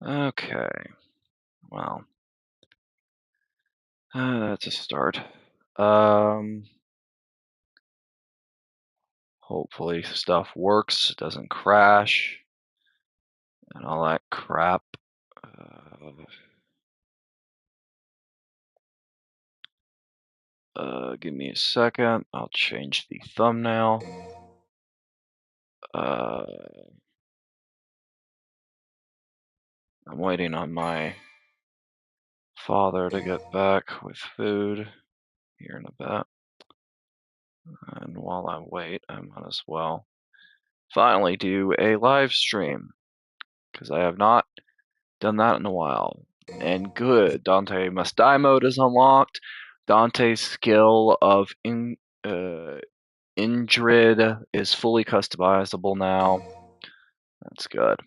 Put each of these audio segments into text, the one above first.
Okay. Well, that's a start. Hopefully stuff works, doesn't crash, and all that crap. Give me a second. I'll change the thumbnail. I'm waiting on my father to get back with food here in a bit. And while I wait, I might as well finally do a live stream, because I have not done that in a while. And good, Dante Must Die mode is unlocked. Dante's skill of Indrid is fully customizable now. That's good.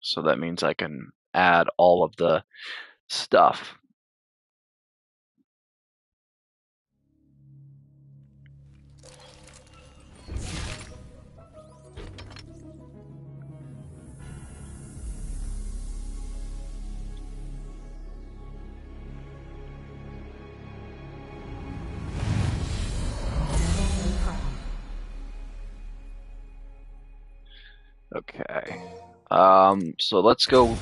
So that means I can add all of the stuff. Okay. So let's go.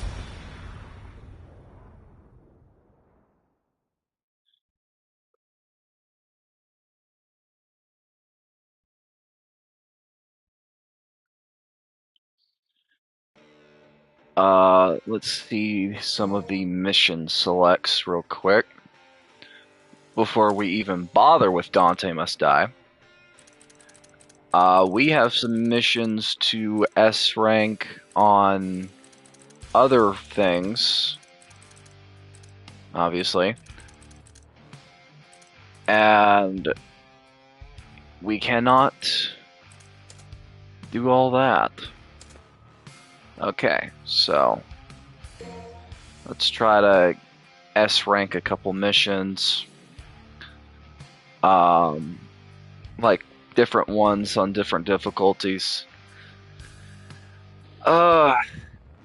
Let's see some of the mission selects real quick before we even bother with Dante Must Die. We have some missions to S rank on other things, obviously, and we cannot do all that. Okay, so let's try to S rank a couple missions, like different ones on different difficulties.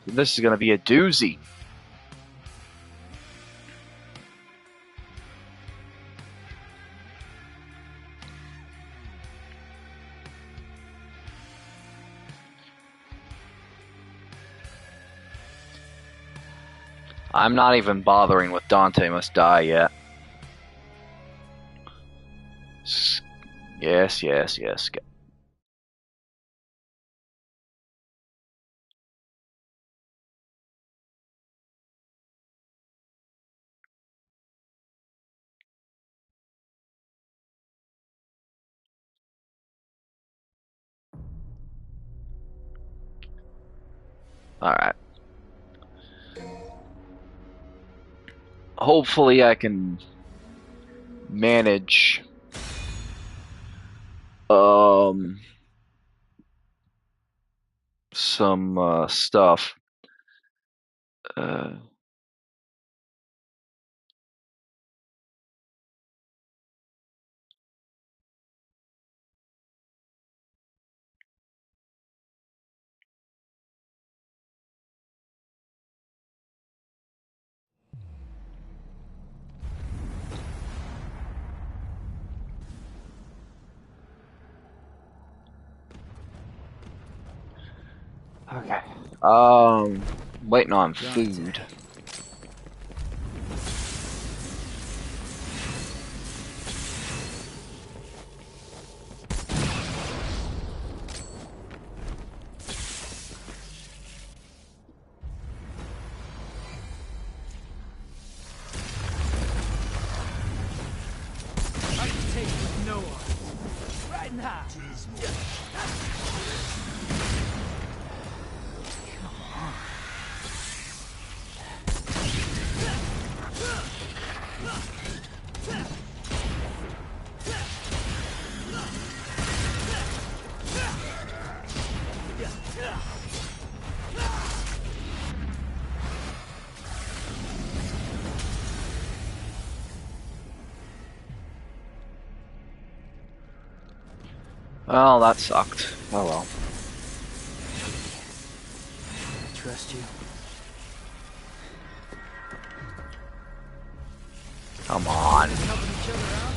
This is gonna be a doozy. I'm not even bothering with Dante Must Die yet. Yes. Alright. Hopefully I can manage some stuff. Okay. Waiting on food. I can take with no arms. Right now. Well, that sucked. Oh well. trust you. Come on. Helping each other out.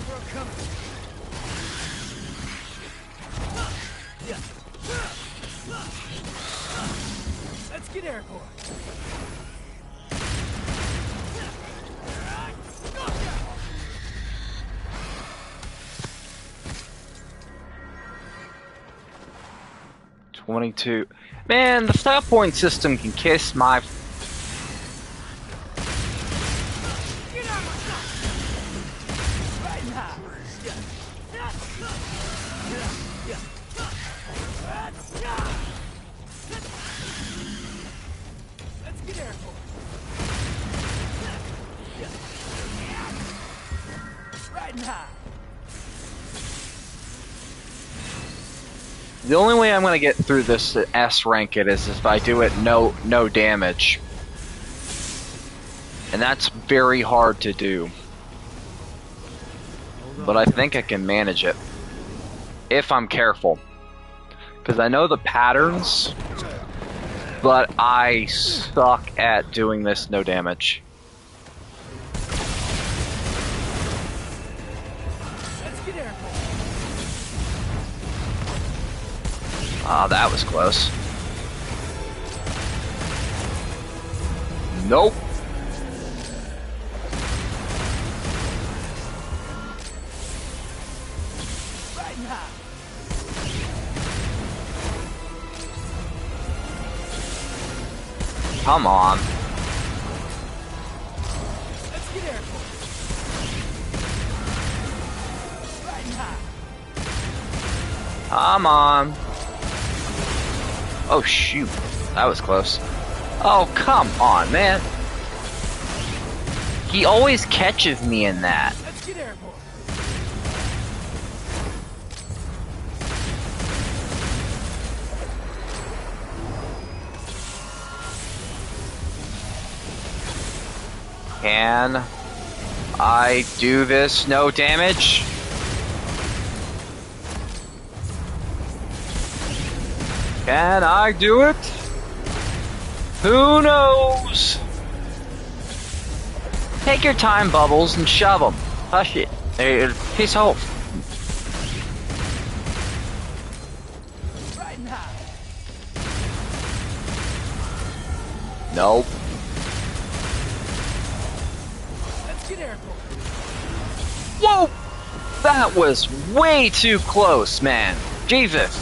We're coming. Let's get airborne. $22. Man, the stop point system can kiss my. Get out of my sight. Right now. Let's get airborne. Right now. The only way I'm gonna get through this S rank it is if I do it no damage. And that's very hard to do. But I think I can manage it. If I'm careful. Because I know the patterns, but I suck at doing this no damage. Let's get airborne. Ah, that was close. Nope. Right now. Come on. Let's get airborne. Right now. Come on. Oh shoot. That was close. Oh, come on, man. He always catches me in that. Let's get airborne. Can I do this no damage? Can I do it? Who knows? Take your time, Bubbles, and shove them. Hush it. Peace out. Right now. Nope. Let's get airborne. Whoa! That was way too close, man. Jesus.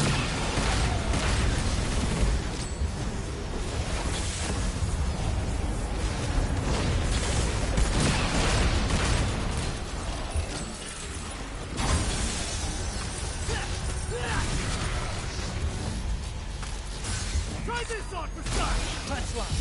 Try this on for start. Punchline.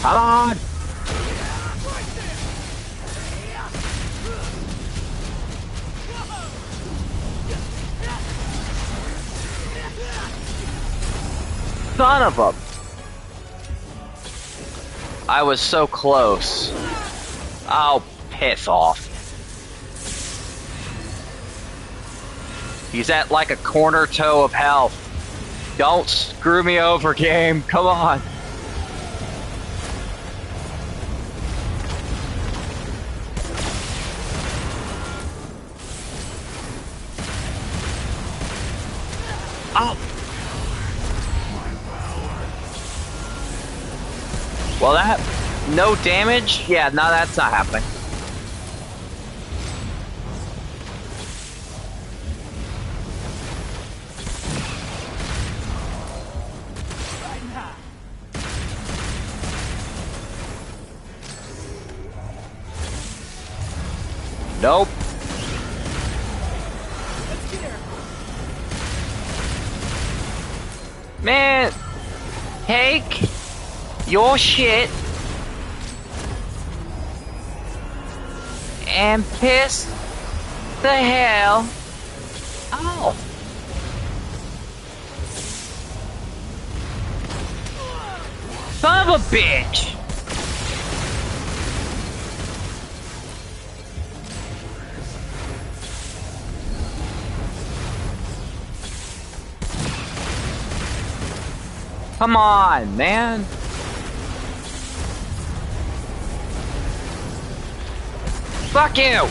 Come on! Son of a... I was so close. Oh, piss off. He's at like a corner toe of health. Don't screw me over, game. Come on. Oh. Well, that... No damage? Yeah, no, that's not happening. Right now. Nope. Let's get airborne. Man, take your shit and piss the hell off. Son of a bitch! Come on, man! Fuck you!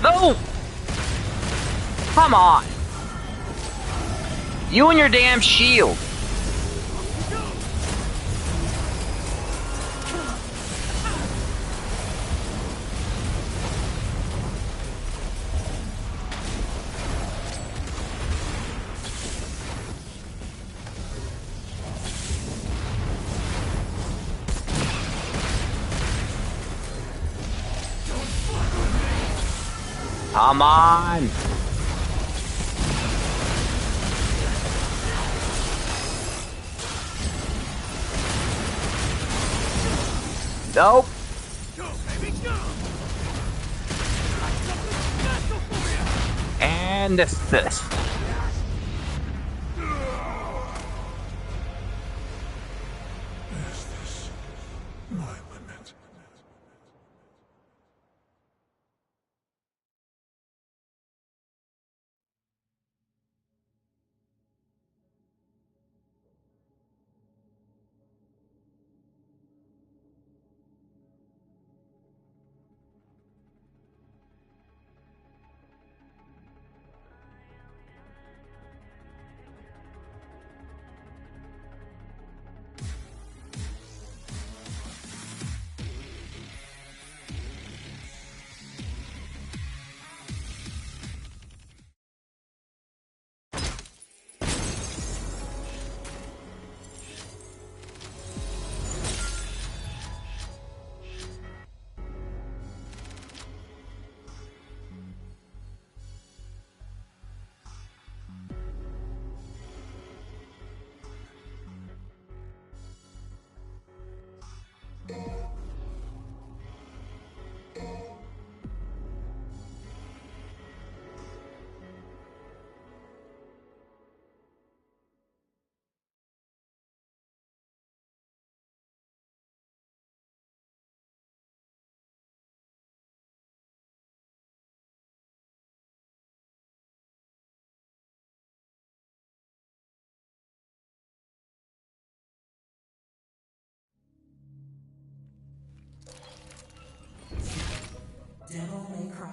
No! Come on! You and your damn shield! Come on! Nope! Go, baby, go! And assist. Is this my limit? Devil May Cry.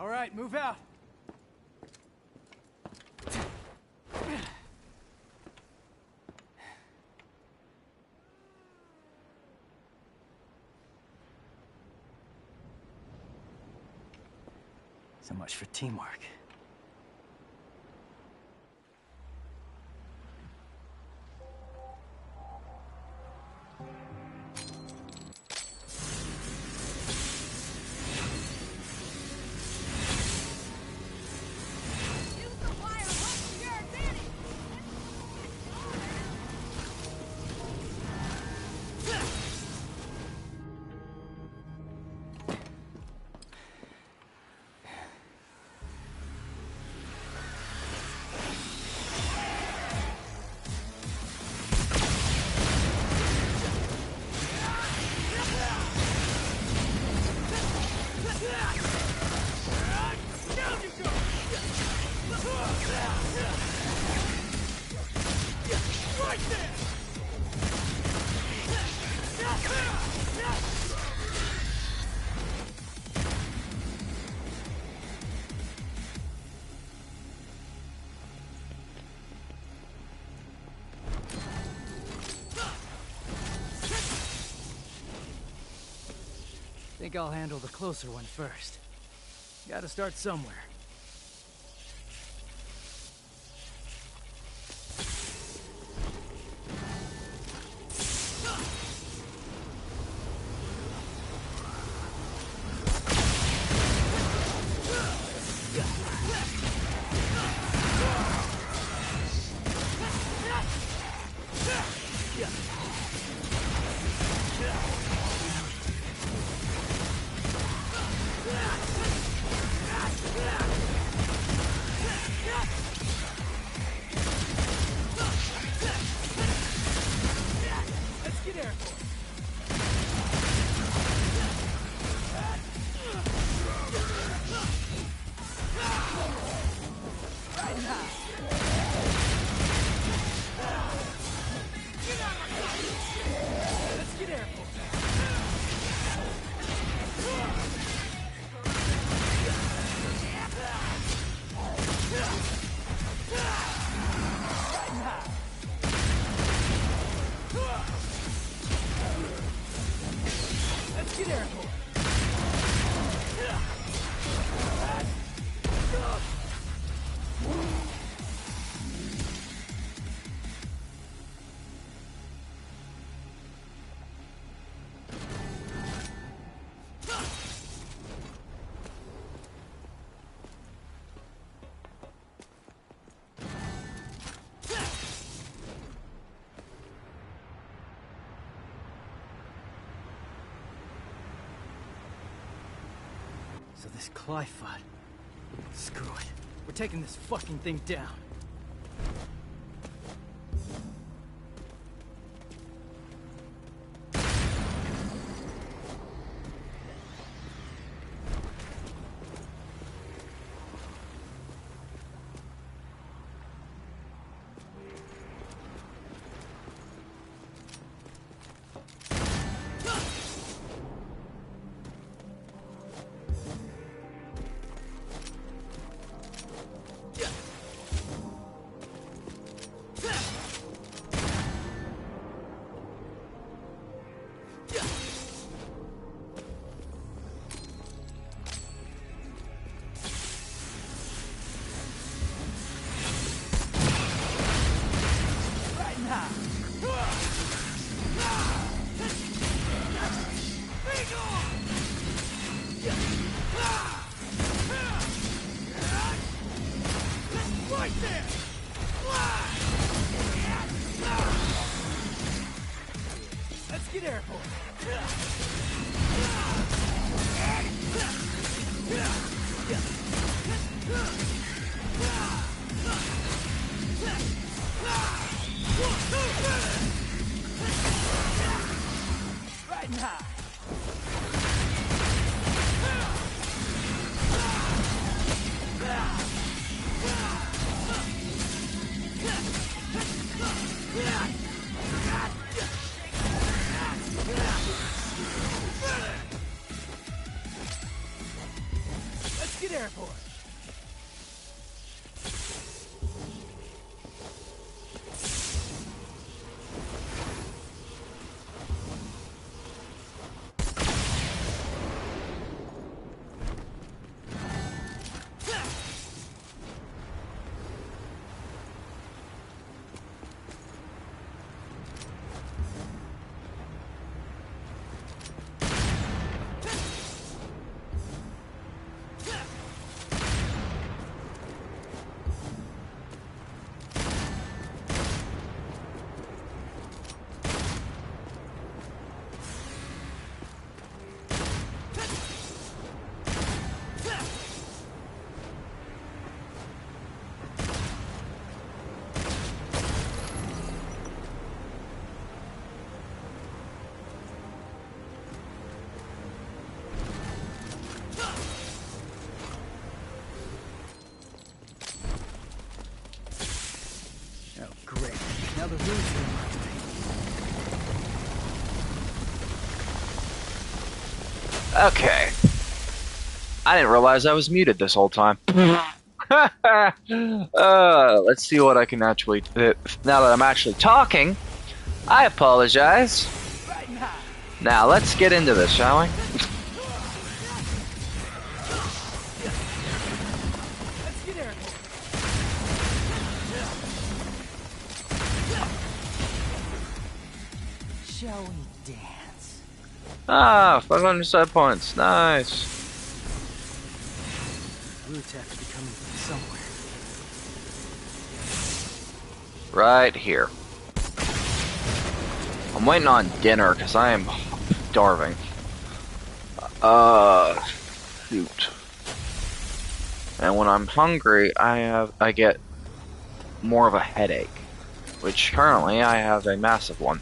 All right, move out. So much for teamwork. Use the wire hook to your advantage! Down you go! Right there! Think I'll handle the closer one first. Gotta start somewhere. Let's get airborne. Let's get airborne. Let's get airborne. So this Clyfod. Screw it. We're taking this fucking thing down. Now the roof's been Okay. I didn't realize I was muted this whole time. Let's see what I can actually. Now that I'm actually talking, I apologize. Now let's get into this, shall we? Let's get airborne. Shall we dance? Ah, 500 side points. Nice. Roots have to be coming from somewhere. Right here. I'm waiting on dinner because I am starving. Shoot. And when I'm hungry, I get more of a headache, which currently I have a massive one.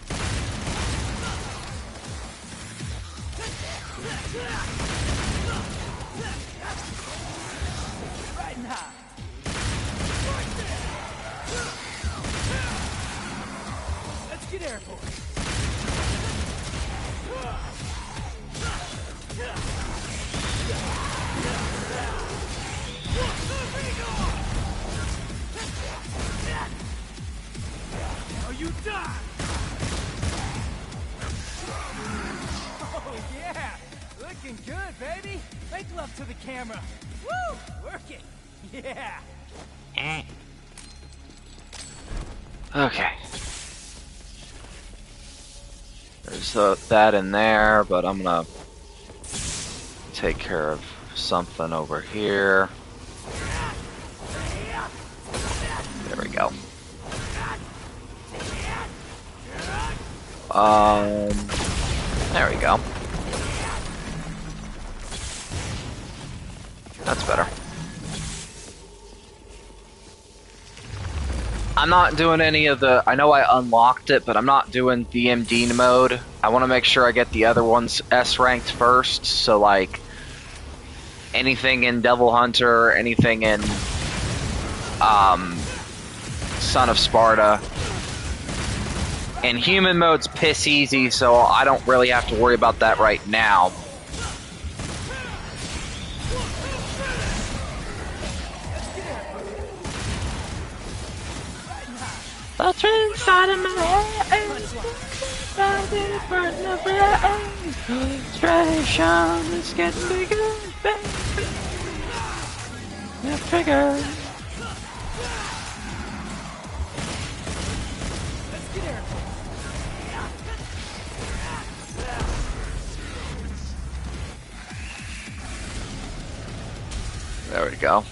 Let's get airborne. Now you die! Oh yeah! Looking good, baby! Make love to the camera! Woo! Work it! Yeah! Okay. There's that in there, but I'm gonna take care of something over here. There we go. There we go. That's better. I'm not doing any of the... I know I unlocked it, but I'm not doing DMD mode. I want to make sure I get the other ones S-ranked first, so like... anything in Devil Hunter, anything in... Son of Sparta. And human mode's piss easy, so I don't really have to worry about that right now. That's inside of my head. Frustration is getting bigger, baby. The trigger. Let's get airborne. There we go.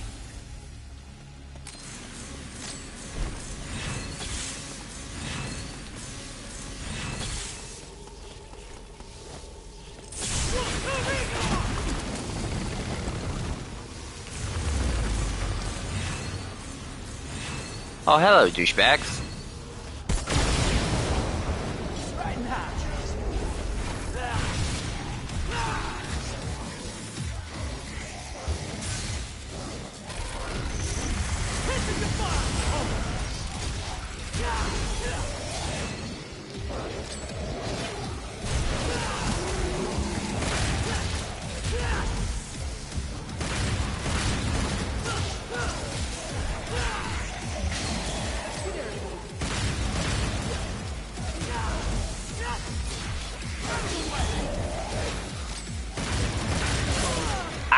Oh, hello, douchebags.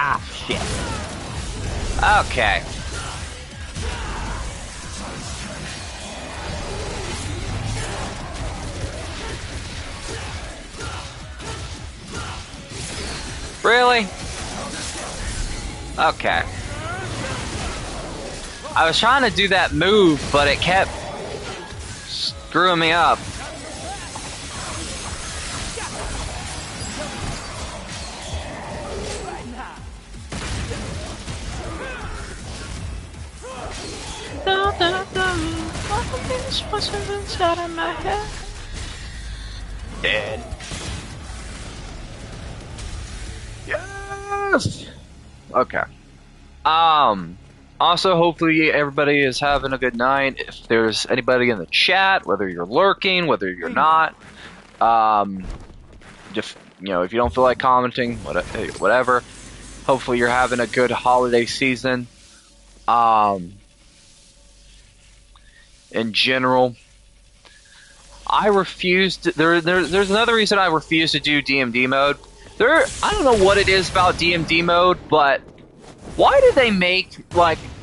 Ah, shit. Okay. Really? Okay. I was trying to do that move, but it kept screwing me up. Inside of my head. Dead. Yes. Okay. Also, hopefully everybody is having a good night. If there's anybody in the chat, whether you're lurking, whether you're not, just, if you don't feel like commenting, whatever. Hopefully you're having a good holiday season. In general, I refuse to. There's another reason I refuse to do DMD mode. I don't know what it is about DMD mode, but why do they make,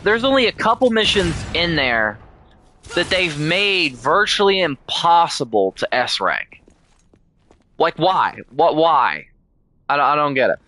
there's only a couple missions in there that they've made virtually impossible to S rank? Like, why? Why? I don't get it.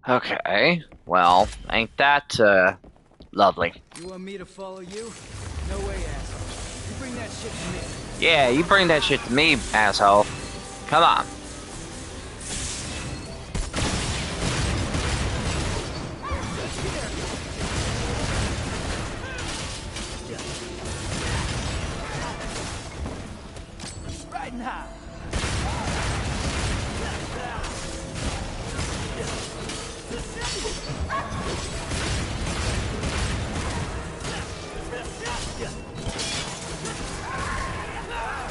Okay, well, ain't that, lovely. You want me to follow you? No way, asshole. You bring that shit to me. Yeah, you bring that shit to me, asshole. Come on. Riding high.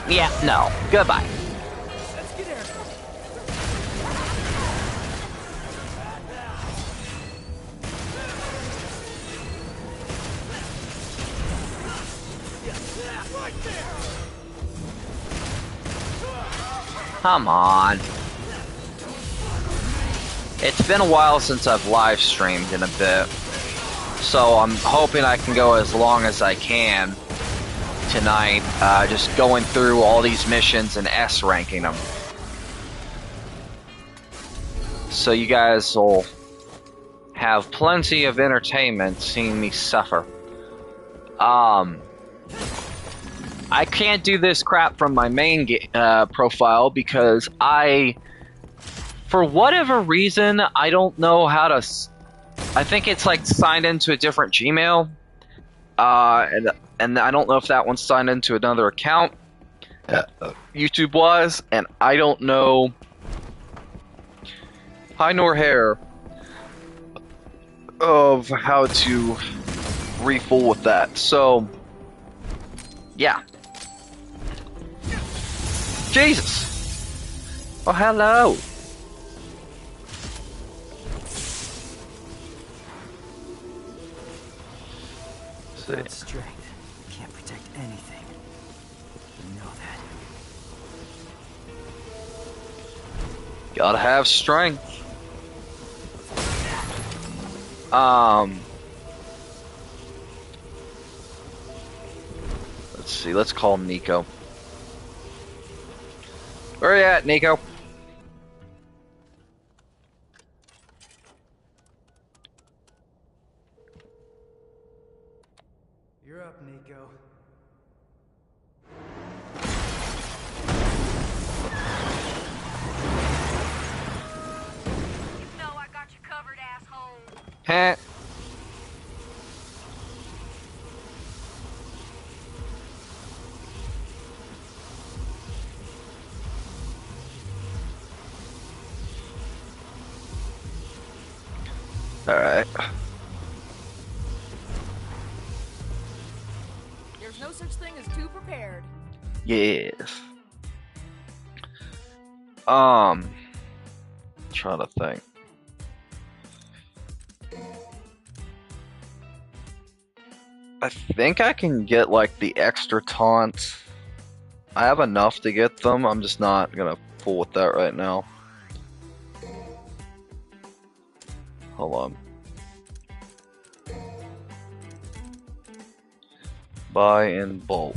Yeah, no. Goodbye. Let's get there. Come on. It's been a while since I've live streamed in a bit, so I'm hoping I can go as long as I can tonight, just going through all these missions and S ranking them. So you guys will have plenty of entertainment seeing me suffer. I can't do this crap from my main profile because for whatever reason, I don't know how to. I think it's like signed into a different Gmail, and I don't know if that one's signed into another account, YouTube wise, and I don't know high nor hair of how to refool with that. So, yeah. Jesus. Oh, hello. Without strength, you can't protect anything. You know that. Gotta have strength. Let's see, let's call Nico. Where you at, Nico? You're up, Nico. You know I got you covered, asshole. Heh. Alright. There's no such thing as too prepared. Yes. Trying to think. I think I can get like the extra taunts. I have enough to get them. I'm just not gonna fool with that right now. Hold on. Buy in bulk.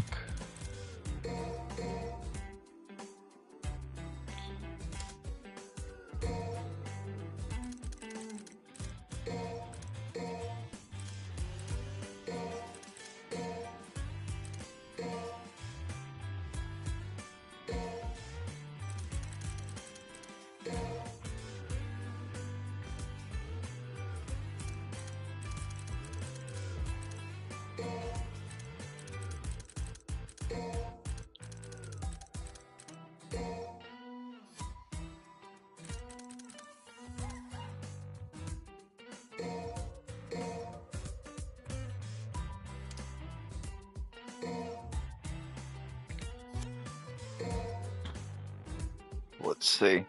Let's see.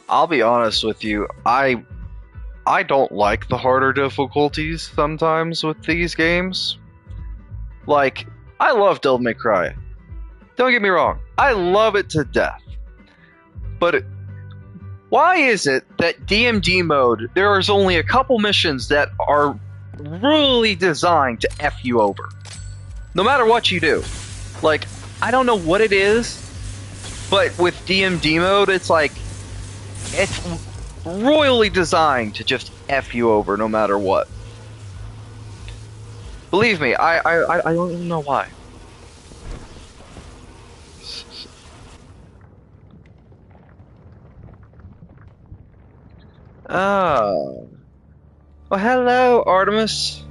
I'll be honest with you, I don't like the harder difficulties sometimes with these games. Like, I love Devil May Cry. Don't get me wrong, I love it to death. But why is it that DMG mode, there is only a couple missions that are really designed to F you over? No matter what you do. Like, I don't know what it is, but with DMD mode, it's like, it's royally designed to just F you over no matter what. Believe me, I don't even know why. Oh. Well, hello, Artemis.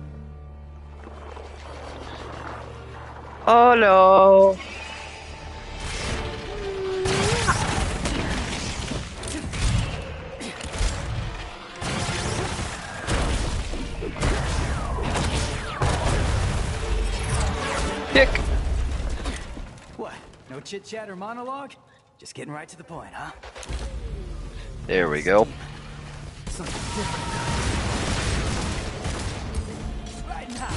Oh, no. Dick. What? No chit chat or monologue? Just getting right to the point, huh? There we go. Something different. Right now.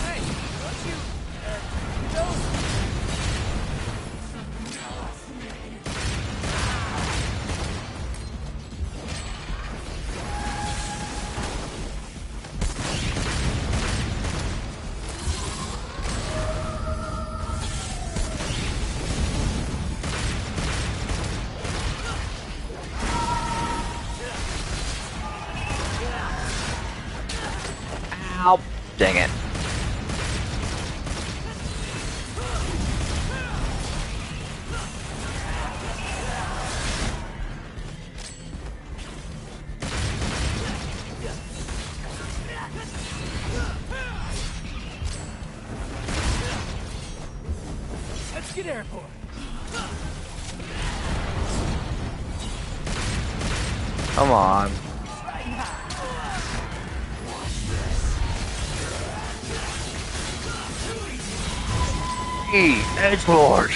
Hey, don't you, Ow. Dang it. let's get airborne. Come on. Hey, Edgelord.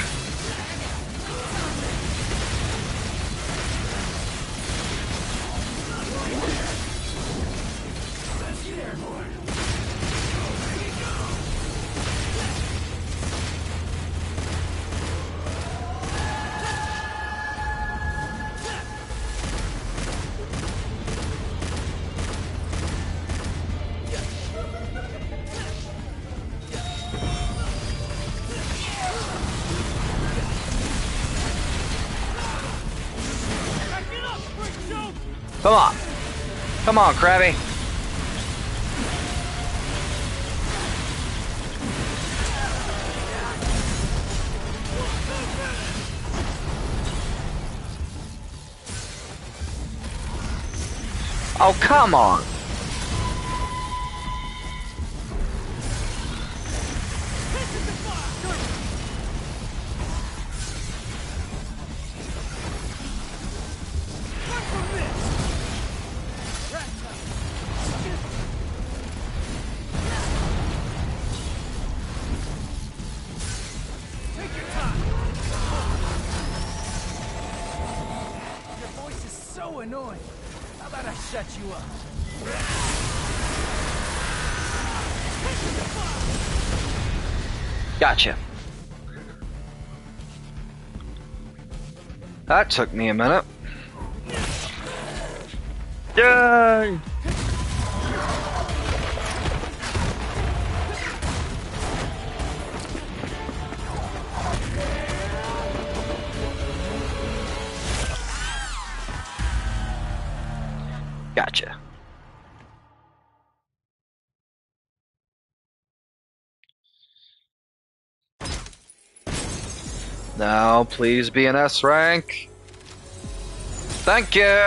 Come on. Come on, Krabby. Oh, come on. Take your time. Your voice is so annoying. How about I shut you up? Gotcha. That took me a minute. Yay! Gotcha. Now, please be an S rank. Thank you.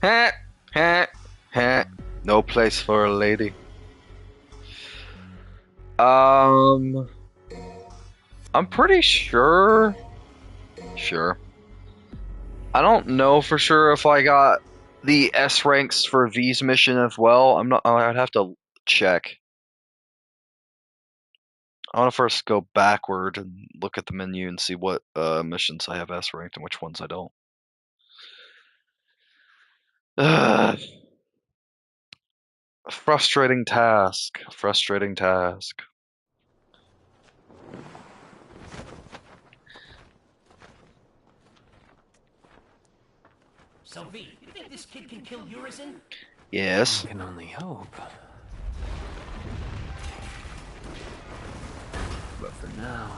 Heh, heh, heh. No place for a lady. I'm pretty sure. Sure. I don't know for sure if I got the S ranks for V's mission as well. I'm not. I'd have to check. I want to first go backward and look at the menu and see what missions I have S ranked and which ones I don't. Ugh. Frustrating task. Frustrating task. So, V, you think this kid can kill Urizen? Yes. I can only hope. But for now,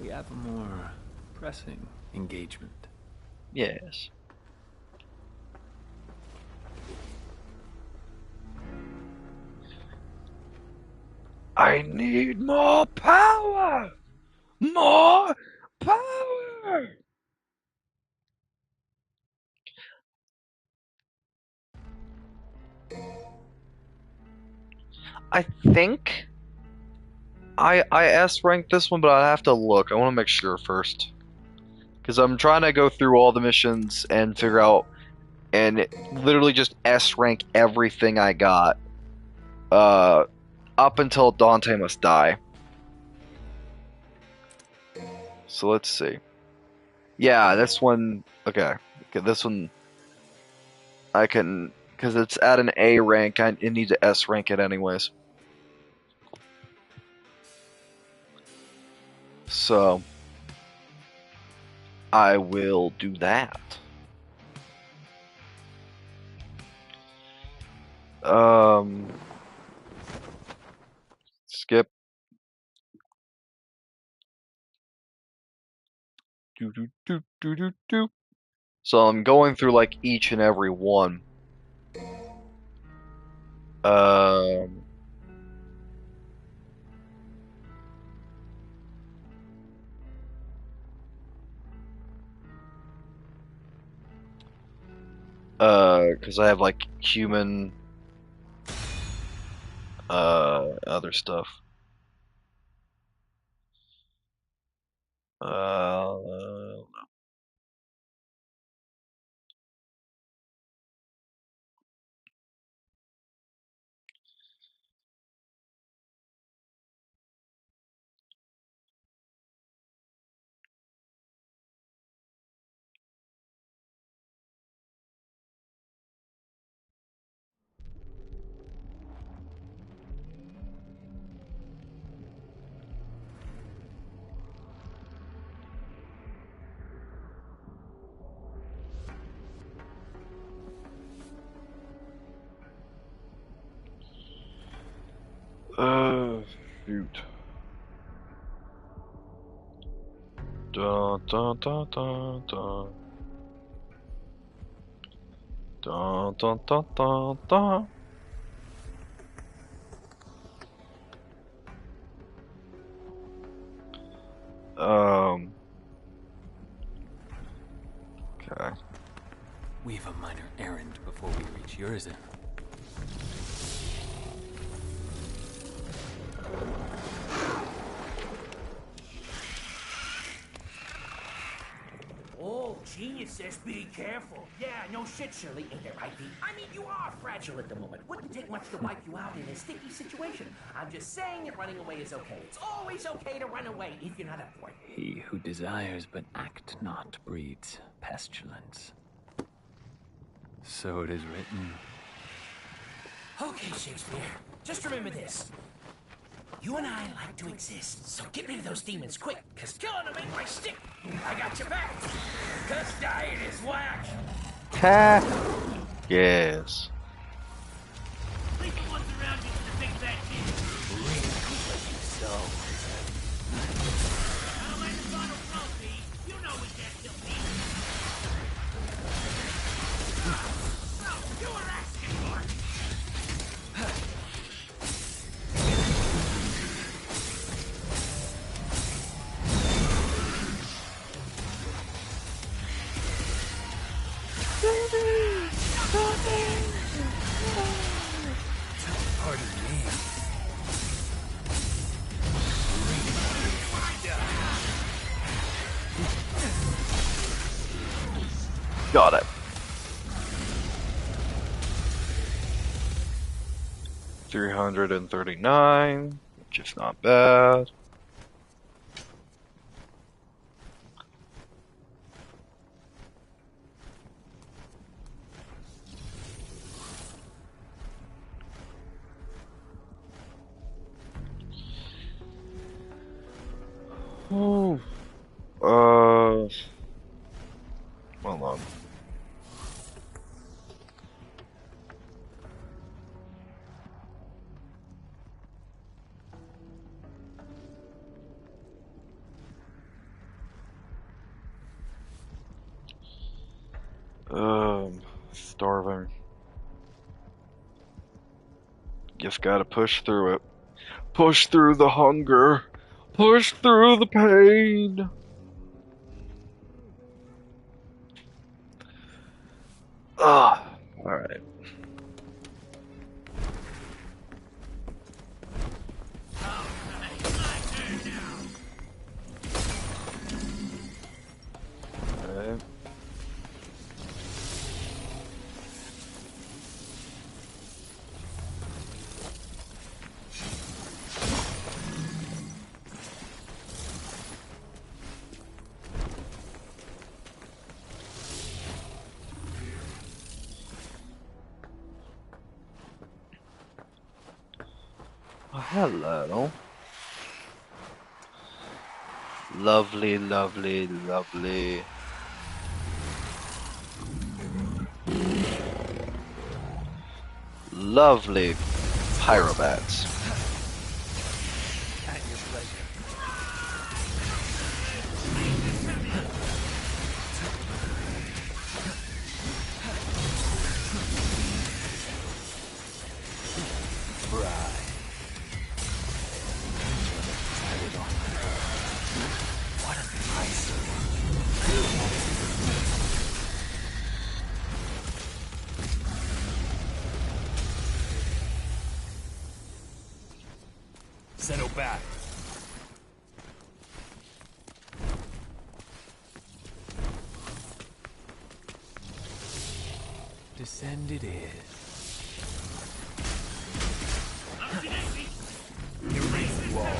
we have a more pressing engagement. Yes. I need more power! More power! I think I S ranked this one, but I have to look. I want to make sure first. Because I'm trying to go through all the missions and figure out and literally just S rank everything I got. Up until Dante must die. So let's see. Yeah, this one. Okay, this one. I can, because it's at an A rank. I need to S rank it anyways. So I will do that. Skip. Do do do do do do. So I'm going through like each and every one. Um. Because I have like human, other stuff. Uh, shoot. Dun dun dun dun dun. Dun dun dun dun dun. Okay. We have a minor errand before we reach Urizen. Oh, genius says be careful. Yeah, no shit, Shirley. Ain't that right, Pete? I mean, you are fragile at the moment. Wouldn't take much to wipe you out in a sticky situation. I'm just saying that running away is okay. It's always okay to run away if you're not up for it. He who desires but act not breeds pestilence. So it is written. Okay, Shakespeare. Just remember this. You and I like to exist, so get rid of those demons quick, cause killing them ain't my stick. I got your back. Cause dying is whack. Ha! Yes. Leave the ones around you to the big bad kid. So. I'll let the final trophy. You know we can't kill demons. No, you were asking for it. Pardon me. Got it. 339, which is not bad. Oh, hold on. Starving. Just gotta push through it. Push through the hunger. Push through the pain. Ah, alright. Alright. Oh, hello. Lovely, lovely, lovely. Lovely pyrobats. At your pleasure. Right. What a nice. Settle back. Descend it is. Erase you all.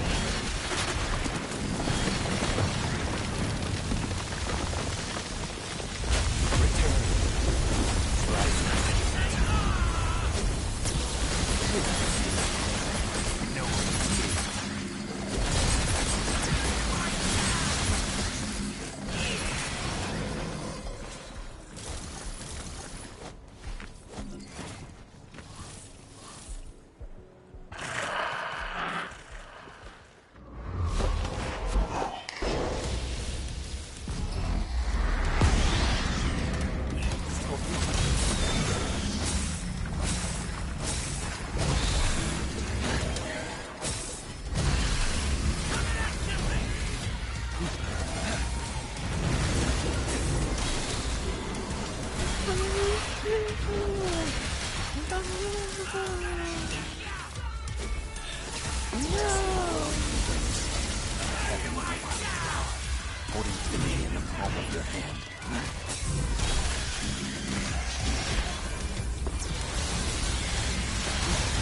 Holding divinity in the palm of your hand.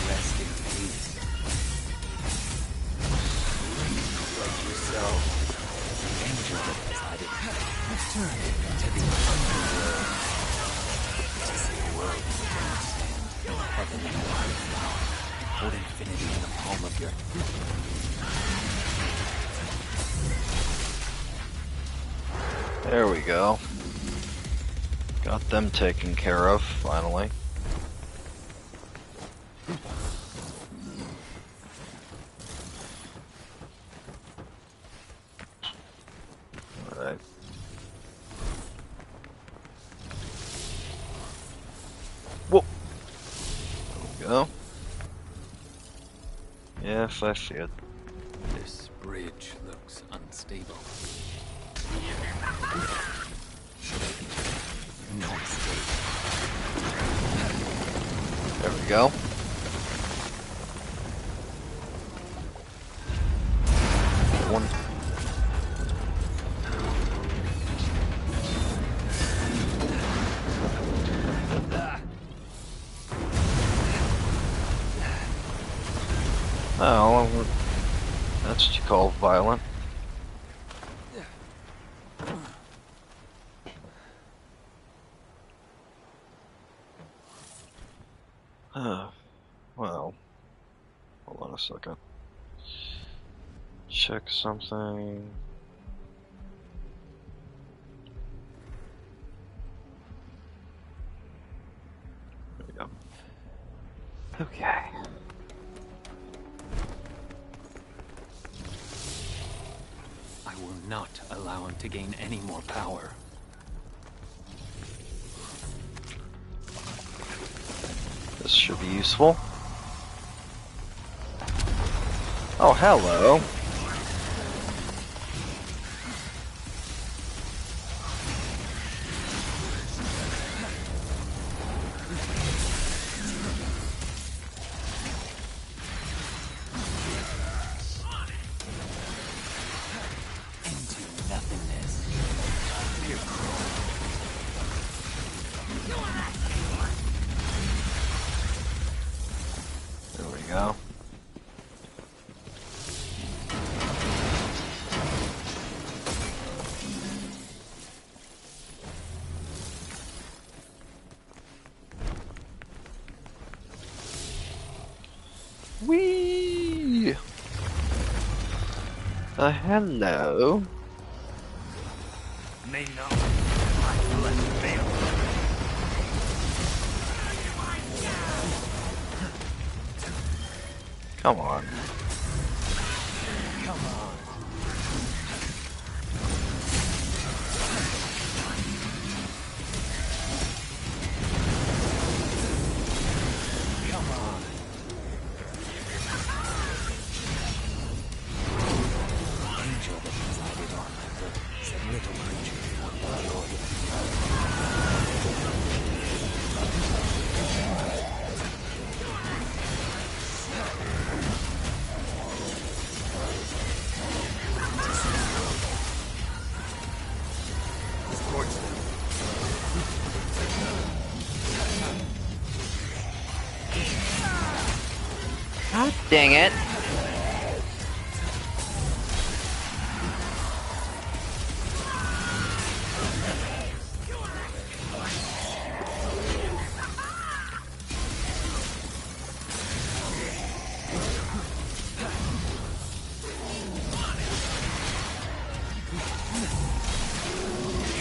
Rest in peace. Like yourself, the angel that decided return to the underworld. To see a world you understand, in heaven and earth. Hold infinity in the palm of your There we go. Got them taken care of, finally. Alright. Whoa! There we go. Yes, I see it. This bridge looks unstable. No escape. we go. One. Oh, that's what you call violent. Well, hold on a second. Check something. There we go. Okay. I will not allow him to gain any more power. This should be useful. Oh, hello. Into nothingness. Pure cruel. There we go. Whee! Hello. May not my blood fail. Come on. Come on. Come on. Angel that resided on my birth said little creature would enjoy it. Scorch them. God dang it.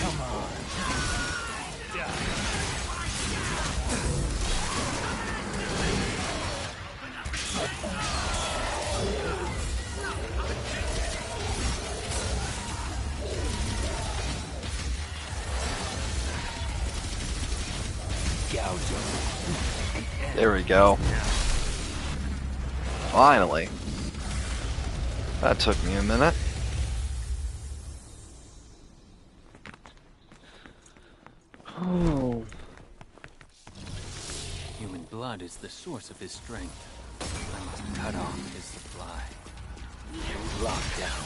Come on. Gouge them. There we go. Finally. That took me a minute. Oh. Human blood is the source of his strength. I must cut off his supply. Lockdown.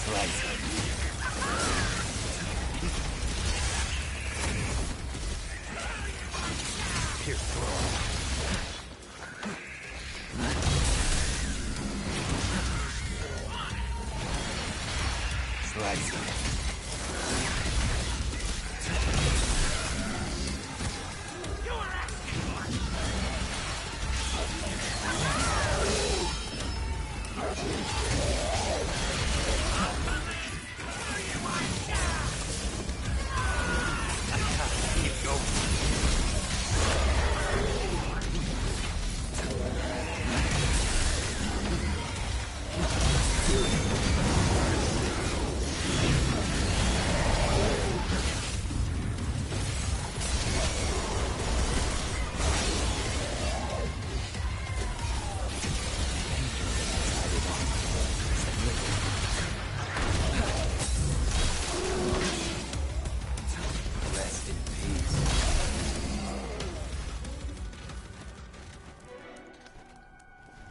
Slice him. Pierce through. Slice him.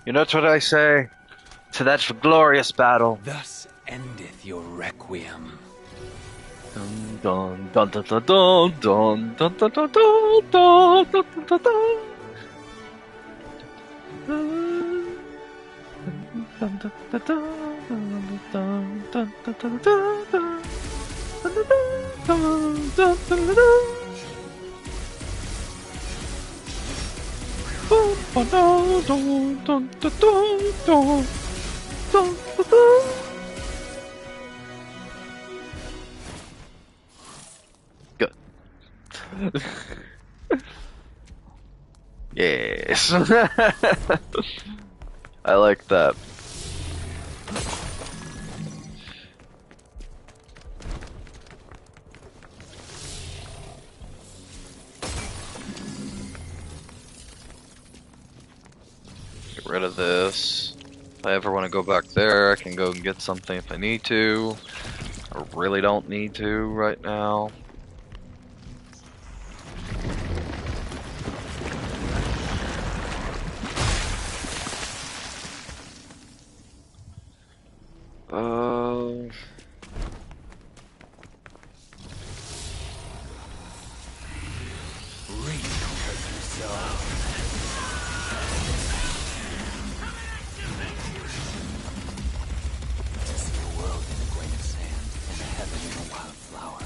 You know what I say? To that glorious battle. Thus endeth your requiem. Dun dun dun dun dun dun dun dun dun dun dun dun dun dun dun. Good. Yes. I like that. Get rid of this. If I ever want to go back there, I can go and get something if I need to. I really don't need to right now. Reap because you sow. To see a world in a grain of sand, and a heaven in a wild flower.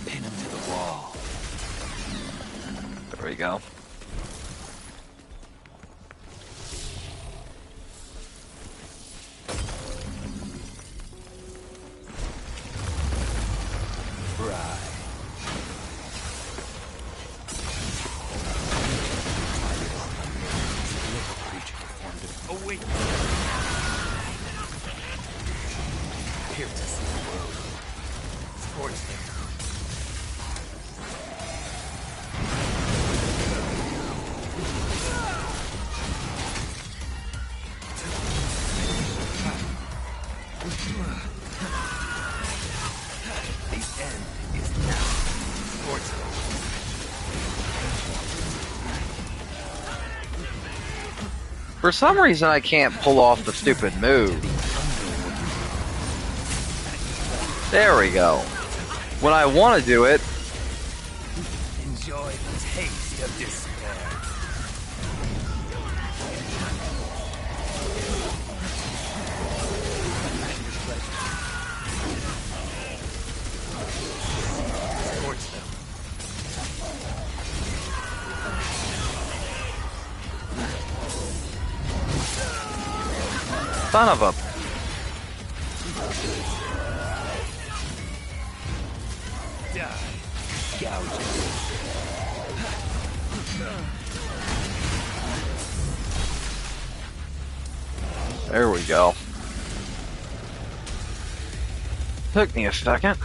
Pin him to the wall. There we go. Awake. Here to see the world. Scorch them. The end is now. Scorch them. For some reason, I can't pull off the stupid move. There we go. When I want to do it, Enjoy the taste of despair. Scorch them. son of a... Die. Gouge. There we go. Took me a second.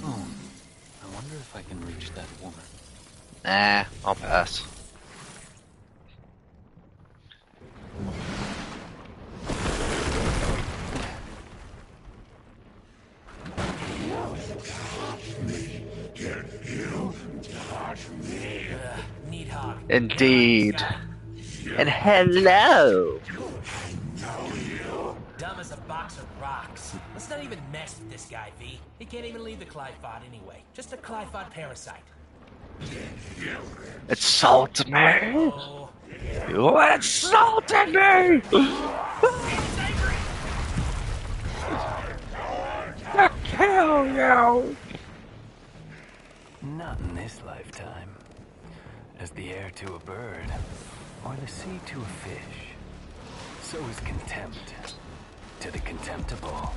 I wonder if I can reach that woman. Nah, I'll pass. Neat hog. Indeed. And hello. Dumb as a box of rocks. Let's not even mess with this guy, V. He can't even leave the Clyphod anyway. Just a Clyphod parasite. Insult me. Oh, You insulted me. To kill you. Not in this lifetime. As the air to a bird, or the sea to a fish, so is contempt to the contemptible.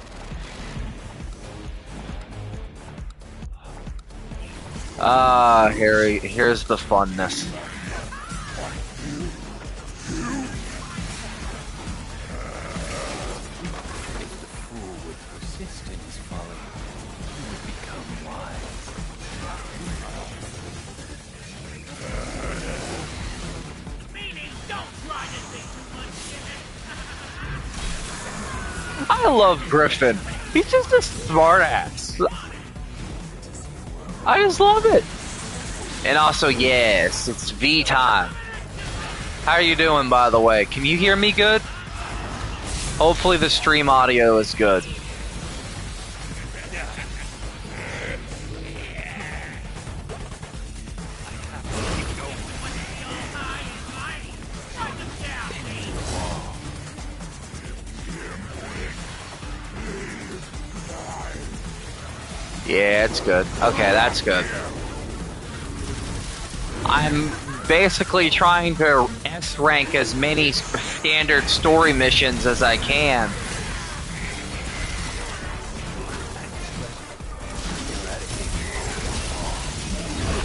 Ah, Harry, here's the funness. If the fool would persist in his folly, he would become wise. meaning don't try to think too much in it. I love Griffin. He's just a smart ass. I just love it. And also, yes, it's V time. How are you doing, by the way? Can you hear me good? Hopefully the stream audio is good. Yeah, it's good. Okay, that's good. I'm basically trying to S-rank as many standard story missions as I can.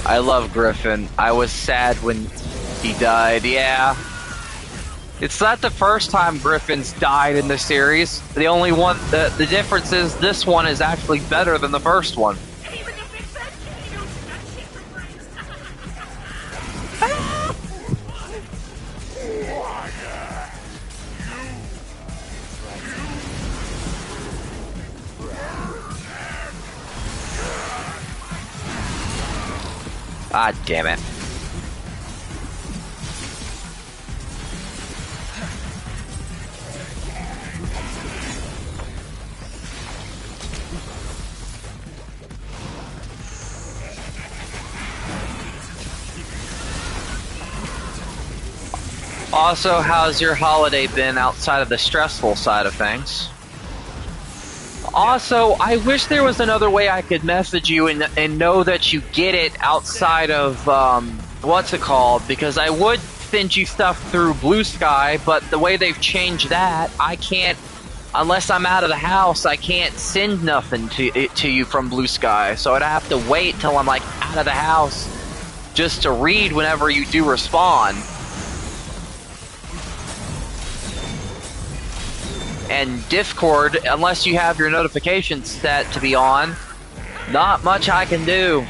I love Griffin. I was sad when he died, yeah. It's not the first time Griffin's died in the series. The only one, the difference is this one is actually better than the first one. Ah, damn it. Also, how's your holiday been outside of the stressful side of things? Also, I wish there was another way I could message you and know that you get it outside of, what's it called? Because I would send you stuff through Blue Sky, but the way they've changed that, I can't, unless I'm out of the house, I can't send nothing to you from Blue Sky. So I'd have to wait till I'm, like, out of the house just to read whenever you do respond. And Discord, unless you have your notifications set to be on, not much I can do.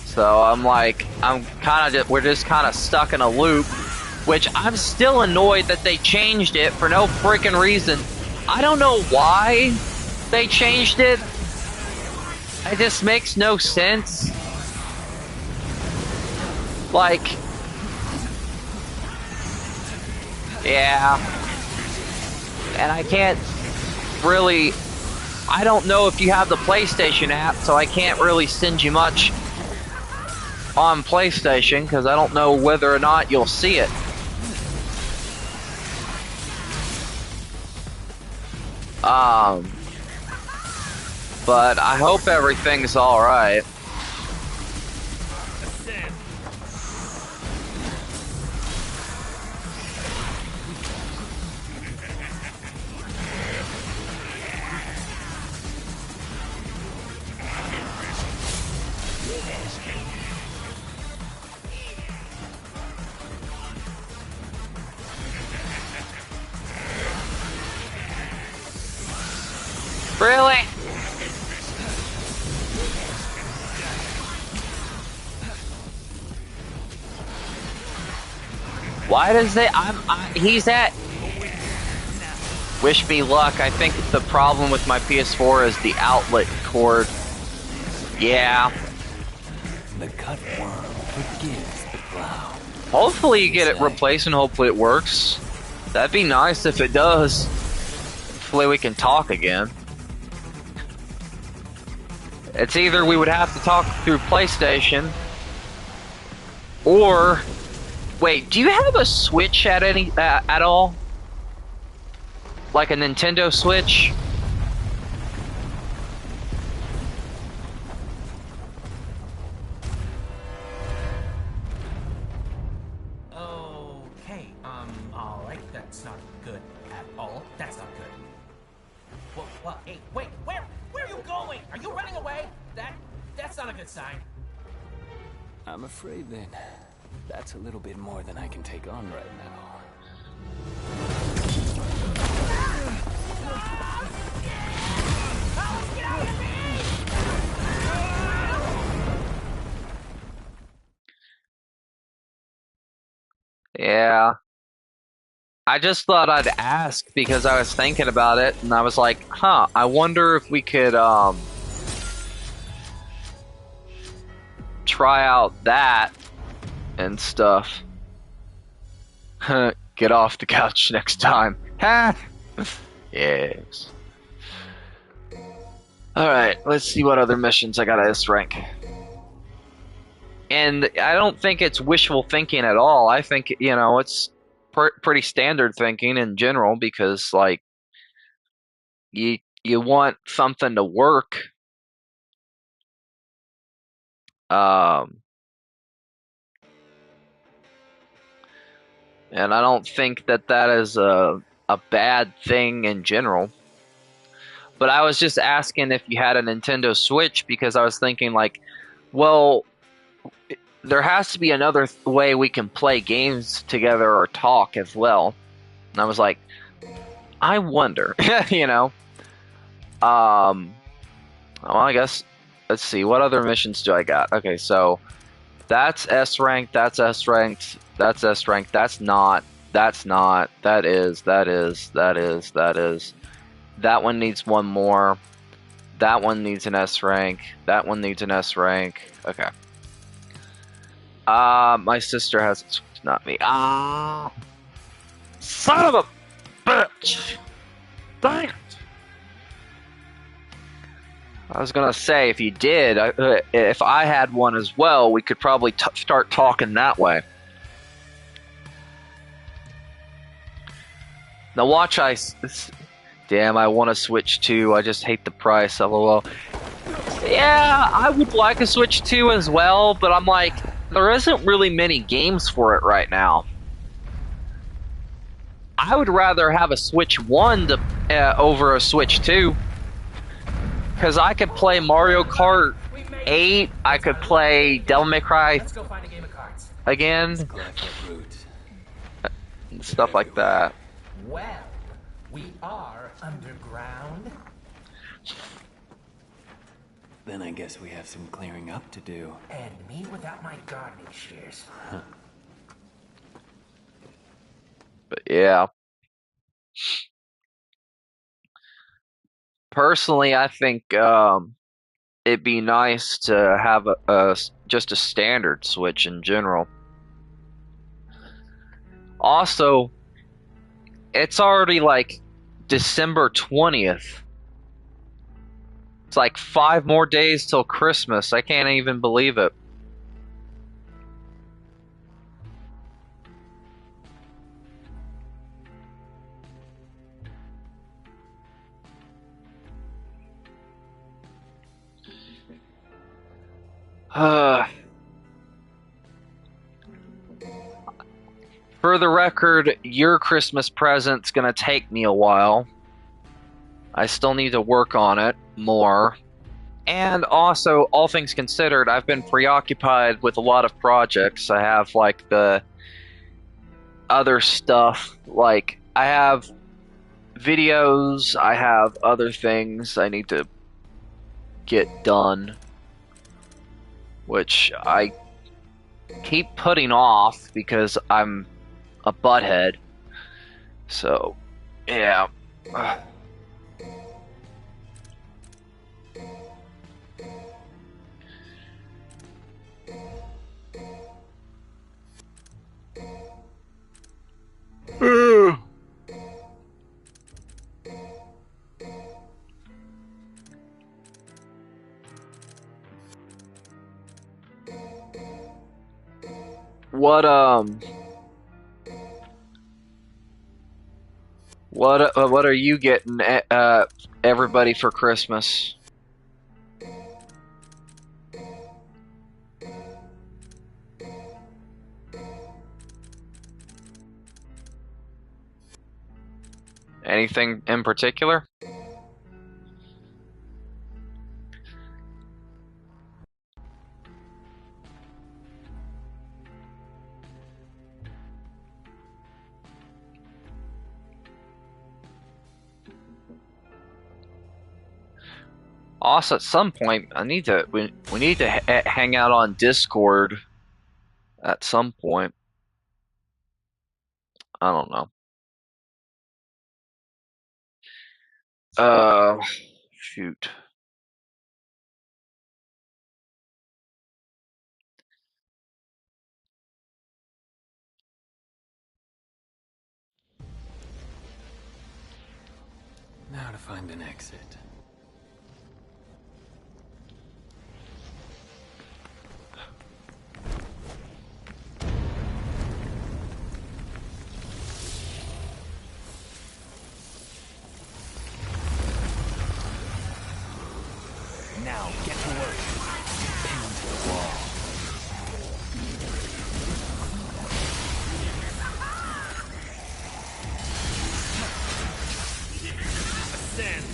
So I'm like, we're just kind of stuck in a loop, which I'm still annoyed that they changed it for no freaking reason. I don't know why they changed it. It just makes no sense. Like, yeah. And I can't really, I don't know if you have the PlayStation app, so I can't really send you much on PlayStation, because I don't know whether or not you'll see it. But I hope everything's alright. Really? Why does it? He's at. Wish me luck. I think the problem with my PS4 is the outlet cord. Yeah. The cutworm forgives the plow. Hopefully you get it replaced and hopefully it works. That'd be nice if it does. Hopefully we can talk again. It's either we would have to talk through PlayStation, or wait, do you have a Switch at all? Like a Nintendo Switch? Okay, alright, that's not good at all. That's not good. Well, hey, wait, where are you going? Are you running away? That's not a good sign. I'm afraid then that's a little bit more than I can take on right now. Yeah. I just thought I'd ask because I was thinking about it and I was like, huh, I wonder if we could try out that and stuff. Get off the couch next time. Ha! Yes. Alright, let's see what other missions I got at S rank. And I don't think it's wishful thinking at all. I think, it's pretty standard thinking in general because, like, you want something to work. And I don't think that is a bad thing in general. But I was just asking if you had a Nintendo Switch because I was thinking, like, well, there has to be another way we can play games together or talk as well. And I was like, I wonder, Well, I guess, let's see, what other missions do I got? Okay, so that's S rank, that's S ranked, that's S rank, that's not, that is, that is, that is, that is. That one needs one more. That one needs an S rank. That one needs an S rank. Okay. My sister has, not me. Son of a bitch! Dang it! I was gonna say, if you did, if I had one as well, we could probably start talking that way. Now watch, damn, I want to Switch 2, I just hate the price, lol. Yeah, I would like a Switch 2 as well, but I'm like, there isn't really many games for it right now. I would rather have a Switch 1 over a Switch 2. Because I could play Mario Kart 8, I could play Devil May Cry Let's go find a game of cards. again, and stuff like that. Well, we are underground. Then I guess we have some clearing up to do. And me without my gardening shears. But yeah. Personally, I think it'd be nice to have just a standard Switch in general. Also, it's already like December 20th. It's like 5 more days till Christmas. I can't even believe it. For the record, your Christmas present's gonna take me a while. I still need to work on it more. And also, all things considered, I've been preoccupied with a lot of projects. I have, like, the other stuff. Like, I have videos, I have other things I need to get done, which I keep putting off because I'm a butthead. So, yeah. What are you getting everybody for Christmas? Anything in particular? Also, at some point, we need to hang out on Discord at some point. I don't know. Shoot. Now to find an exit. Now get to work. Pin to the wall. Ascend.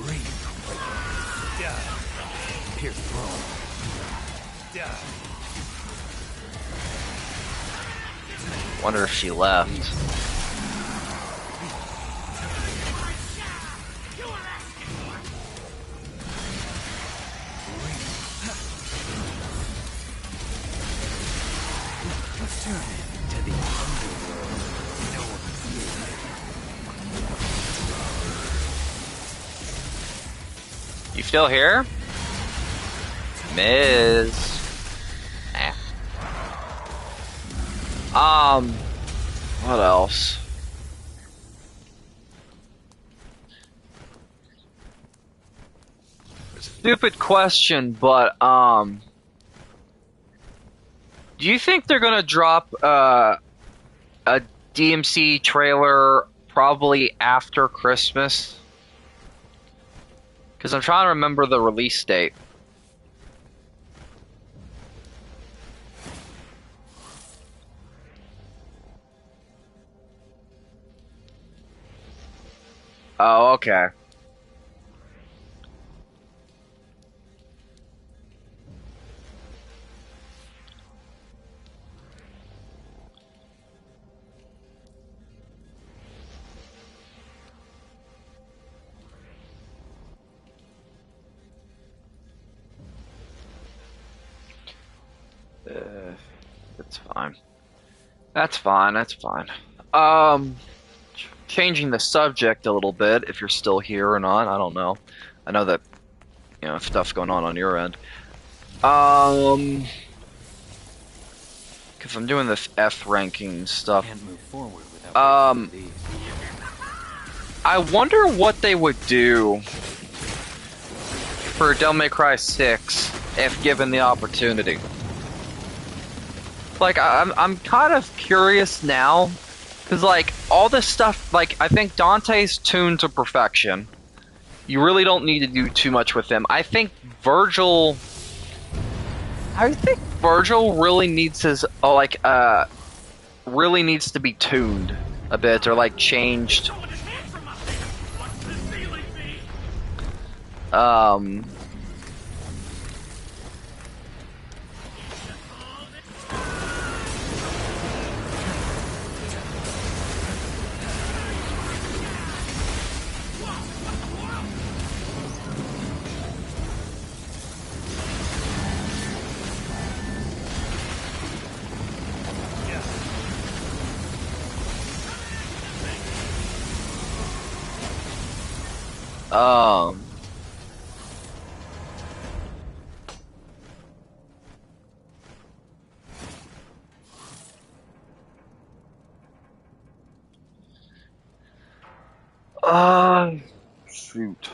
Reap. Pierce throne. Wonder if she left. Return to the underworld. No one You still here? Miz. What else? Stupid question, but, do you think they're gonna drop, a DMC trailer probably after Christmas? Because I'm trying to remember the release date. Oh, okay. That's fine. That's fine. That's fine. Changing the subject a little bit, if you're still here or not, I don't know. I know that, stuff's going on your end. Because I'm doing this F ranking stuff. can't move forward without these. I wonder what they would do for Devil May Cry 6 if given the opportunity. Like, I'm kind of curious now, because, like, all this stuff, like, I think Dante's tuned to perfection. You really don't need to do too much with him. I think Virgil really needs his, really needs to be tuned a bit, or, like, changed. Um, Shoot.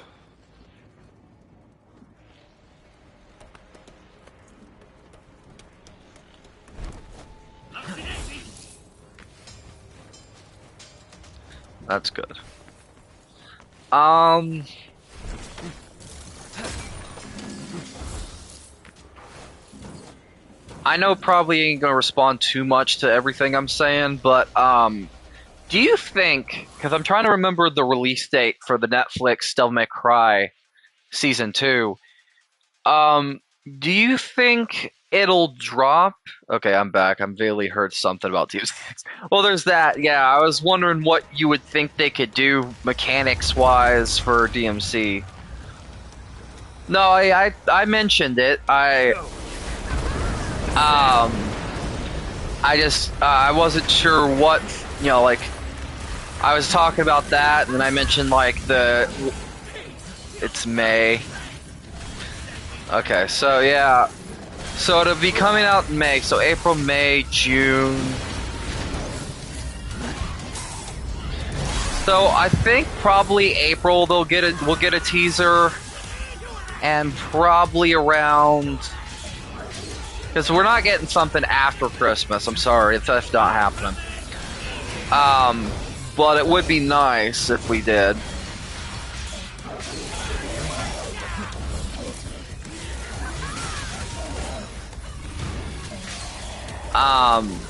That's good. I know probably ain't gonna respond too much to everything I'm saying, but, do you think, because I'm trying to remember the release date for the Netflix Devil May Cry Season 2, do you think it'll drop? Okay, I'm back. I'm vaguely heard something about DMC. Well, there's that. Yeah, I was wondering what you would think they could do mechanics-wise for DMC. No, I mentioned it. I just I wasn't sure what like I was talking about that, and then I mentioned like it's May. Okay, so yeah, so it'll be coming out in May. So April, May, June. So I think probably April we'll get a teaser, and probably around. Because we're not getting something after Christmas. I'm sorry, that's not happening. But it would be nice if we did.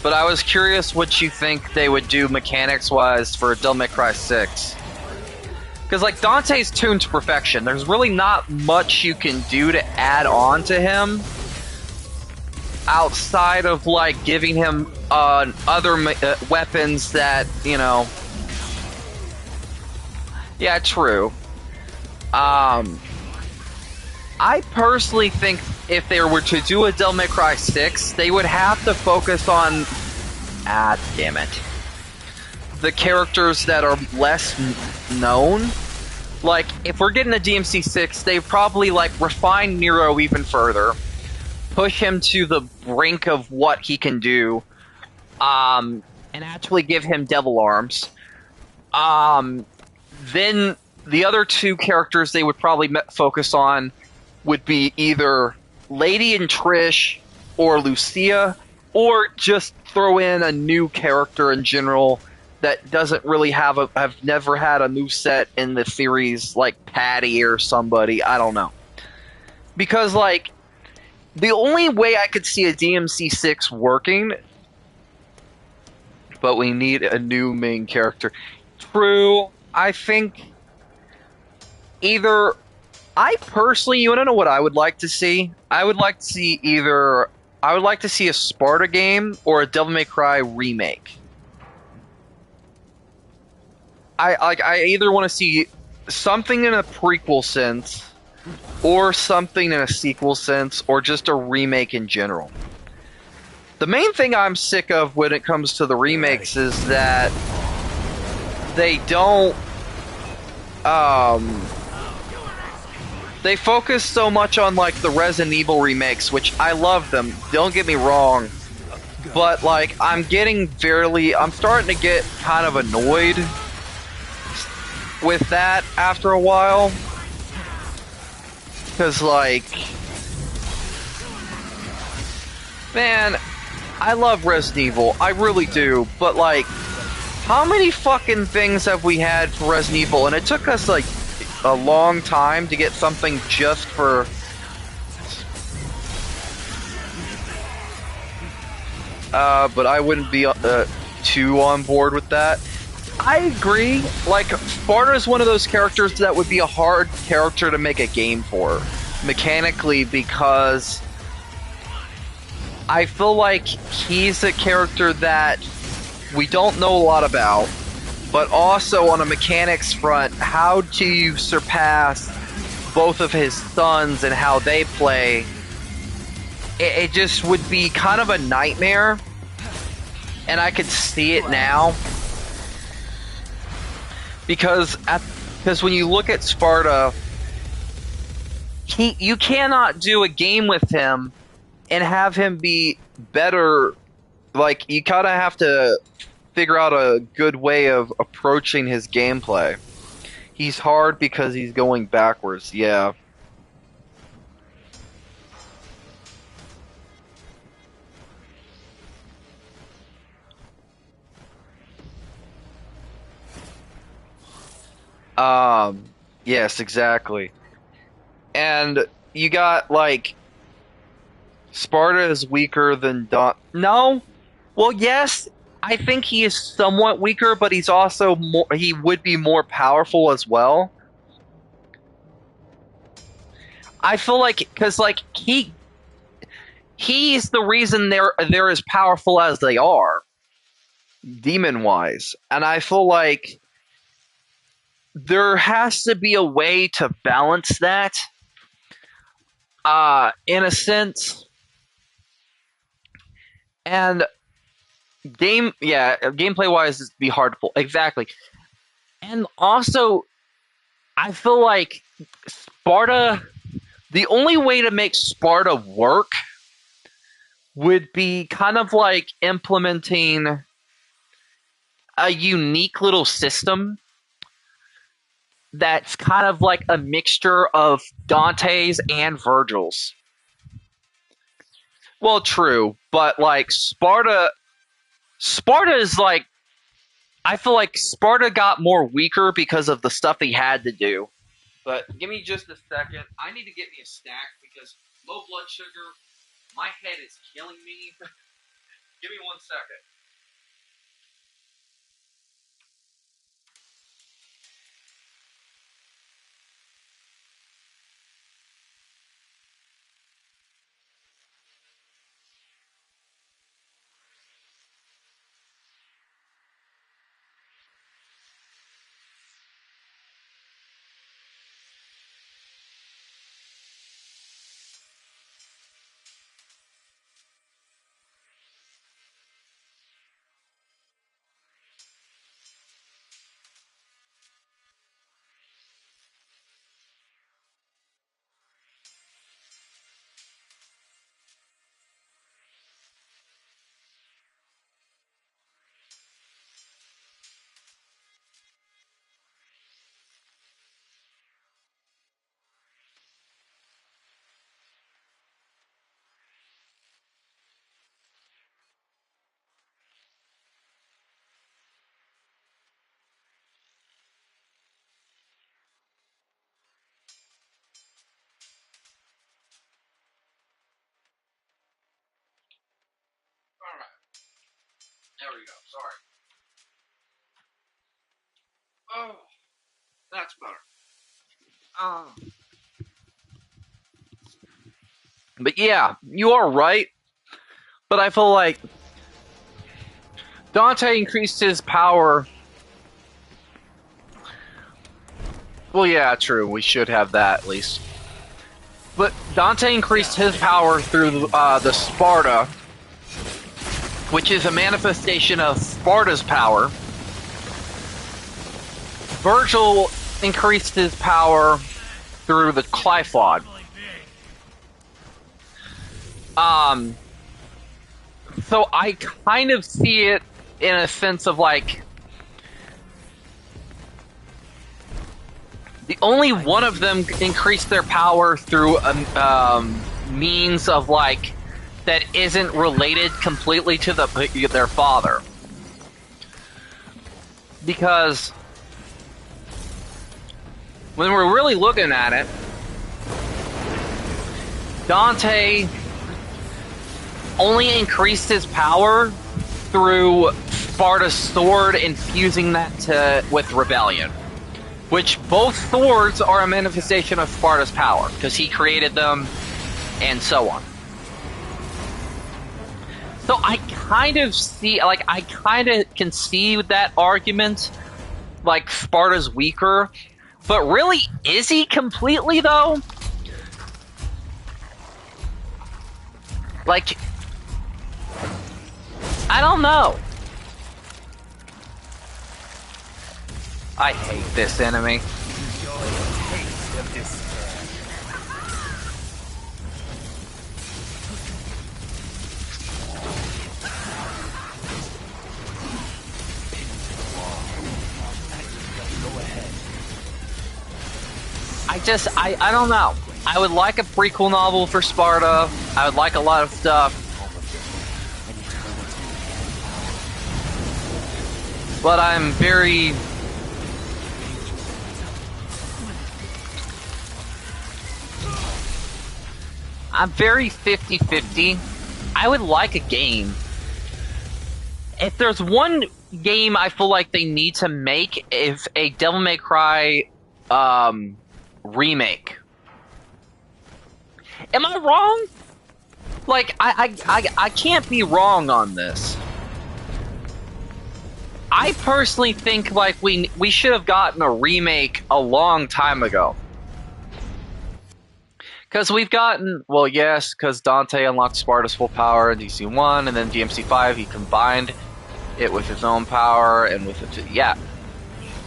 But I was curious what you think they would do mechanics-wise for Devil May Cry 6. Because, like, Dante's tuned to perfection. There's really not much you can do to add on to him outside of, like, giving him other weapons that, Yeah, true. I personally think if they were to do a Devil May Cry 6, they would have to focus on... damn it. The characters that are less known. Like, if we're getting a DMC 6, they probably, like, refine Nero even further. Push him to the brink of what he can do. And actually give him devil arms. Then the other two characters they would probably focus on would be either Lady and Trish or Lucia, or just throw in a new character in general that doesn't really have never had a new set in the series, like Patty or somebody. I don't know. Because, like, the only way I could see a DMC 6 working, but we need a new main character. True, I think either... I personally, you want to know what I would like to see? I would like to see a Sparta game or a Devil May Cry remake. I either want to see something in a prequel sense, or something in a sequel sense, or just a remake in general. The main thing I'm sick of when it comes to the remakes is that they don't they focus so much on, like, the Resident Evil remakes, which I love them, don't get me wrong, but, like, I'm starting to get kind of annoyed with that after a while, because, like, man, I love Resident Evil, I really do, but, like, how many fucking things have we had for Resident Evil, and it took us, like, a long time to get something just for... but I wouldn't be too on board with that. I agree. Like, Sparta is one of those characters that would be a hard character to make a game for, mechanically, because I feel like he's a character that we don't know a lot about. But also on a mechanics front, how do you surpass both of his sons and how they play? It just would be kind of a nightmare, and I could see it now. Because when you look at Sparta, you cannot do a game with him and have him be better. Like, you kind of have to figure out a good way of approaching his gameplay. He's hard because he's going backwards, yeah. Yes, exactly. And you got, like, Sparta is weaker than No? Well, yes, I think he is somewhat weaker, but he's also he would be more powerful as well. I feel like, because, like, he's the reason they're as powerful as they are, demon-wise. And I feel like there has to be a way to balance that. in a sense. And gameplay wise, it'd be hard to pull. Exactly. And also, I feel like Sparta, the only way to make Sparta work would be kind of like implementing a unique little system that's kind of like a mixture of Dante's and Virgil's. Well, true, but like Sparta is like, I feel like Sparta got more weaker because of the stuff he had to do. But give me just a second. I need to get me a snack because low blood sugar, my head is killing me. Give me 1 second. Alright. There we go. Sorry. Oh, that's better. But yeah, you are right. But I feel like Dante increased his power. Well, yeah, true. We should have that at least. But Dante increased his power through the Sparta, which is a manifestation of Sparta's power. Virgil increased his power through the Clyphod. So I kind of see it in a sense of like, the only one of them increased their power through a means of like that isn't related completely to their father, because when we're really looking at it, Dante only increased his power through Sparta's sword and fusing that with rebellion. Which both swords are a manifestation of Sparta's power, because he created them, and so on. So I kind of see, like, I kind of can see that argument, like, Sparta's weaker, but really, is he completely, though? Like, I don't know. I hate this enemy. I don't know. I would like a prequel novel for Sparta. I would like a lot of stuff. But I'm very... I'm very 50-50. I would like a game. If there's one game I feel like they need to make, is a Devil May Cry remake. Am I wrong? Like, I can't be wrong on this. I personally think like we should have gotten a remake a long time ago. Because we've gotten, well, yes, because Dante unlocked Sparta's full power in DC1, and then DMC 5, he combined it with his own power, and with it, yeah.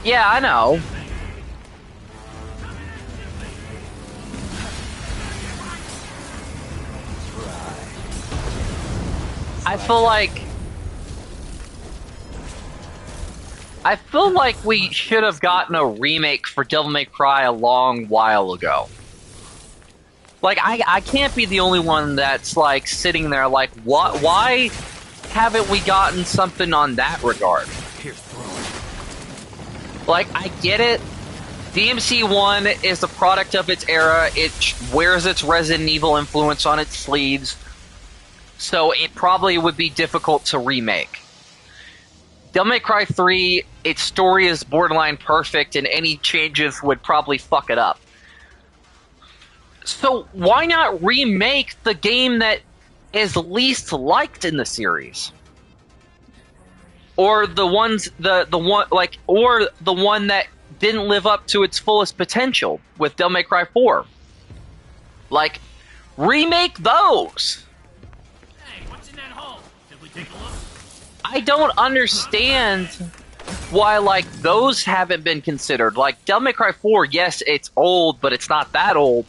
Yeah, I know. I feel like we should have gotten a remake for Devil May Cry a long while ago. Like, I can't be the only one that's, like, sitting there like, what? Why haven't we gotten something on that regard? Like, I get it. DMC 1 is a product of its era. It wears its Resident Evil influence on its sleeves. So it probably would be difficult to remake. Devil May Cry 3, its story is borderline perfect, and any changes would probably fuck it up. So why not remake the game that is least liked in the series? Or the ones or the one that didn't live up to its fullest potential with Devil May Cry 4. Like, remake those. Hey, what's in that hole? Did we take a look? I don't understand why, like, those haven't been considered. Like, Devil May Cry 4, yes, it's old, but it's not that old.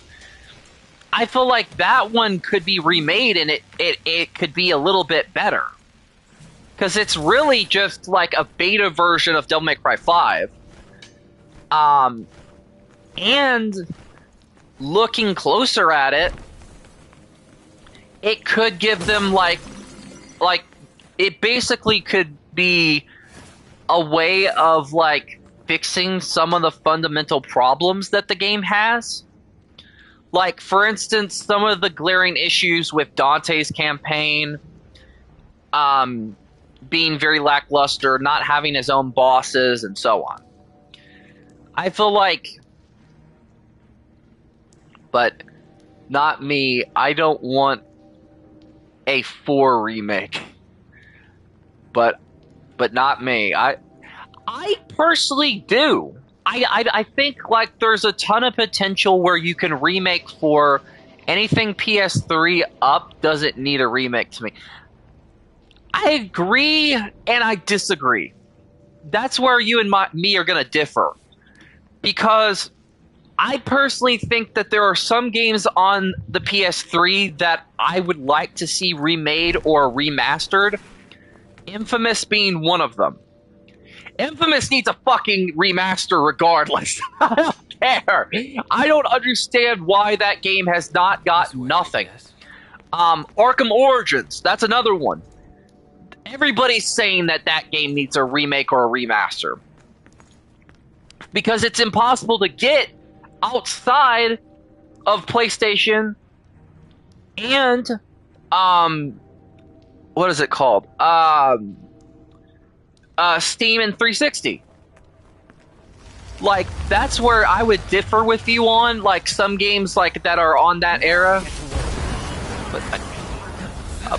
I feel like that one could be remade and it could be a little bit better. Because it's really just like a beta version of Devil May Cry 5. And looking closer at it, it could give them like it basically could be a way of like fixing some of the fundamental problems that the game has. Like, for instance, some of the glaring issues with Dante's campaign being very lackluster, not having his own bosses, and so on. I feel like, but not me, I don't want a 4 remake. But not me. I personally do. I think like there's a ton of potential where you can remake for anything PS3 up doesn't need a remake to me. I agree and I disagree. That's where you and me are going to differ. Because I personally think that there are some games on the PS3 that I would like to see remade or remastered. Infamous being one of them. Infamous needs a fucking remaster regardless. I don't care. I don't understand why that game has not got nothing. Arkham Origins, that's another one. Everybody's saying that that game needs a remake or a remaster. Because it's impossible to get outside of PlayStation and, what is it called? Steam and 360. Like, that's where I would differ with you on, like, some games like that are on that era. But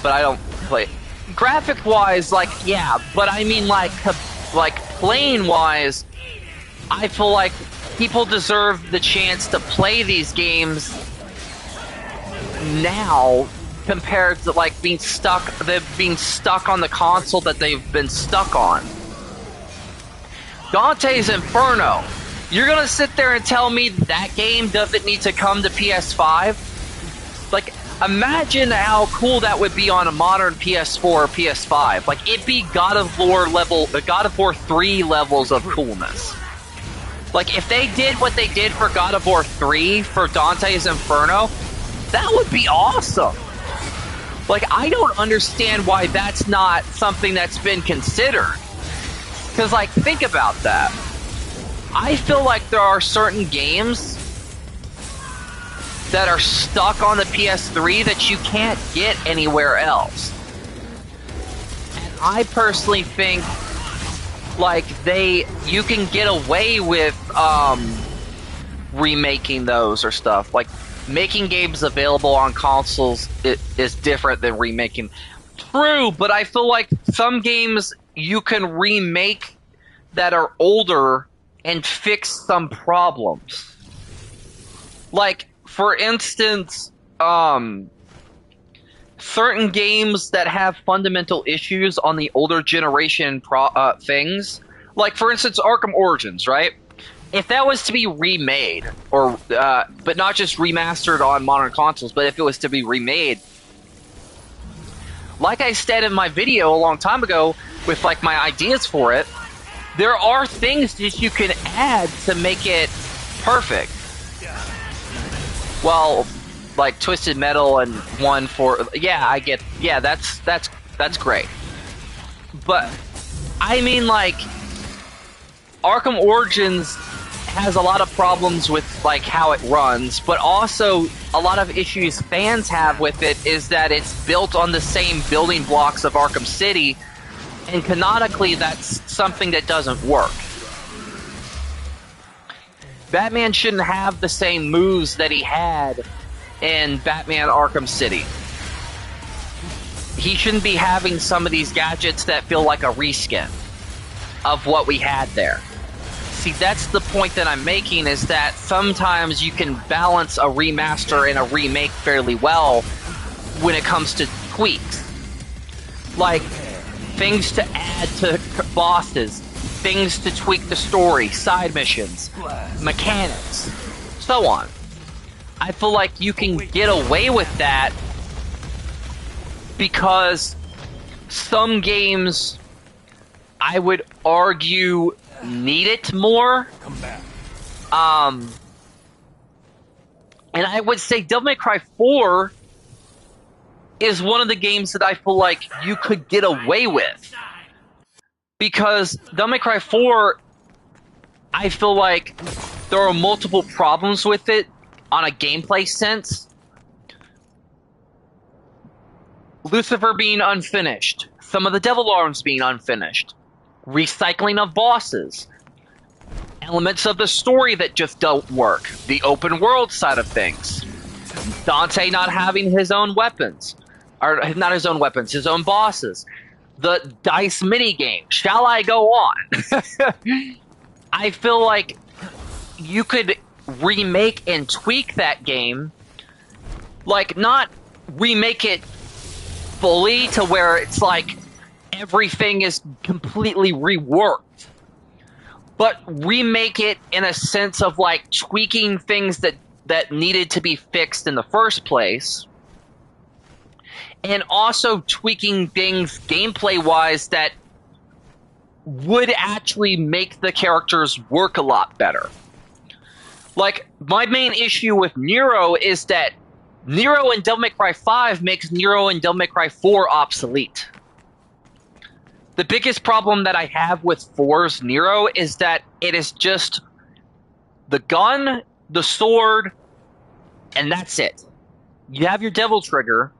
I don't play. Graphic-wise, like, yeah, but I mean, like playing-wise, I feel like people deserve the chance to play these games now compared to like being stuck on the console that they've been stuck on. Dante's Inferno. You're gonna sit there and tell me that game doesn't need to come to PS5? Like, imagine how cool that would be on a modern PS4 or PS5. Like, it'd be God of War 3 levels of coolness. Like, if they did what they did for God of War 3 for Dante's Inferno, that would be awesome. Like, I don't understand why that's not something that's been considered. Because, like, think about that. I feel like there are certain games that are stuck on the PS3 that you can't get anywhere else. And I personally think, like, you can get away with remaking those or stuff. Like, making games available on consoles is different than remaking. True, but I feel like some games you can remake that are older and fix some problems. Like, for instance, certain games that have fundamental issues on the older generation things, like for instance Arkham Origins, right? If that was to be remade, or but not just remastered on modern consoles, but if it was to be remade, like I said in my video a long time ago with like my ideas for it, there are things that you can add to make it perfect. Well, like Twisted Metal and one for that's great. But I mean, like, Arkham Origins has a lot of problems with like how it runs, but also a lot of issues fans have with it is that it's built on the same building blocks of Arkham City, and canonically that's something that doesn't work. Batman shouldn't have the same moves that he had in Batman Arkham City. He shouldn't be having some of these gadgets that feel like a reskin of what we had there. See, that's the point that I'm making, is that sometimes you can balance a remaster and a remake fairly well when it comes to tweaks. Like, things to add to bosses, things to tweak the story, side missions, mechanics, so on. I feel like you can get away with that because some games, I would argue, need it more. And I would say Devil May Cry 4 is one of the games that I feel like you could get away with. Because Devil May Cry 4, I feel like there are multiple problems with it on a gameplay sense. Lucifer being unfinished, some of the Devil Arms being unfinished, recycling of bosses, elements of the story that just don't work, the open world side of things, Dante not having his own weapons, or not his own weapons, his own bosses, the dice minigame. Shall I go on? I feel like you could remake and tweak that game, like not remake it fully to where it's like everything is completely reworked, but remake it in a sense of like tweaking things that needed to be fixed in the first place, and also tweaking things gameplay-wise that would actually make the characters work a lot better. Like, my main issue with Nero is that Nero in Devil May Cry 5 makes Nero in Devil May Cry 4 obsolete. The biggest problem that I have with 4's Nero is that it is just the gun, the sword, and that's it. You have your devil trigger,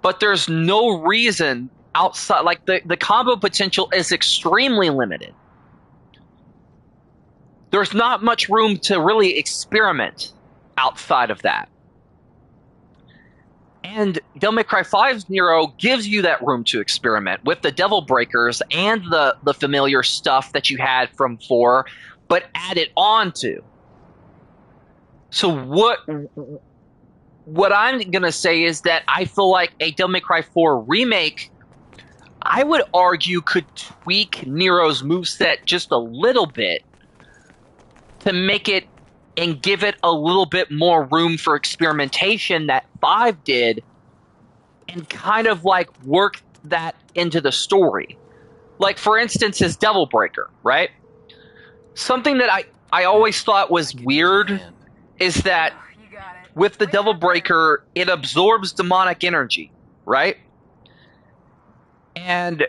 but there's no reason outside, like the combo potential is extremely limited. There's not much room to really experiment outside of that. And Devil May Cry 5's Nero gives you that room to experiment with the Devil Breakers and the familiar stuff that you had from 4, but add it on to. So what I'm going to say is that I feel like a Devil May Cry 4 remake, I would argue, could tweak Nero's moveset just a little bit to make it and give it a little bit more room for experimentation that 5 did, and kind of like work that into the story. Like, for instance, his Devil Breaker, right? Something that I always thought was weird is that with the Devil Breaker, it absorbs demonic energy, right? And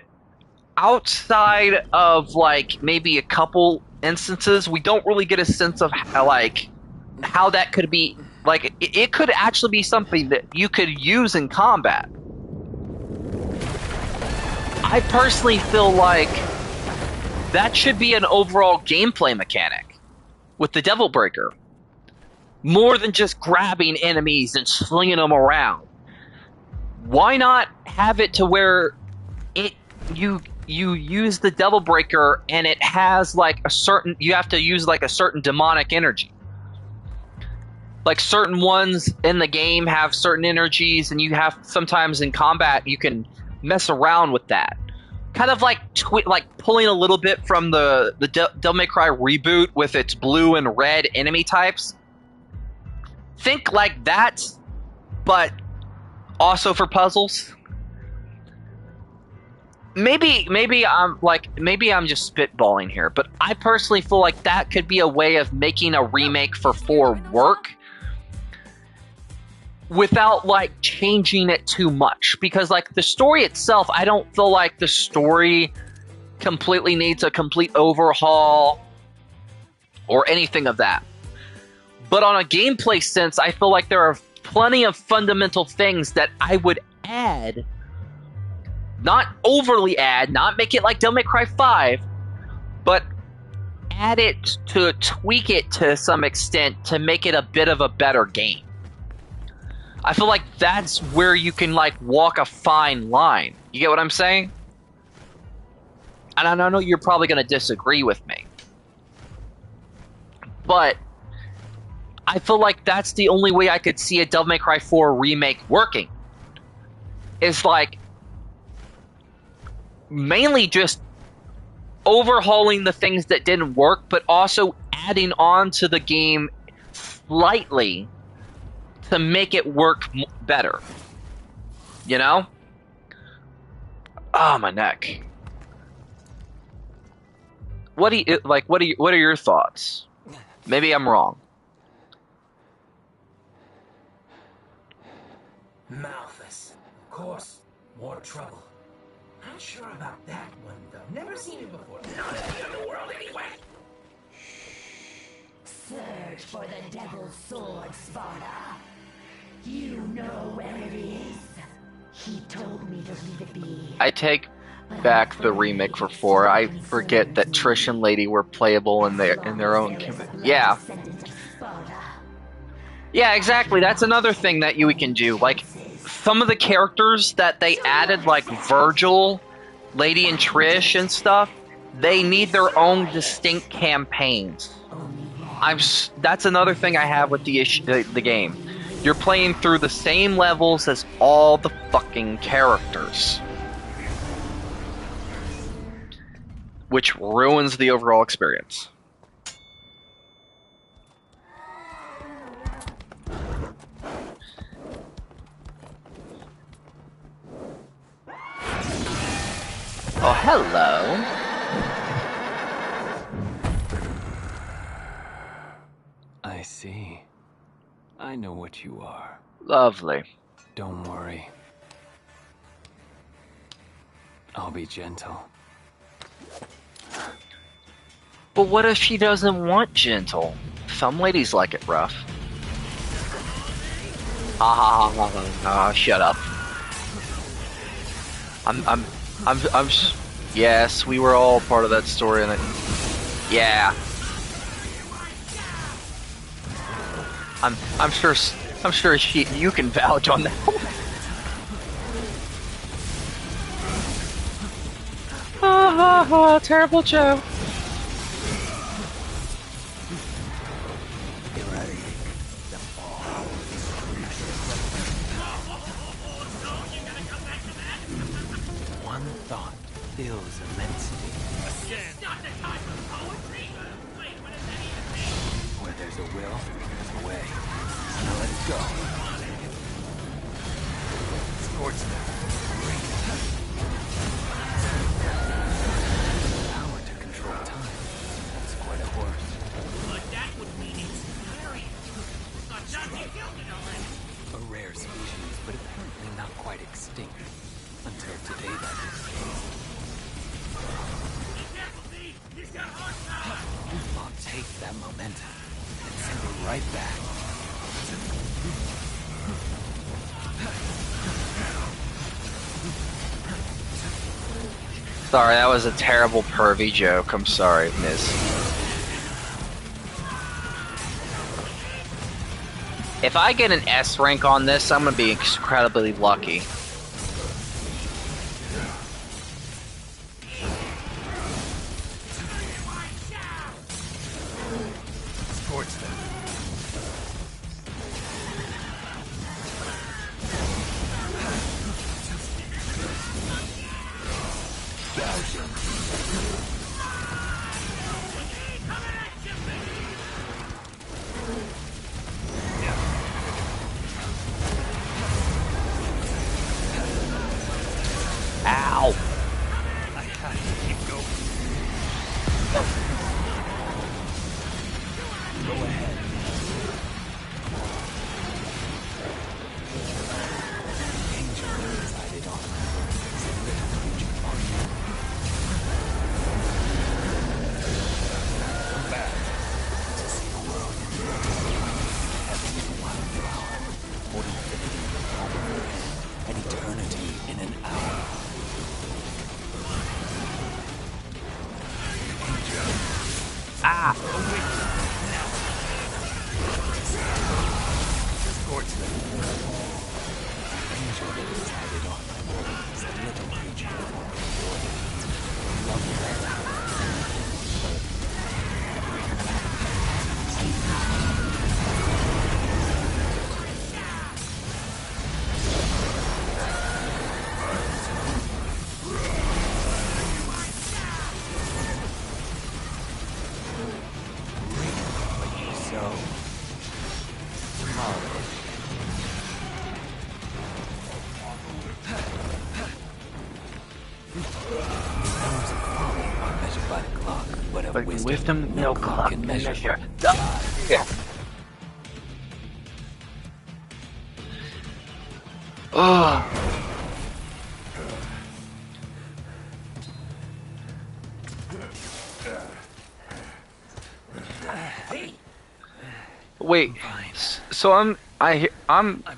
outside of like maybe a couple instances, we don't really get a sense of how that could be, like, it could actually be something that you could use in combat. I personally feel like that should be an overall gameplay mechanic with the Devil Breaker, more than just grabbing enemies and slinging them around. Why not have it to where you use the Devil Breaker and it has like a certain, you have to use like a certain demonic energy. like certain ones in the game have certain energies, and you have sometimes in combat you can mess around with that. Kind of like like pulling a little bit from the Devil May Cry reboot with its blue and red enemy types. Think like that, but also for puzzles. Maybe I'm just spitballing here, but I personally feel like that could be a way of making a remake for 4 work without like changing it too much, because like the story itself, I don't feel like the story completely needs a complete overhaul or anything of that. But on a gameplay sense, I feel like there are plenty of fundamental things that I would add. Not overly add, not make it like Devil May Cry 5, but add it to tweak it to some extent to make it a bit of a better game. I feel like that's where you can like walk a fine line. You get what I'm saying? And I know you're probably going to disagree with me. But I feel like that's the only way I could see a Devil May Cry 4 remake working. Is like mainly just overhauling the things that didn't work, but also adding on to the game slightly to make it work better. You know? Oh, my neck. What are your thoughts? Maybe I'm wrong. Malthus. Of course. More trouble. Not sure about that one, though. Never seen it before. Not in the underworld, anyway. Search for the Devil's Sword, Sparta. You know where it is. He told me to leave it be. I take back the remake for 4. I forget that Trish and Lady were playable in their own community. Yeah. Yeah, exactly. That's another thing that we can do. Like, some of the characters that they added, like Virgil, Lady and Trish and stuff, they need their own distinct campaigns. That's another thing I have with the game. You're playing through the same levels as all the fucking characters, which ruins the overall experience. Oh, hello. I see. I know what you are. Lovely. Don't worry. I'll be gentle. But what if she doesn't want gentle? Some ladies like it rough. Shut up. Yes, we were all part of that story, and yeah. I'm sure you can vouch on that. Terrible joke. One thought fills immensity. Where there's a will, there's a way. Now let's go. Scorch them. Power to control time. That's quite a horse. But that would mean it's hilarious. Not just you killed it already. A rare species, but apparently not quite extinct. Until today, that is the case. Be careful, V. He's got horsepower. I'll take that momentum and send it right back. Sorry, that was a terrible pervy joke. I'm sorry, miss. If I get an S rank on this, I'm gonna be incredibly lucky. Scorch them. decided on my organs, a little creature formed the organs. Lovely. So, tomorrow. Times of folly are measured by the clock, but of But wisdom, no clock can measure. Yeah. Oh. Wait. So I'm I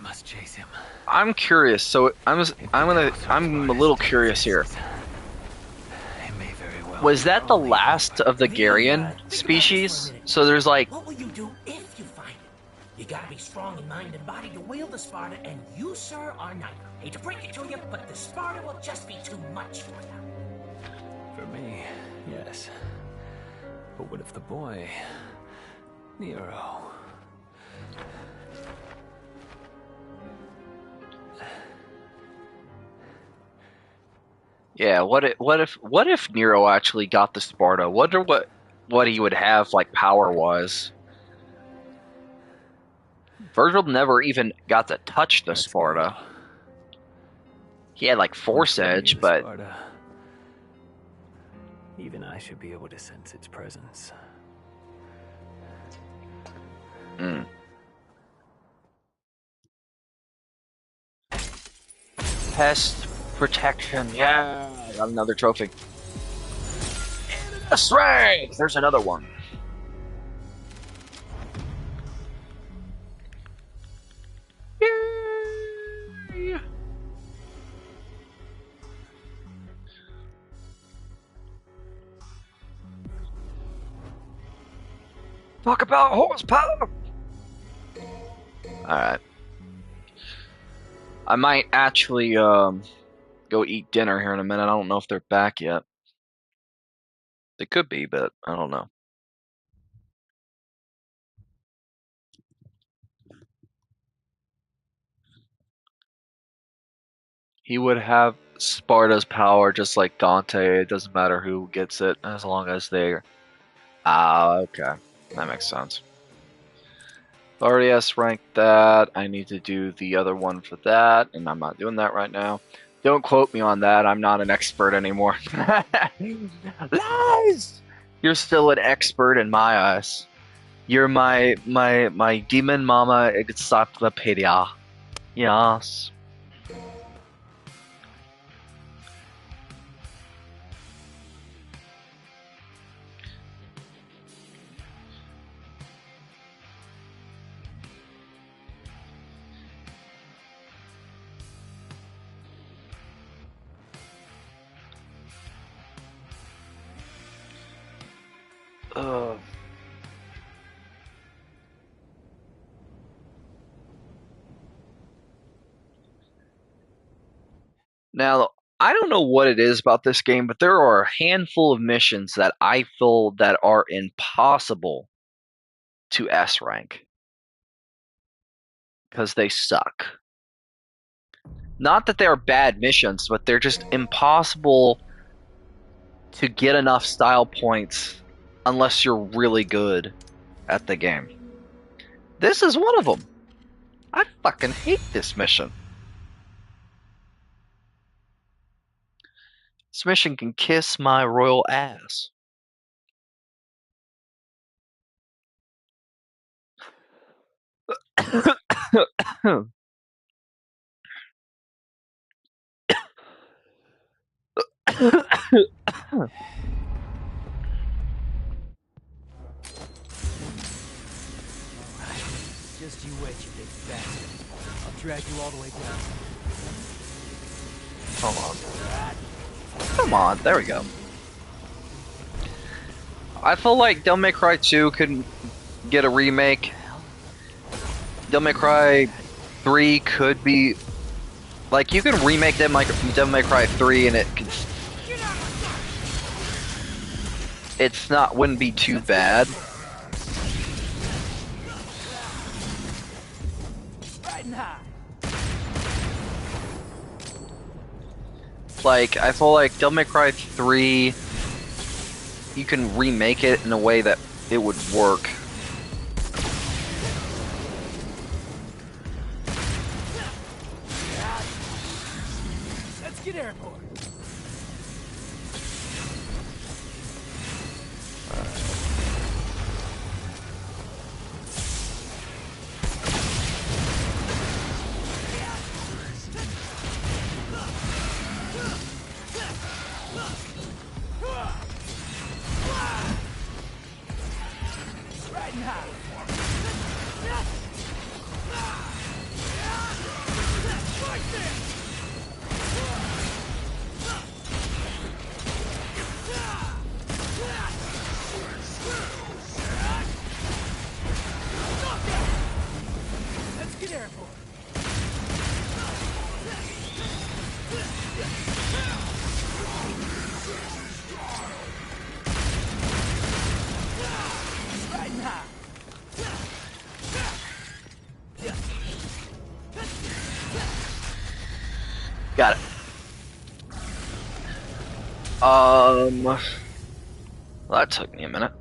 must chase him. I'm curious. So I'm a little curious here. He may very well Was be that the only last of the Think Garian about this for a species? minute. So there's like, What will you do if you find it? You gotta be strong in mind and body to wield the Sparta, and you, sir, are neither. Hate to break it to you, but the Sparta will just be too much for you. For me, yes. But what if the boy, Nero? yeah. What if Nero actually got the Sparta? Wonder what he would have like power wise. Virgil never even got to touch the Let's Sparta. go. He had like Once Force we're near Edge, the but Sparta, even I should be able to sense its presence. pest protection. Yeah, got another trophy. A strength. There's another one. Yay! Talk about horsepower. All right. I might actually go eat dinner here in a minute. I don't know if they're back yet. They could be, but I don't know. He would have Sparta's power just like Dante. It doesn't matter who gets it as long as they're. Ah, okay. That makes sense. Already S ranked that. I need to do the other one for that, and I'm not doing that right now. Don't quote me on that. I'm not an expert anymore. Lies! You're still an expert in my eyes. You're my demon mama encyclopedia. Yes. Ugh. Now, I don't know what it is about this game, but there are a handful of missions that I feel that are impossible to S rank because they suck. Not that they are bad missions, but they're just impossible to get enough style points unless you're really good at the game. This is one of them. I fucking hate this mission. This mission can kiss my royal ass. Just you wait, you big bastard. I'll drag you all the way down. Hold on. Come on, there we go. I feel like Devil May Cry 2 could get a remake. Devil May Cry 3 could be Like, you can remake Devil May Cry 3 and wouldn't be too bad. Riding high. Like, I feel like Devil May Cry 3, you can remake it in a way that it would work. Let's get airborne. Riding high. Let's get airborne. Riding high. Got it. Well, that took me a minute.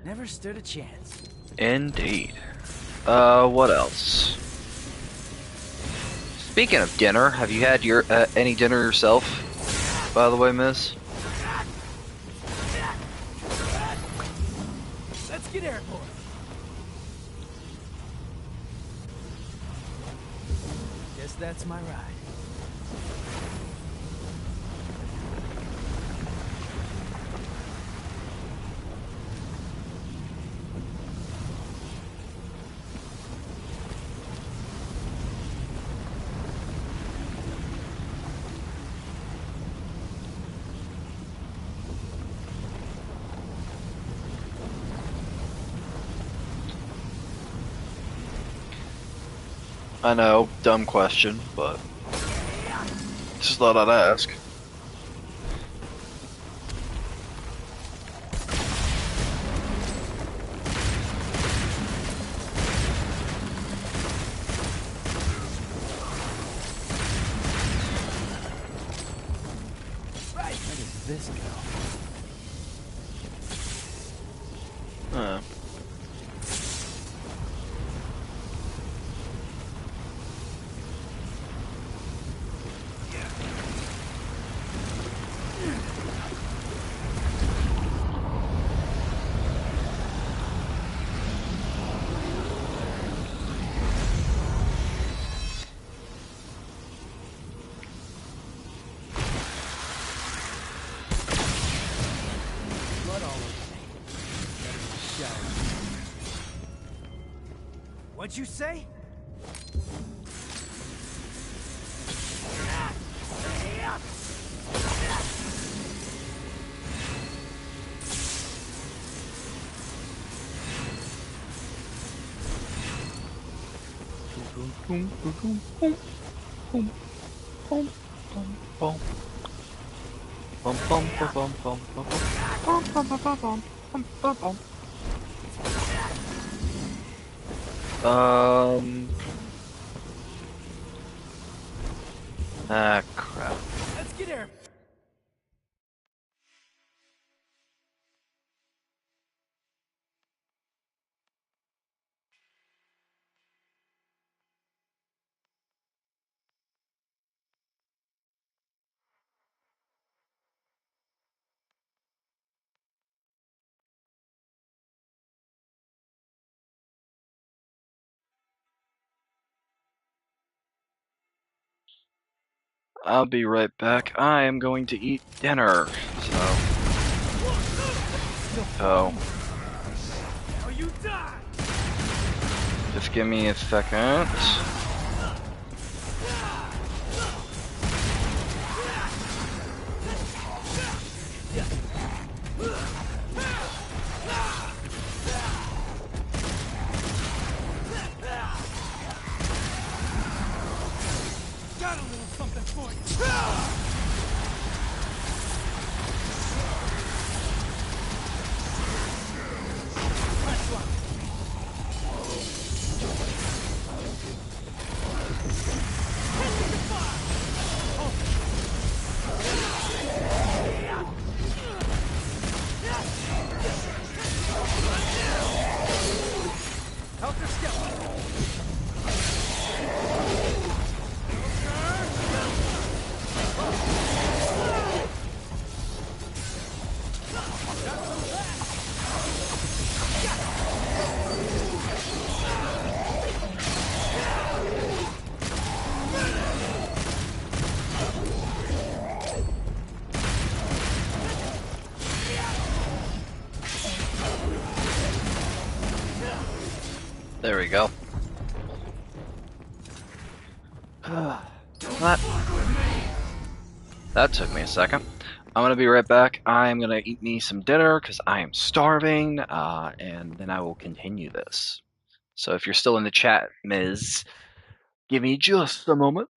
Never stood a chance. Indeed. What else? Speaking of dinner, have you had your any dinner yourself? By the way, Miss. Let's get airborne. Guess that's my ride. I know, dumb question, but just thought I'd ask. Right. Where does this go? Blood all over me. Better get a shower. What'd you say? Ah, crap. Let's get air. I'll be right back. I am going to eat dinner. So, Now you die. just give me a second. Got a little something for you. Helter Skelter. There we go. That took me a second. I'm gonna be right back. I'm gonna eat me some dinner because I am starving, and then I will continue this. So if you're still in the chat, Ms., give me just a moment.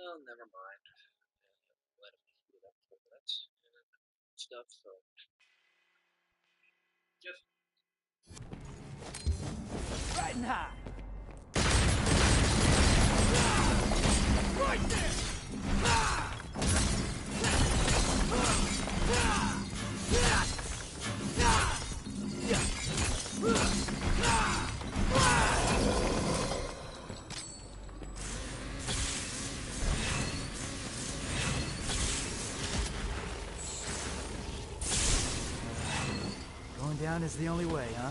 Oh, never mind. Let him heat it up for that and stuff. So just Riding high. Right there. Going down is the only way, huh?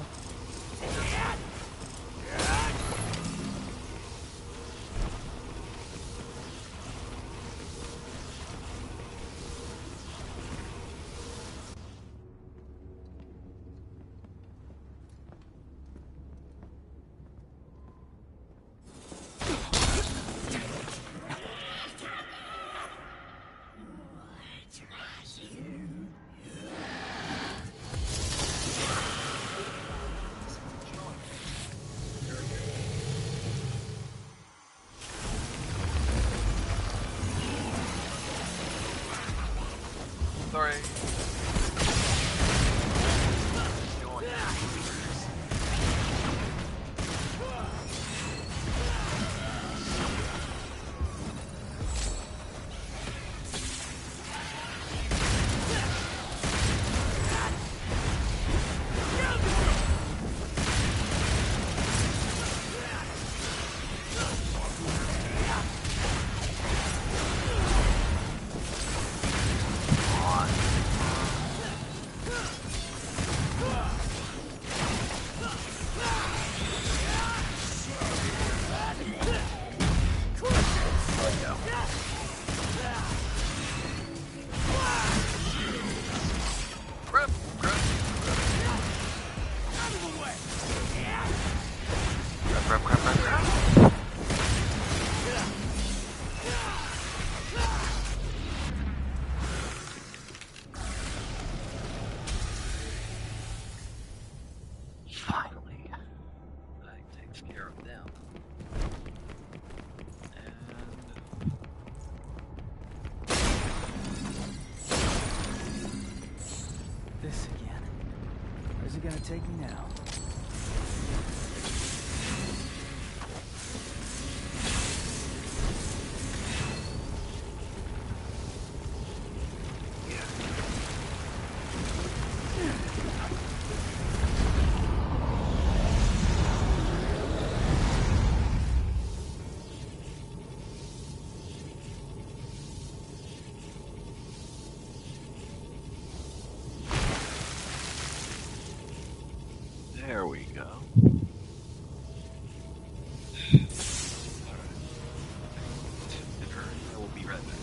take me now? There we go. Alright. I will be right back.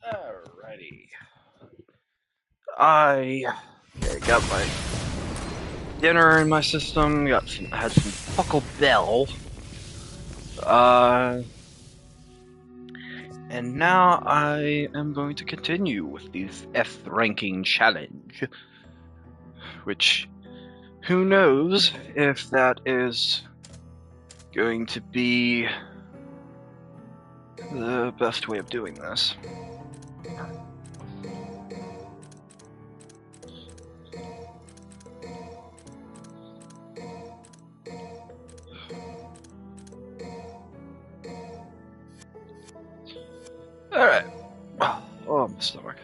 Alrighty. I got my dinner in my system. Had some Taco Bell. And now I am going to continue with this F ranking challenge, which who knows if that is going to be the best way of doing this. Alright. Oh, my stomach.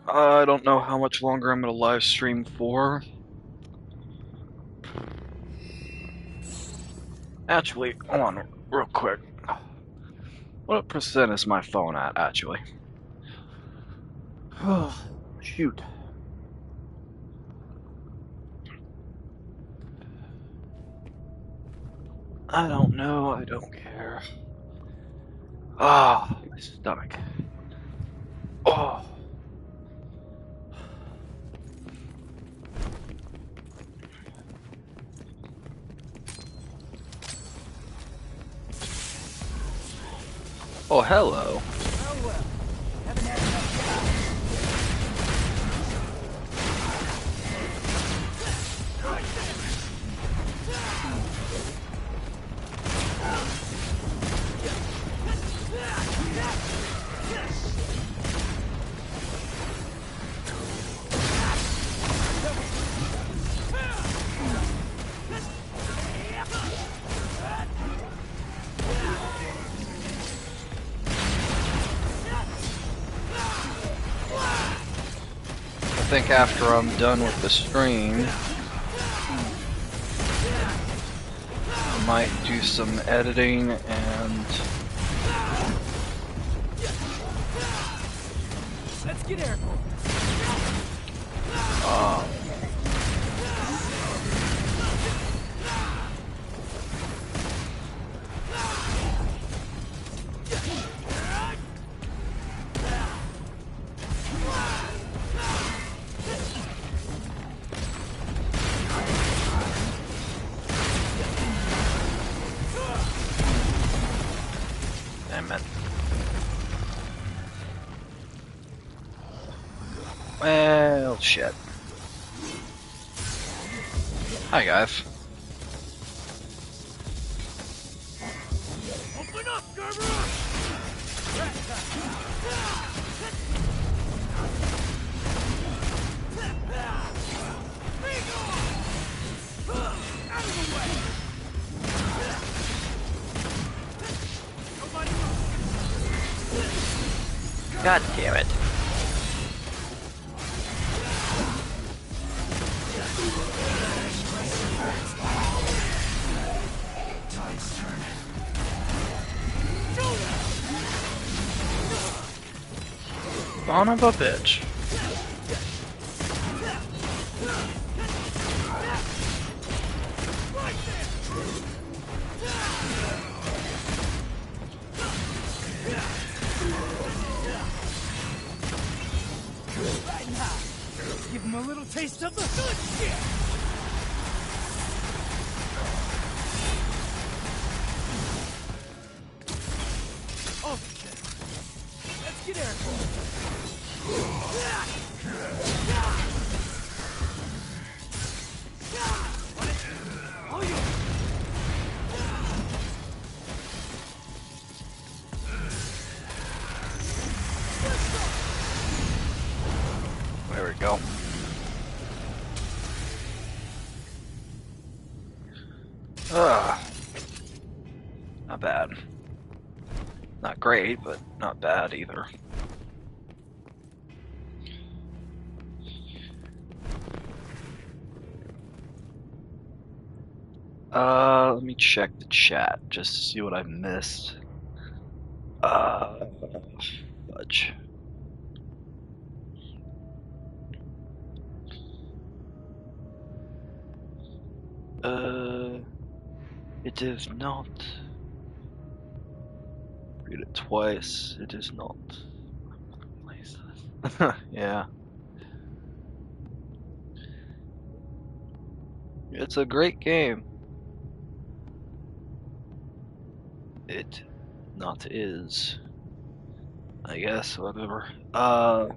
I don't know how much longer I'm going to live stream for. Actually, hold on real quick. What percent is my phone at, actually? Oh, shoot. I don't know, I don't care. Ah, my stomach. Oh. Oh, hello. Oh well. Haven't had enough I think after I'm done with the stream, I might do some editing and Let's get airborne. damn it. Well, shit. Hi, guys. Open up, Gerber! Out of the way! God damn it. Son of a bitch. Riding high. Let's give him a little taste of the good shit! Okay. Let's get airborne. Oh, you. There we go. Not bad. Not great, but not bad either. Let me check the chat just to see what I missed. Fudge. It is not Read it twice. It is not. Yeah. It's a great game. It not is. I guess, whatever. Uh,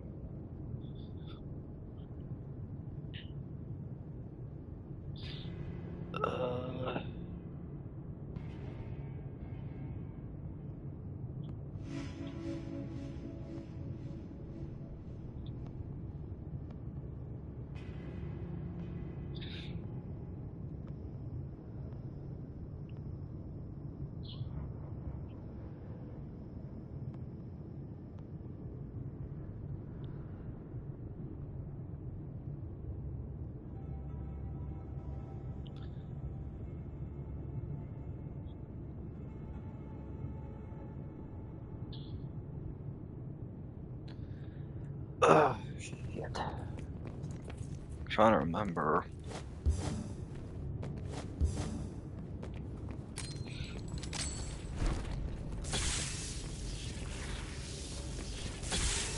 shit. Trying to remember.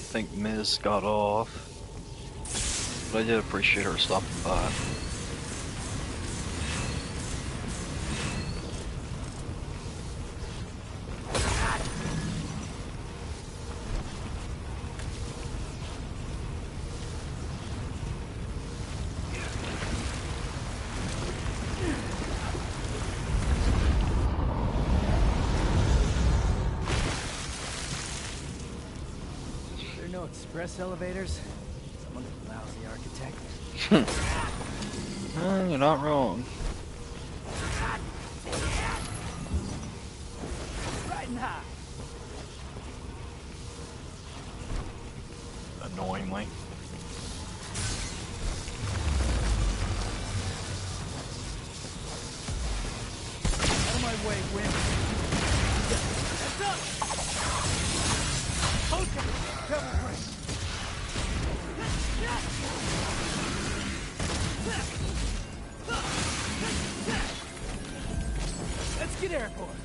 I think Miz got off, but I did appreciate her stopping by. There are no express elevators. Someone's a lousy architect. You're not wrong. Riding high. Annoyingly. Out of my way, Win. Heads up! Okay, double break. Let's get airborne.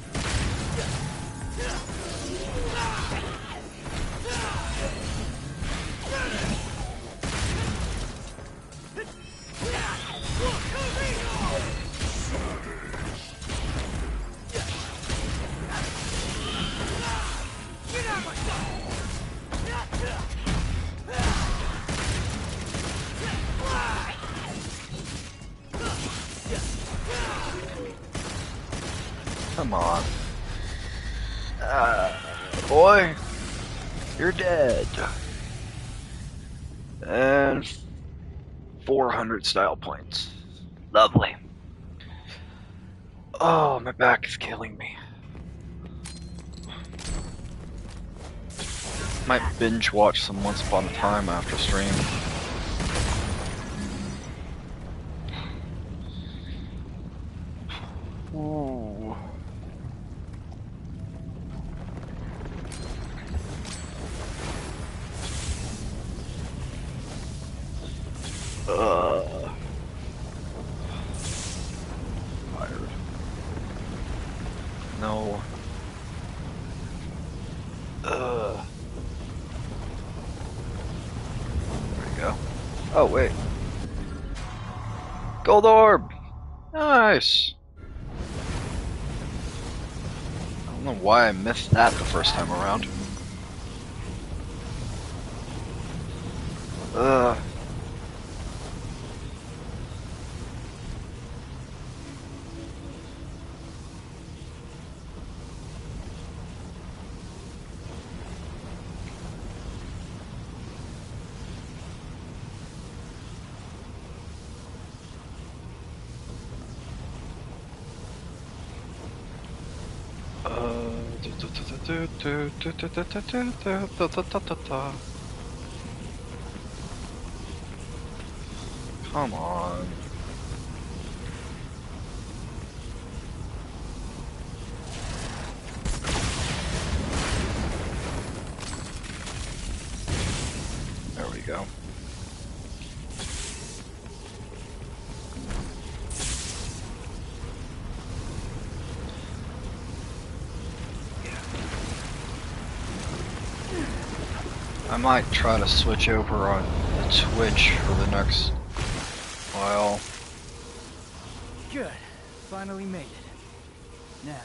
Come on. Boy, you're dead. And 400 style points. Lovely. Oh, my back is killing me. Might binge watch some Once Upon a Time after stream. Ooh. Tired. No. There we go. Oh, wait. Gold orb! Nice! I don't know why I missed that the first time around. Come on. There we go. I might try to switch over on the Twitch for the next while. Good. Finally made it. Now,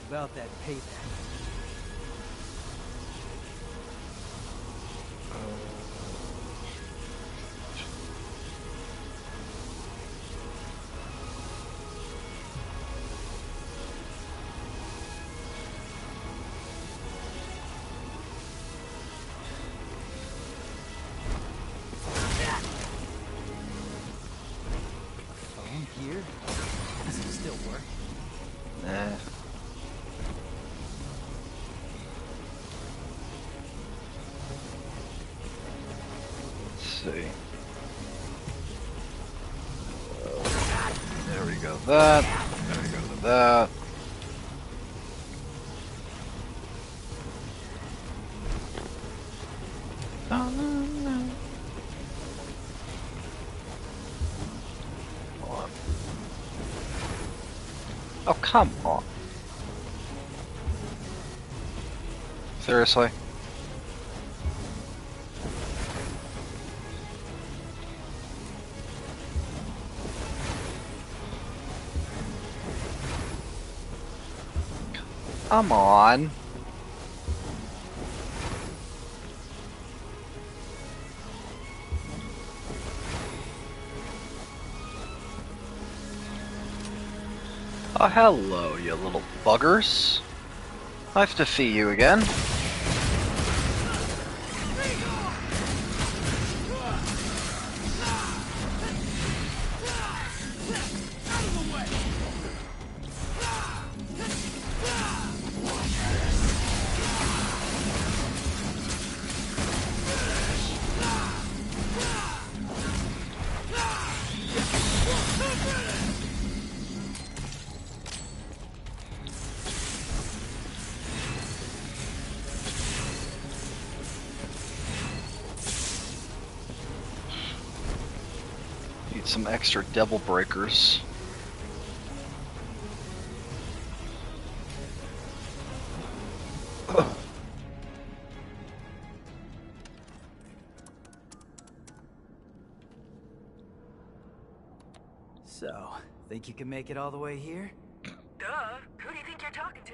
about that payback. Phone here? Does it still work? Nah. Let's see. There we go. That. There we go to that. Oh, come on. Seriously? Come on. Oh, hello, you little buggers. Nice to see you again. Need some extra devil breakers. So, think you can make it all the way here? Duh. Who do you think you're talking to?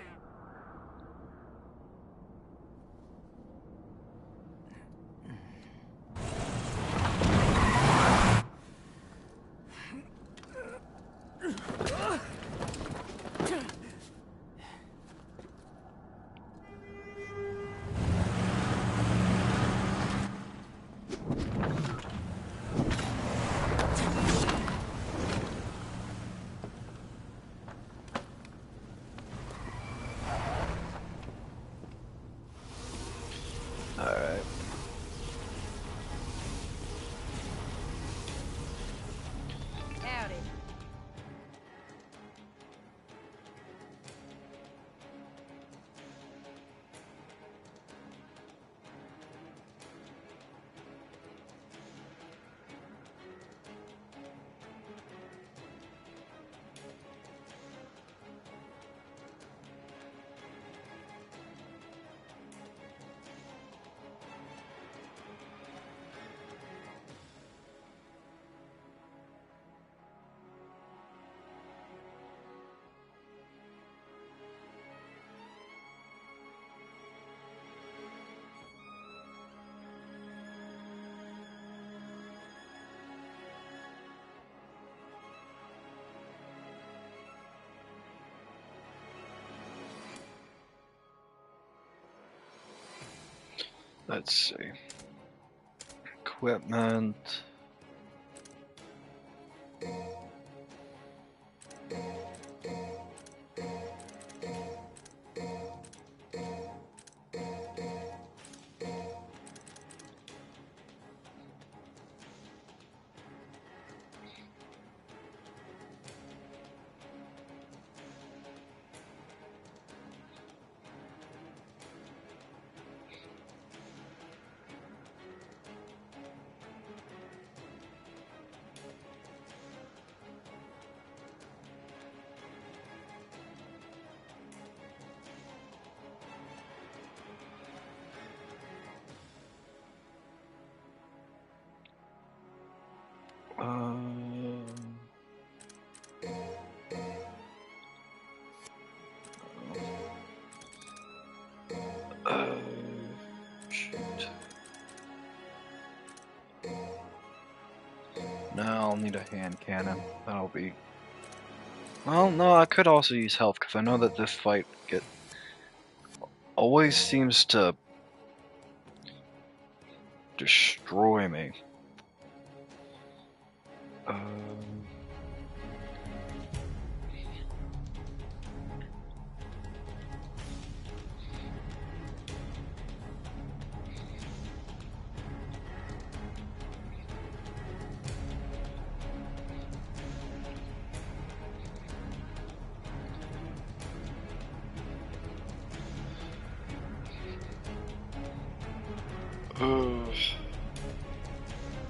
Alright. Howdy. Let's see. Equipment. need a hand cannon. That'll be... Well, no, I could also use health, because I know that this fight always seems to destroy me.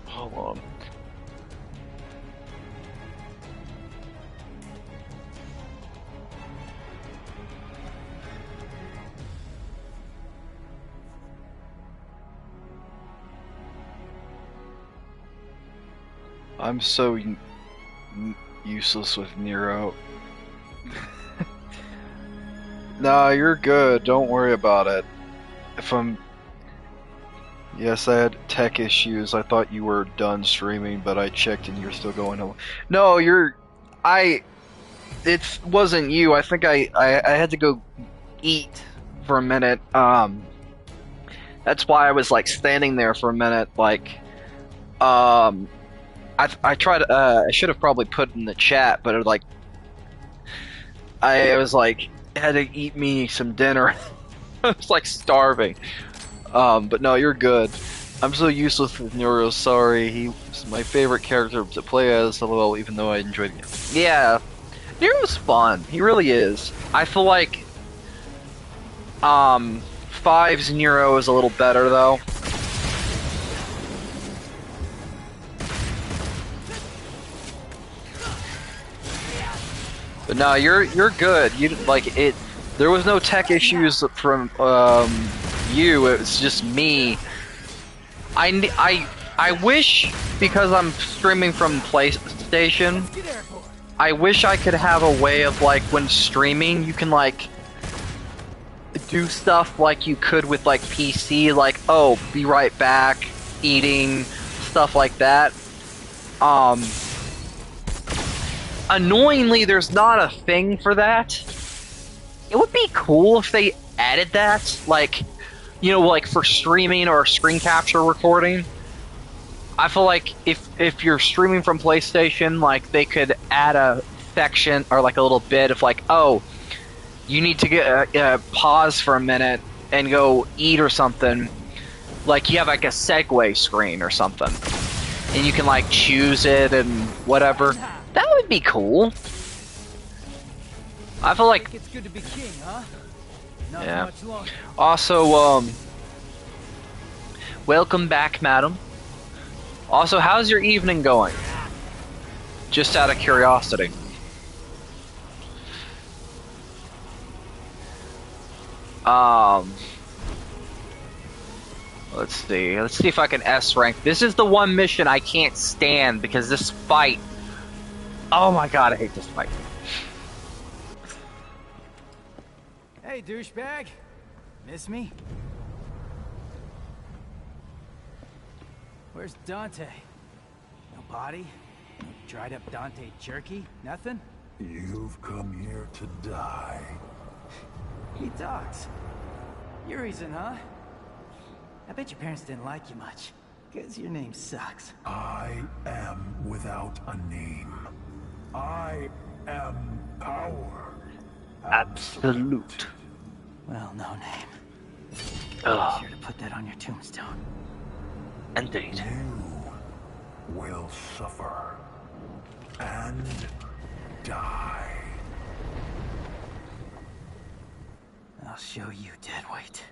Hold on. I'm so useless with Nero. Nah, you're good. Don't worry about it. If I'm... Yes, I had tech issues. I thought you were done streaming, but I checked and you're still going on. No, you're... It wasn't you. I think I had to go eat for a minute. That's why I was, like, standing there for a minute, like... I tried. I should have probably put in the chat, but it, like, I was like had to eat me some dinner. I was like starving. But no, you're good. I'm so useless with Nero. Sorry, he's my favorite character to play as. Well, even though I enjoyed it. Yeah, Nero's fun. He really is. I feel like 5's Nero is a little better though. But no, you're good. You like it. There was no tech issues from you. It was just me. I wish, because I'm streaming from PlayStation, I wish I could have a way of, like, when streaming, you can, like, do stuff like you could with, like, PC, like, oh, be right back, eating, stuff like that. Annoyingly, there's not a thing for that. It would be cool if they added that, like, you know, like for streaming or screen capture recording. I feel like if you're streaming from PlayStation, like, they could add a section or like a little bit of like, oh, you need to get pause for a minute and go eat or something. Like, you have like a segue screen or something, and you can like choose it and whatever. That would be cool. I feel like it's good to be king, huh? Not yeah. much longer. Also, welcome back, madam. Also, how's your evening going? Just out of curiosity. Let's see. Let's see if I can S rank. This is the one mission I can't stand because this fight. Oh my god, I hate this fight. Hey, douchebag. Miss me? Where's Dante? No body? No dried up Dante jerky? Nothing? You've come here to die. He talks. Your reason, huh? I bet your parents didn't like you much, 'cause your name sucks. I am without a name. I am power. Absolute. Well, no name. Ugh. Be sure to put that on your tombstone. Indeed. You will suffer and die. I'll show you, deadweight.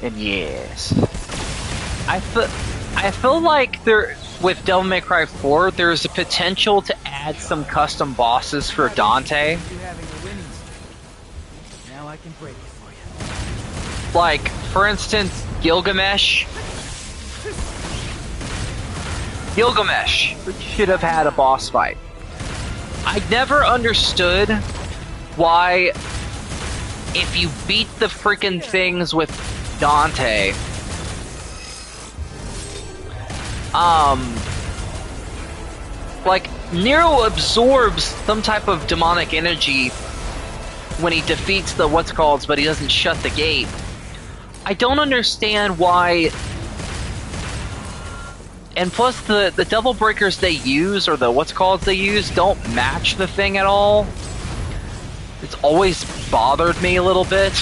And yes, I feel like there with Devil May Cry 4, there's a potential to add some custom bosses for Dante. You having a winning streak. Now I can break it for you. Like, for instance, Gilgamesh. Gilgamesh should have had a boss fight. I never understood why, if you beat the freaking things with Dante, like Nero absorbs some type of demonic energy when he defeats the what's called, but he doesn't shut the gate. I don't understand why. And plus, the devil breakers they use, or the what's called they use, don't match the thing at all. It's always bothered me a little bit.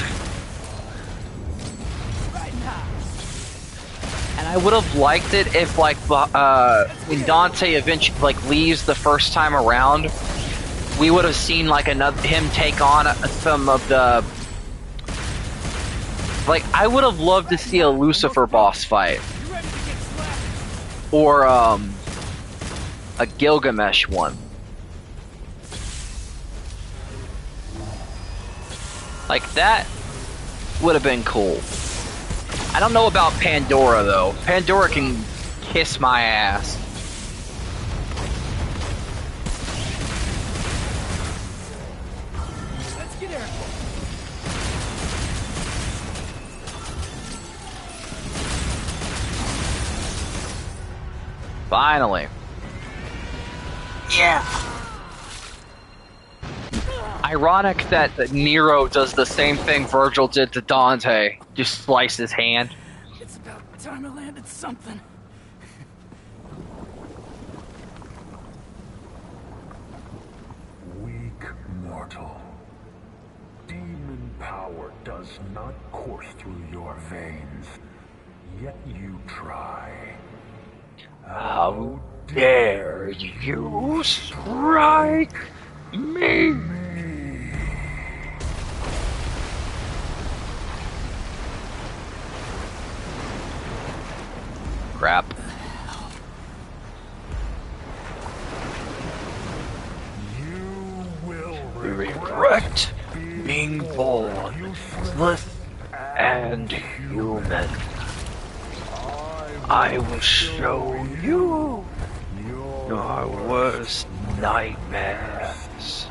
And I would have liked it if, like, when Dante eventually leaves the first time around, we would have seen like him take on some of the. Like, I would have loved to see a Lucifer boss fight. Or, a Gilgamesh one. Like, that would have been cool. I don't know about Pandora, though. Pandora can kiss my ass. Let's get her. Finally. Yeah. Ironic that Nero does the same thing Virgil did to Dante. Just slice his hand. It's about time I landed something. Weak mortal. Demon power does not course through your veins. Yet you try. How dare you strike me? Crap. You will Regret being born useless and human. I will show you your worst nightmares.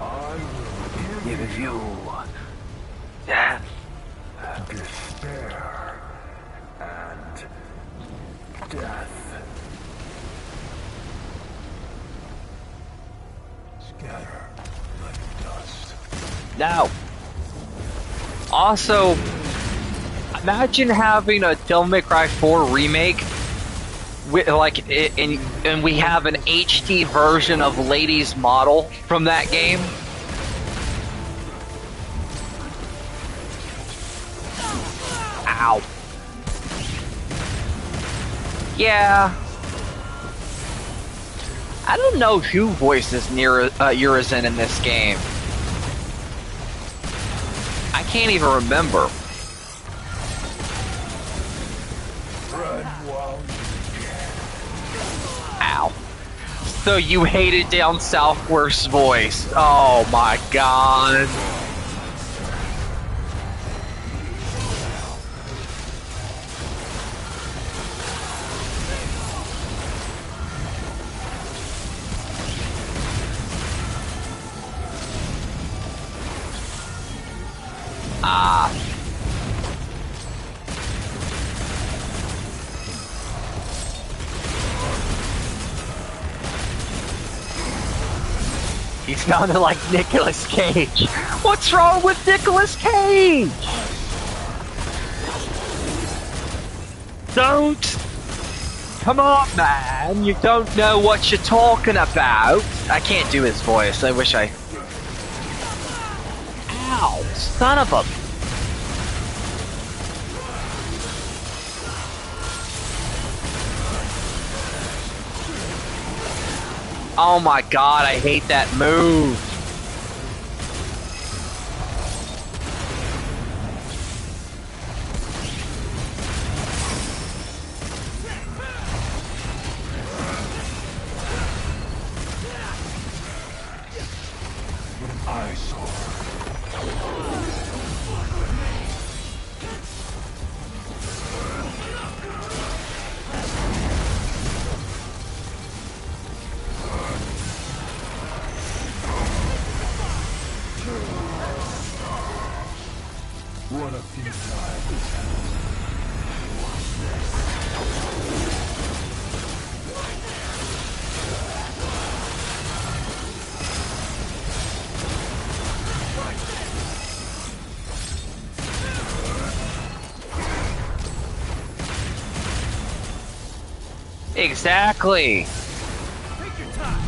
I will Give you death. despair and death. Scatter like dust. Now, also, imagine having a Devil May Cry 4 remake, with, like, and we have an HD version of Lady's model from that game. Ow. Yeah. I don't know who voices Urizen in this game. I can't even remember. Ow. So you hated Down Southwest's voice. Oh my god. Ah. He sounded like Nicolas Cage. What's wrong with Nicolas Cage? Don't. Come on, man. You don't know what you're talking about. I can't do his voice. I wish I... Ow. Son of a... Oh my god, I hate that move. Run a few times. Exactly. Take your time.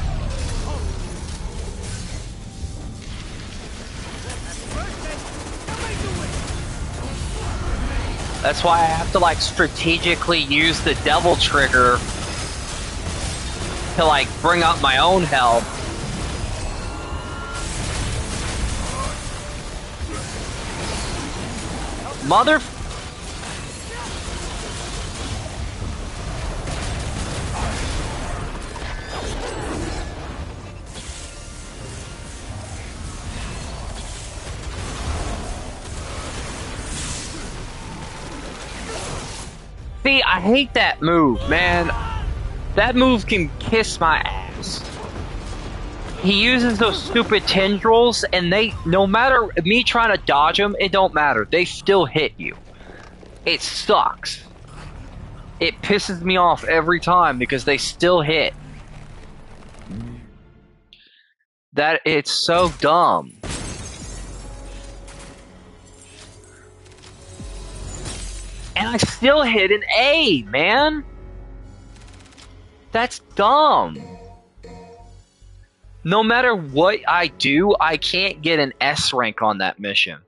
That's why I have to like strategically use the devil trigger to like bring up my own health. Mother. See, I hate that move, man. That move can kiss my ass. He uses those stupid tendrils, and they, no matter me trying to dodge them, it don't matter. They still hit you. It sucks. It pisses me off every time because they still hit. That, it's so dumb. And I still hit an A, man. That's dumb. No matter what I do, I can't get an S rank on that mission.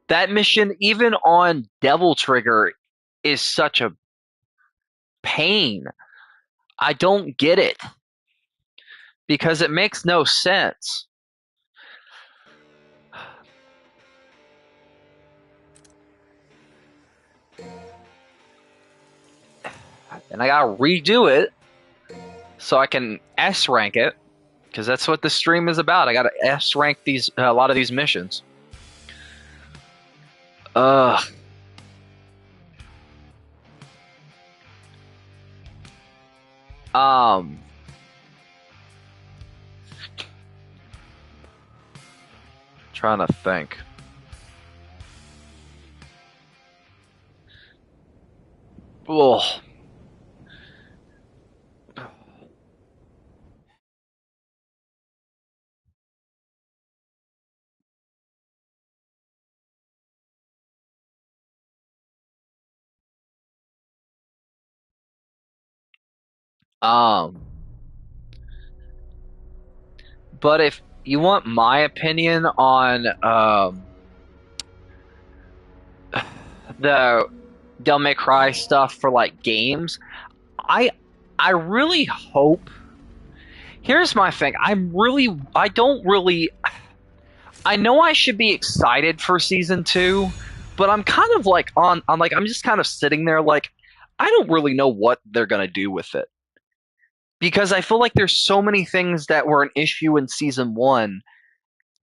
That mission, even on Devil Trigger, is such a pain. I don't get it. Because it makes no sense. And I gotta redo it so I can S rank it. Because that's what the stream is about. I gotta S rank these a lot of these missions. Ugh. Trying to think. Ugh. But if you want my opinion on the Devil May Cry stuff for like games, I really hope. Here's my thing. I know I should be excited for season 2, but I'm kind of like I'm just kind of sitting there like I don't really know what they're gonna do with it. Because I feel like there's so many things that were an issue in season 1.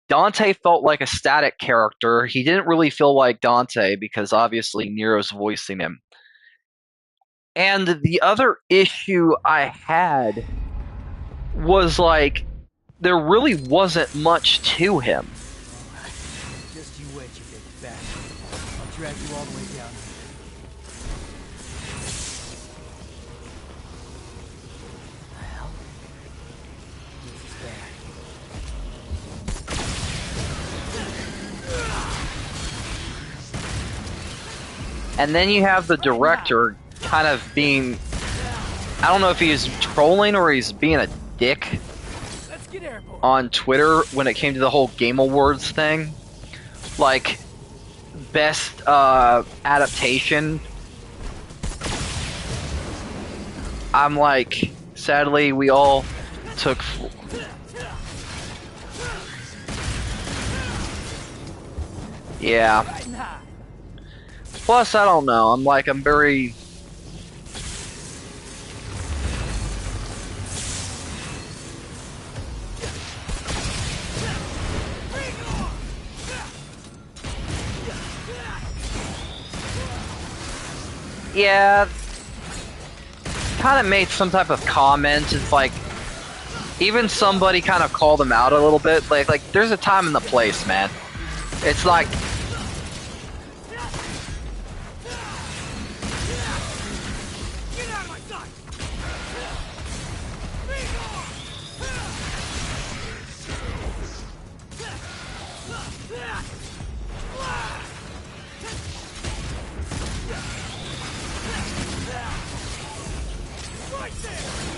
Dante felt like a static character. He didn't really feel like Dante because obviously Nero's voicing him. And the other issue I had was like there really wasn't much to him. Just you wait, you big bastard. I'll drag you all the way down. What the hell? Who's that? And then you have the director kind of being, I don't know if he's trolling or he's being a dick on Twitter when it came to the whole Game Awards thing. Like, best adaptation. I'm like, sadly, we all took... Yeah. Plus, I don't know. I'm very... Yeah, kind of made some type of comment. It's like, even somebody kind of called him out a little bit. Like there's a time and the place, man. It's like,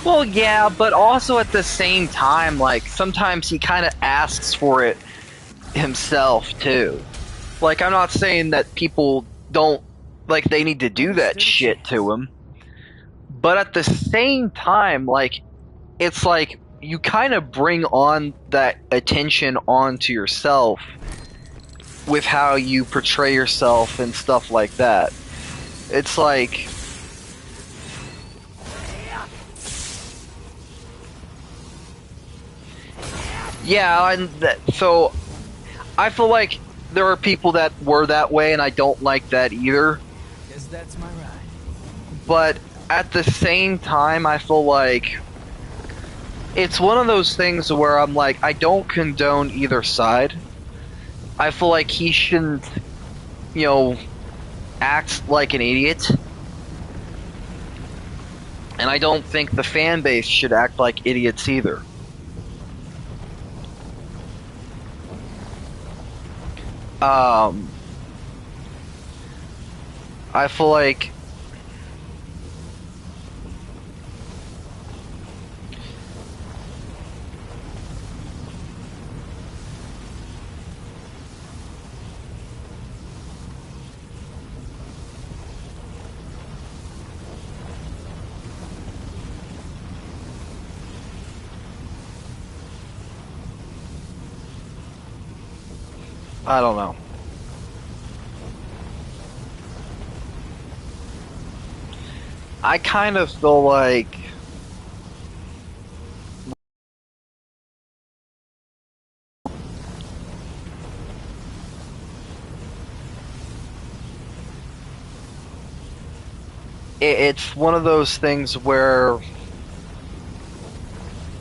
Well, yeah, but also at the same time, like, sometimes he kind of asks for it himself, too. Like, I'm not saying that people don't, like, they need to do that shit to him. But at the same time, like, it's like, you kind of bring on that attention onto yourself with how you portray yourself and stuff like that. It's like, yeah, and so I feel like there are people that were that way, and I don't like that either. Guess that's my ride. But at the same time, I feel like it's one of those things where I'm like, I don't condone either side. I feel like he shouldn't, you know, act like an idiot. And I don't think the fan base should act like idiots either. I feel like I don't know. I kind of feel like it's one of those things where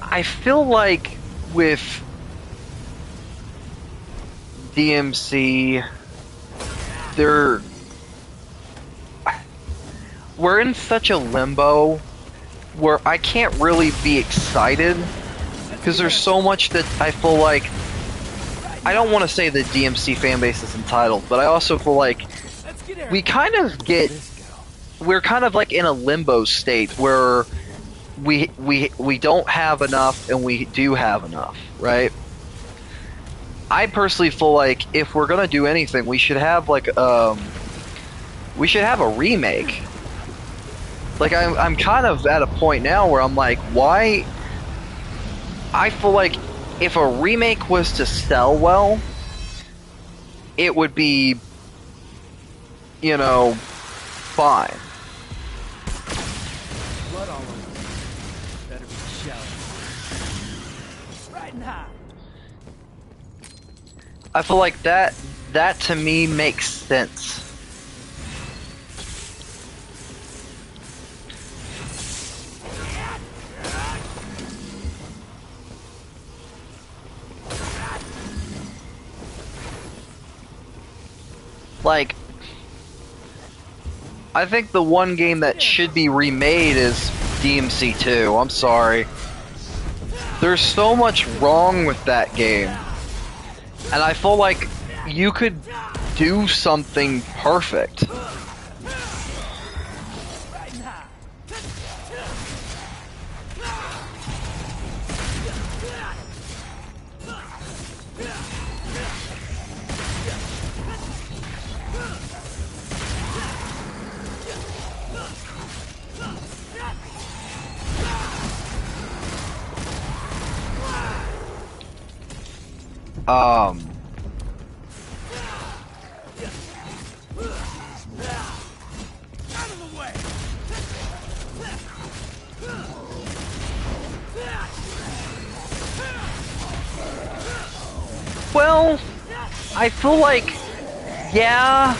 I feel like with DMC, we're in such a limbo where I can't really be excited because there's so much that I feel like I don't want to say the DMC fan base is entitled, but I also feel like we kind of we're kind of like in a limbo state where we don't have enough and we do have enough, right? I personally feel like if we're gonna do anything, we should have like we should have a remake. Like I'm kind of at a point now where I'm like, why? I feel like if a remake was to sell well, it would be, you know, fine. Blood all over. Better be shouting. Right now. I feel like that to me makes sense. Like, I think the one game that should be remade is DMC 2. I'm sorry. There's so much wrong with that game. And I feel like you could do something perfect. Well, I feel like, yeah,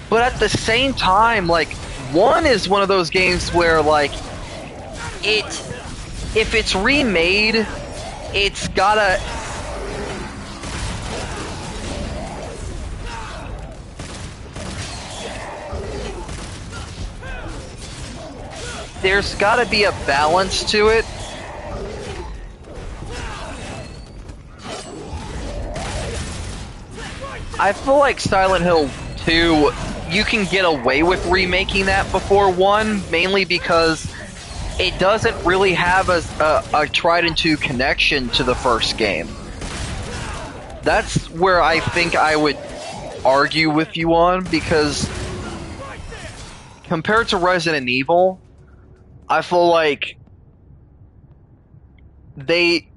but at the same time, like, one is one of those games where, like, if it's remade, it's gotta... There's gotta be a balance to it. I feel like Silent Hill 2, you can get away with remaking that before 1, mainly because it doesn't really have a tried and true connection to the first game. That's where I think I would argue with you on, because compared to Resident Evil, I feel like they...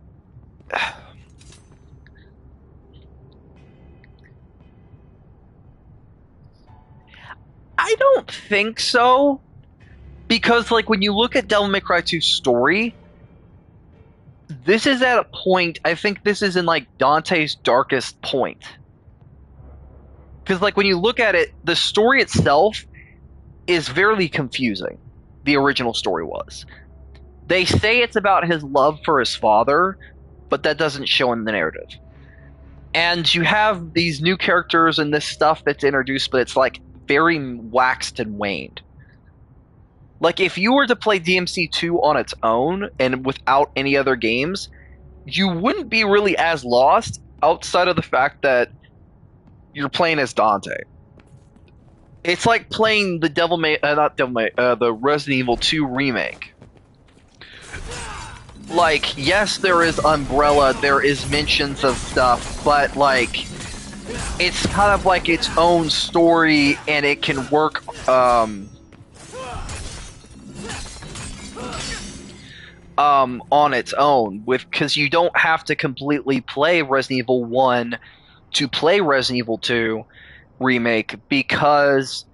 I don't think so, because like when you look at Devil May Cry 2's story, this is at a point, I think this is in like Dante's darkest point. Because like when you look at it, the story itself is very confusing. The original story was. They say it's about his love for his father, but that doesn't show in the narrative. And you have these new characters and this stuff that's introduced, but it's like very waxed and waned. Like if you were to play DMC 2 on its own and without any other games, you wouldn't be really as lost outside of the fact that you're playing as Dante. It's like playing the the Resident Evil 2 remake. Like, yes, there is Umbrella, there is mentions of stuff, but like, it's kind of like its own story, and it can work, on its own, because you don't have to completely play Resident Evil 1 to play Resident Evil 2 remake, because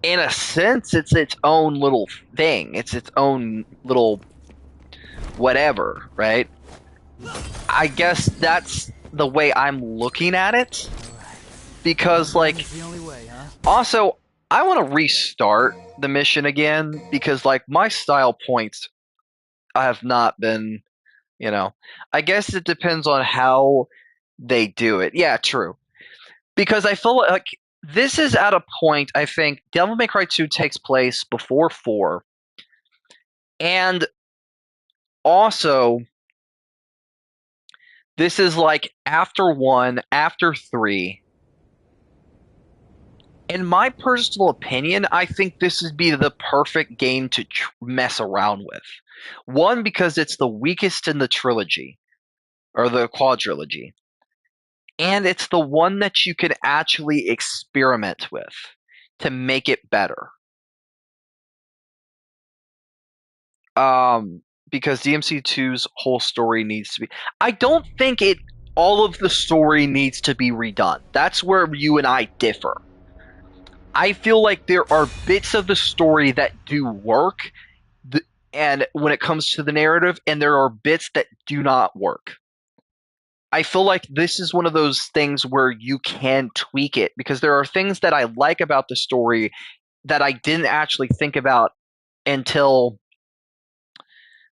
in a sense it's its own little thing. It's its own little whatever, right? I guess that's the way I'm looking at it. Because like, also, I want to restart the mission again, because like my style points have not been, you know, I guess it depends on how they do it. Yeah, true. Because I feel like this is at a point, I think Devil May Cry 2 takes place before 4. And also, this is like after 1, after 3. In my personal opinion, I think this would be the perfect game to mess around with. One, because it's the weakest in the trilogy, or the quadrilogy. And it's the one that you can actually experiment with to make it better. Because DMC 2's whole story needs to be... I don't think all of the story needs to be redone. That's where you and I differ. I feel like there are bits of the story that do work, and when it comes to the narrative, and there are bits that do not work. I feel like this is one of those things where you can tweak it, because there are things that I like about the story that I didn't actually think about until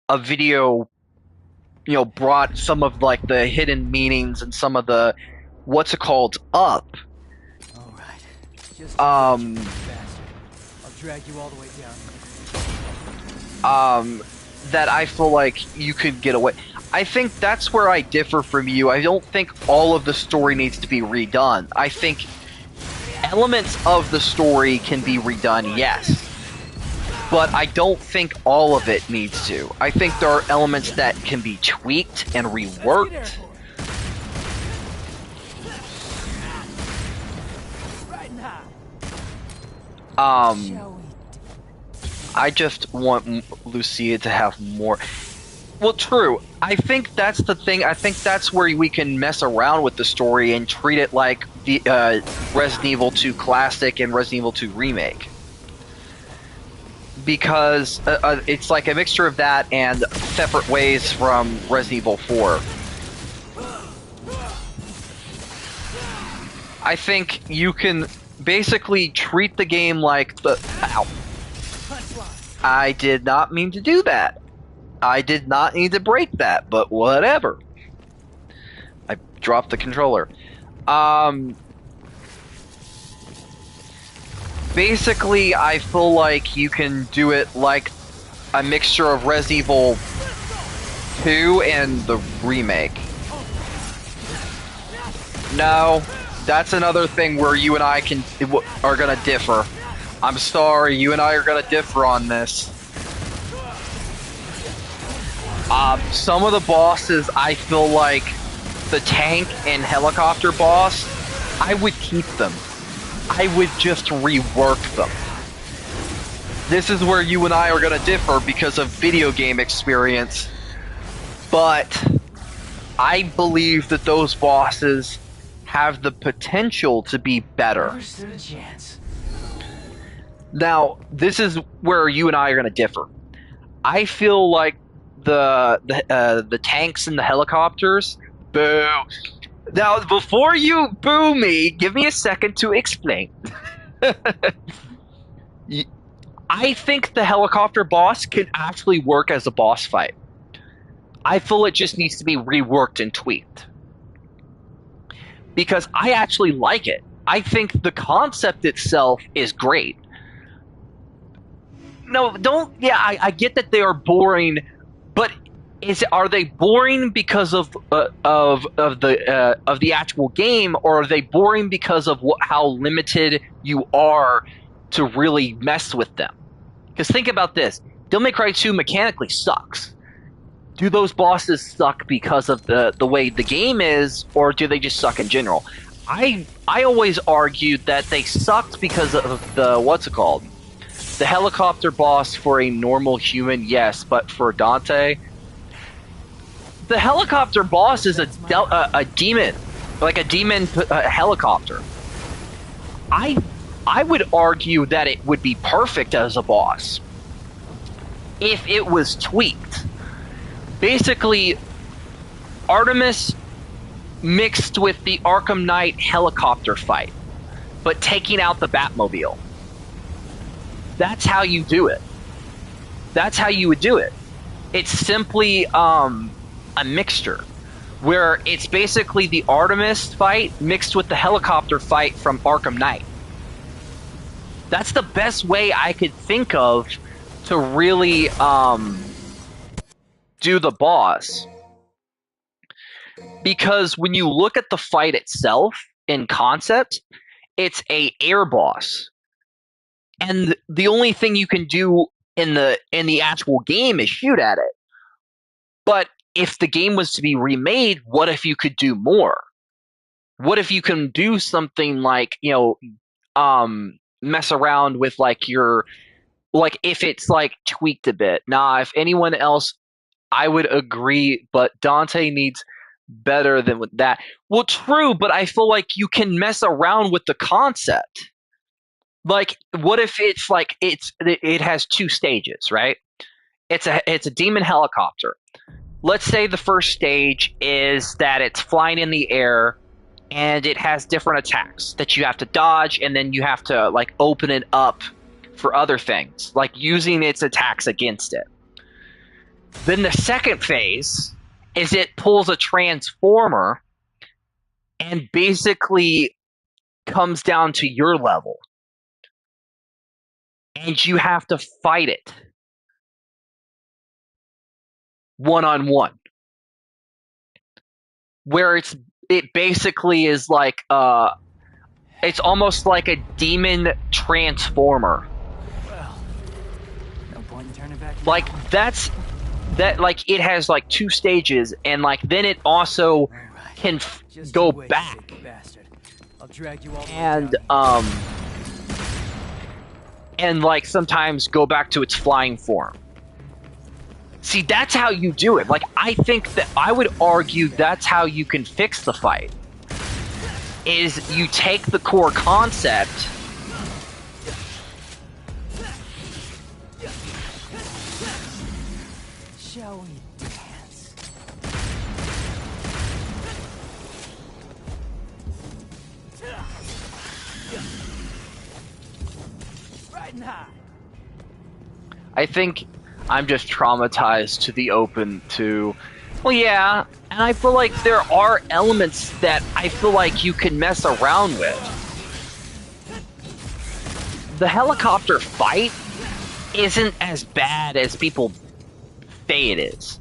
a video, you know, brought some of like the hidden meanings and some of the up. All right. Just I'll drag you all the way down. That I feel like you could get away. I think that's where I differ from you. I don't think all of the story needs to be redone. I think elements of the story can be redone, yes. But I don't think all of it needs to. I think there are elements that can be tweaked and reworked. I just want Lucia to have more... Well, true. I think that's the thing. I think that's where we can mess around with the story and treat it like the Resident Evil 2 Classic and Resident Evil 2 Remake. Because it's like a mixture of that and separate ways from Resident Evil 4. I think you can basically treat the game like the... Ow. I did not mean to do that. I did not need to break that, but whatever. I dropped the controller. Basically, I feel like you can do it like a mixture of Resident Evil 2 and the remake. No, that's another thing where you and I are gonna differ. I'm sorry, you and I are gonna differ on this. Some of the bosses, I feel like the tank and helicopter boss, I would keep them. I would just rework them. This is where you and I are going to differ because of video game experience. But I believe that those bosses have the potential to be better. Never stood a chance. Now, this is where you and I are going to differ. I feel like the tanks and the helicopters, boo. Now, before you boo me, give me a second to explain. I think the helicopter boss can actually work as a boss fight. I feel it just needs to be reworked and tweaked. Because I actually like it. I think the concept itself is great. No, don't. Yeah, I get that they are boring, but are they boring because of the actual game, or are they boring because of how limited you are to really mess with them? Because think about this: Devil May Cry 2 mechanically sucks. Do those bosses suck because of the way the game is, or do they just suck in general? I always argued that they sucked because of the the helicopter boss for a normal human, yes, but for Dante, the helicopter boss is a demon, like a demon helicopter. I would argue that it would be perfect as a boss if it was tweaked. Basically, Artemis mixed with the Arkham Knight helicopter fight, but taking out the Batmobile. That's how you do it. That's how you would do it. It's simply a mixture, where it's basically the Artemis fight mixed with the helicopter fight from Arkham Knight. That's the best way I could think of to really do the boss. Because when you look at the fight itself in concept, it's a air boss. And the only thing you can do in the actual game is shoot at it. But if the game was to be remade, what if you could do more? What if you can do something like, mess around with like if it's like tweaked a bit. Nah, if anyone else, I would agree, but Dante needs better than that. Well, true, but I feel like you can mess around with the concept. Like, what if it's like it has two stages, right? It's a demon helicopter. Let's say the first stage is that it's flying in the air and it has different attacks that you have to dodge, and then you have to like open it up for other things, like using its attacks against it. Then the second phase is it pulls a transformer and basically comes down to your level. And you have to fight it one-on-one. Where it basically is like it's almost like a demon transformer. Well, no point in turning back now. Like like it has like two stages, and like then it also Right. can Just go you wait, back sick bastard. I'll drag you all the way and down. And like sometimes go back to its flying form. See, that's how you do it. Like, I think that I would argue that's how you can fix the fight. Is you take the core concept Shall we dance? Riding high. I think I'm just traumatized to the open to, well, yeah, and I feel like there are elements that I feel like you can mess around with. The helicopter fight isn't as bad as people say it is.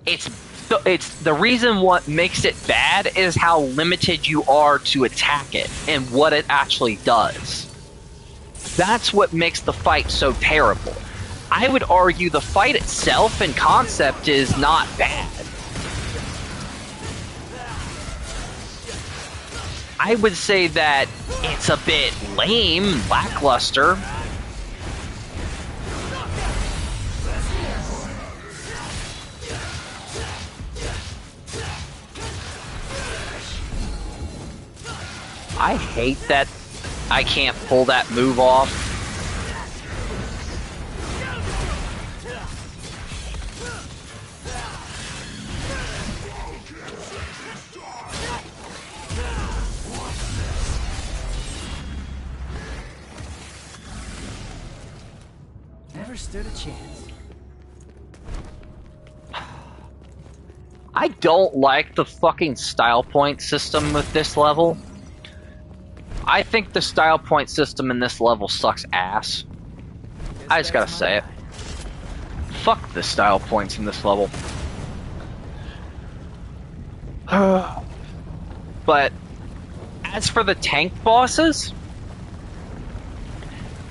It's the reason what makes it bad is how limited you are to attack it and what it actually does. That's what makes the fight so terrible. I would argue the fight itself and concept is not bad. I would say that it's a bit lame, lackluster. I hate that I can't pull that move off. Never stood a chance. I don't like the fucking style point system with this level. I think the style point system in this level sucks ass. I just gotta say it. Fuck the style points in this level. But as for the tank bosses,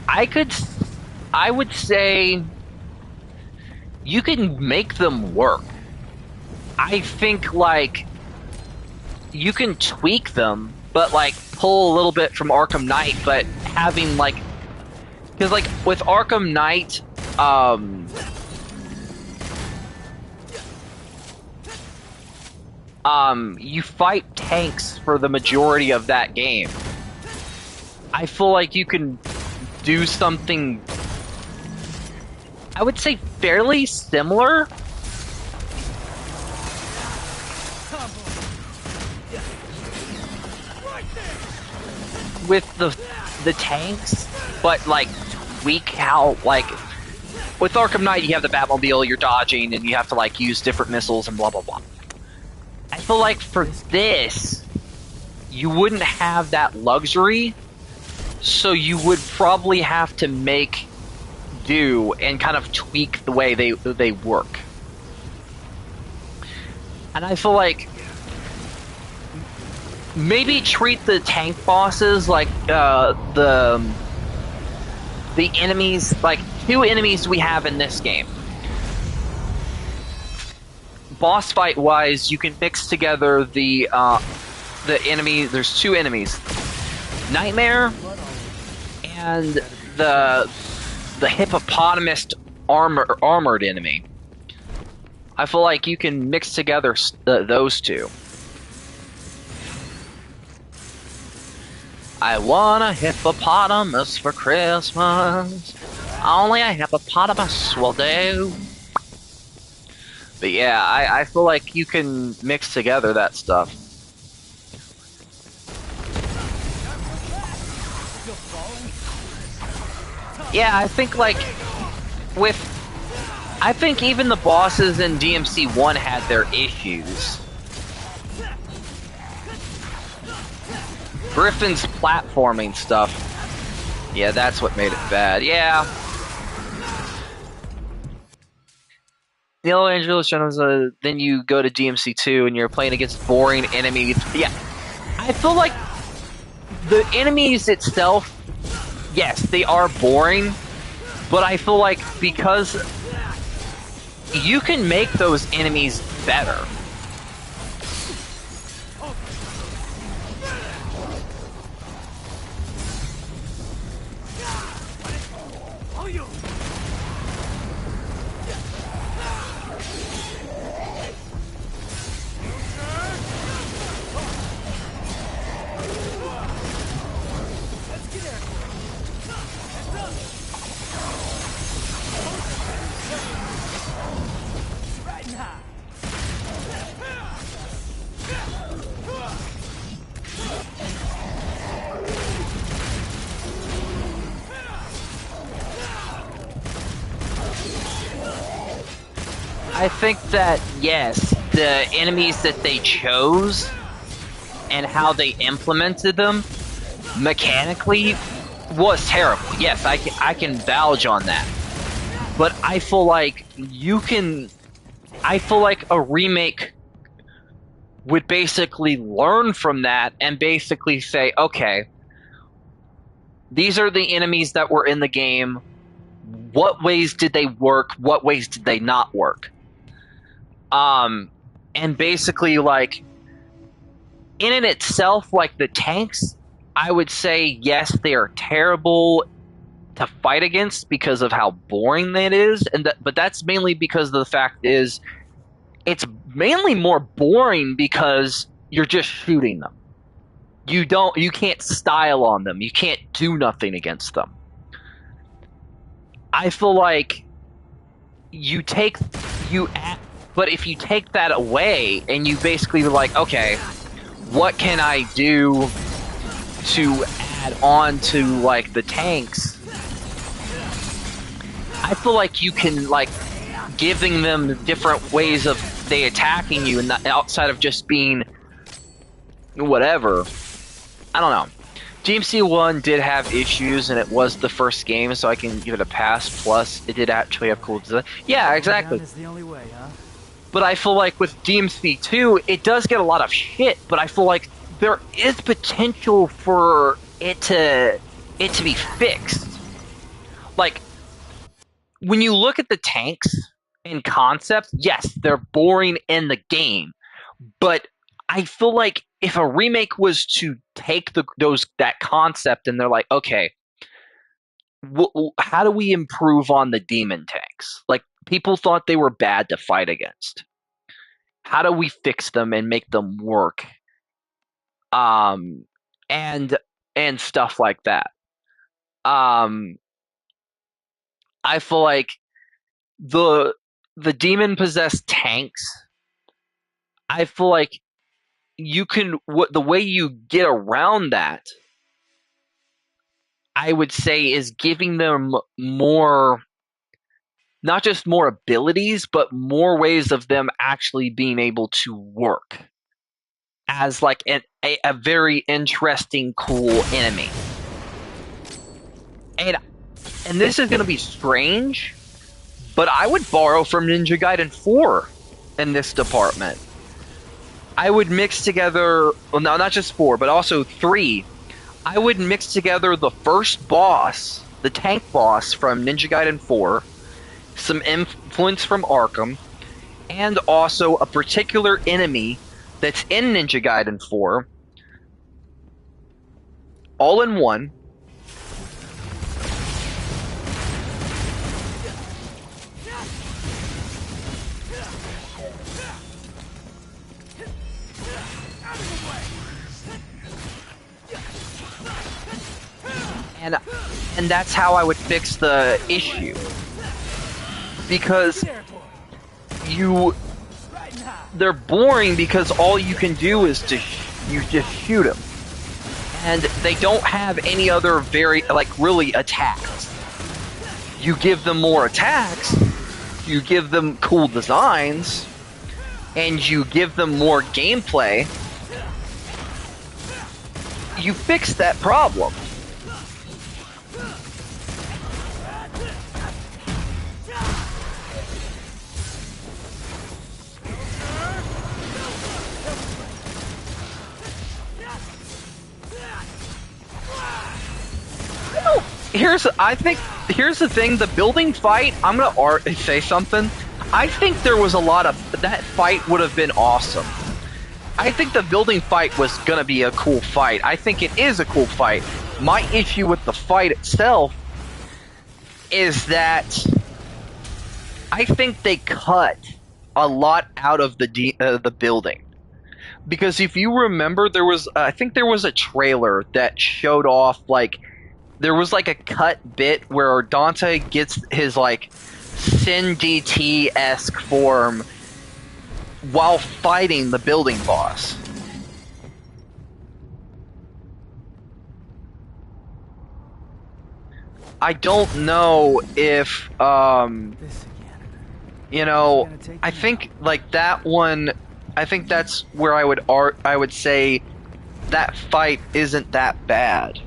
I would say you can make them work. I think, like, you can tweak them, but, like, pull a little bit from Arkham Knight, but having, like... Because, like, with Arkham Knight, you fight tanks for the majority of that game. I feel like you can do something, I would say, fairly similar. With the tanks, but like tweak how, like, with Arkham Knight you have the Batmobile, you're dodging, and you have to like use different missiles and blah blah blah. I feel like for this, you wouldn't have that luxury, so you would probably have to make do and kind of tweak the way they work. And I feel like maybe treat the tank bosses like the enemies, like 2 enemies we have in this game. Boss fight wise, you can mix together the enemy. There's 2 enemies, Nightmare and the hippopotamus armored enemy. I feel like you can mix together those 2. I want a hippopotamus for Christmas. Only a hippopotamus will do. But yeah, I feel like you can mix together that stuff. Yeah, I think like I think even the bosses in DMC 1 had their issues. Griffin's platforming stuff. Yeah, that's what made it bad. Yeah. Neil Angelos shows then you go to DMC 2 and you're playing against boring enemies. Yeah. I feel like the enemies itself, yes, they are boring, but I feel like because you can make those enemies better. I think that, yes, the enemies that they chose and how they implemented them mechanically was terrible. Yes, I can vouch on that. But I feel like I feel like a remake would basically learn from that and basically say, okay, these are the enemies that were in the game. what ways did they work, what ways did they not work. And basically, like, in and itself, like, the tanks, I would say, yes, they are terrible to fight against because of how boring that is, but that's mainly because the fact is it's mainly more boring because you're just shooting them. You can't style on them. You can't do nothing against them. I feel like you take you at, but if you take that away and you basically like, okay, what can I do to add on to like the tanks? I feel like you can like giving them different ways of they attacking you, and not outside of just being whatever. I don't know. DMC 1 did have issues, and it was the first game, so I can give it a pass. Plus, it did actually have cool design. Yeah, exactly. Down is the only way, huh? But I feel like with DMC 2, it does get a lot of shit, but I feel like there is potential for it to be fixed. Like, when you look at the tanks in concept, yes, they're boring in the game, but I feel like if a remake was to take that concept and they're like, okay, how do we improve on the demon tanks? Like, people thought they were bad to fight against. How do we fix them and make them work? And stuff like that. I feel like the demon possessed tanks, I feel like you can the way you get around that, I would say, is giving them more, not just more abilities, but more ways of them actually being able to work as like a very interesting, cool enemy. And this is going to be strange, but I would borrow from Ninja Gaiden 4 in this department. I would mix together, well, no, not just 4, but also 3. I would mix together the first boss, the tank boss from Ninja Gaiden 4, some influence from Arkham, and also a particular enemy that's in Ninja Gaiden 4, all in one. And that's how I would fix the issue. Because they're boring because all you can do is you just shoot them. And they don't have any other really attacks. You give them more attacks, you give them cool designs, and you give them more gameplay, you fix that problem. Here's the thing, the building fight, I'm gonna say something. I think there was a lot of, that fight would have been awesome. I think the building fight was gonna be a cool fight. I think it is a cool fight. My issue with the fight itself is that I think they cut a lot out of the building. Because if you remember, I think there was a trailer that showed off, like, there was like a cut bit where Dante gets his like Sin DT-esque form while fighting the building boss. I don't know if I think like that one, I think that's where I would say that fight isn't that bad.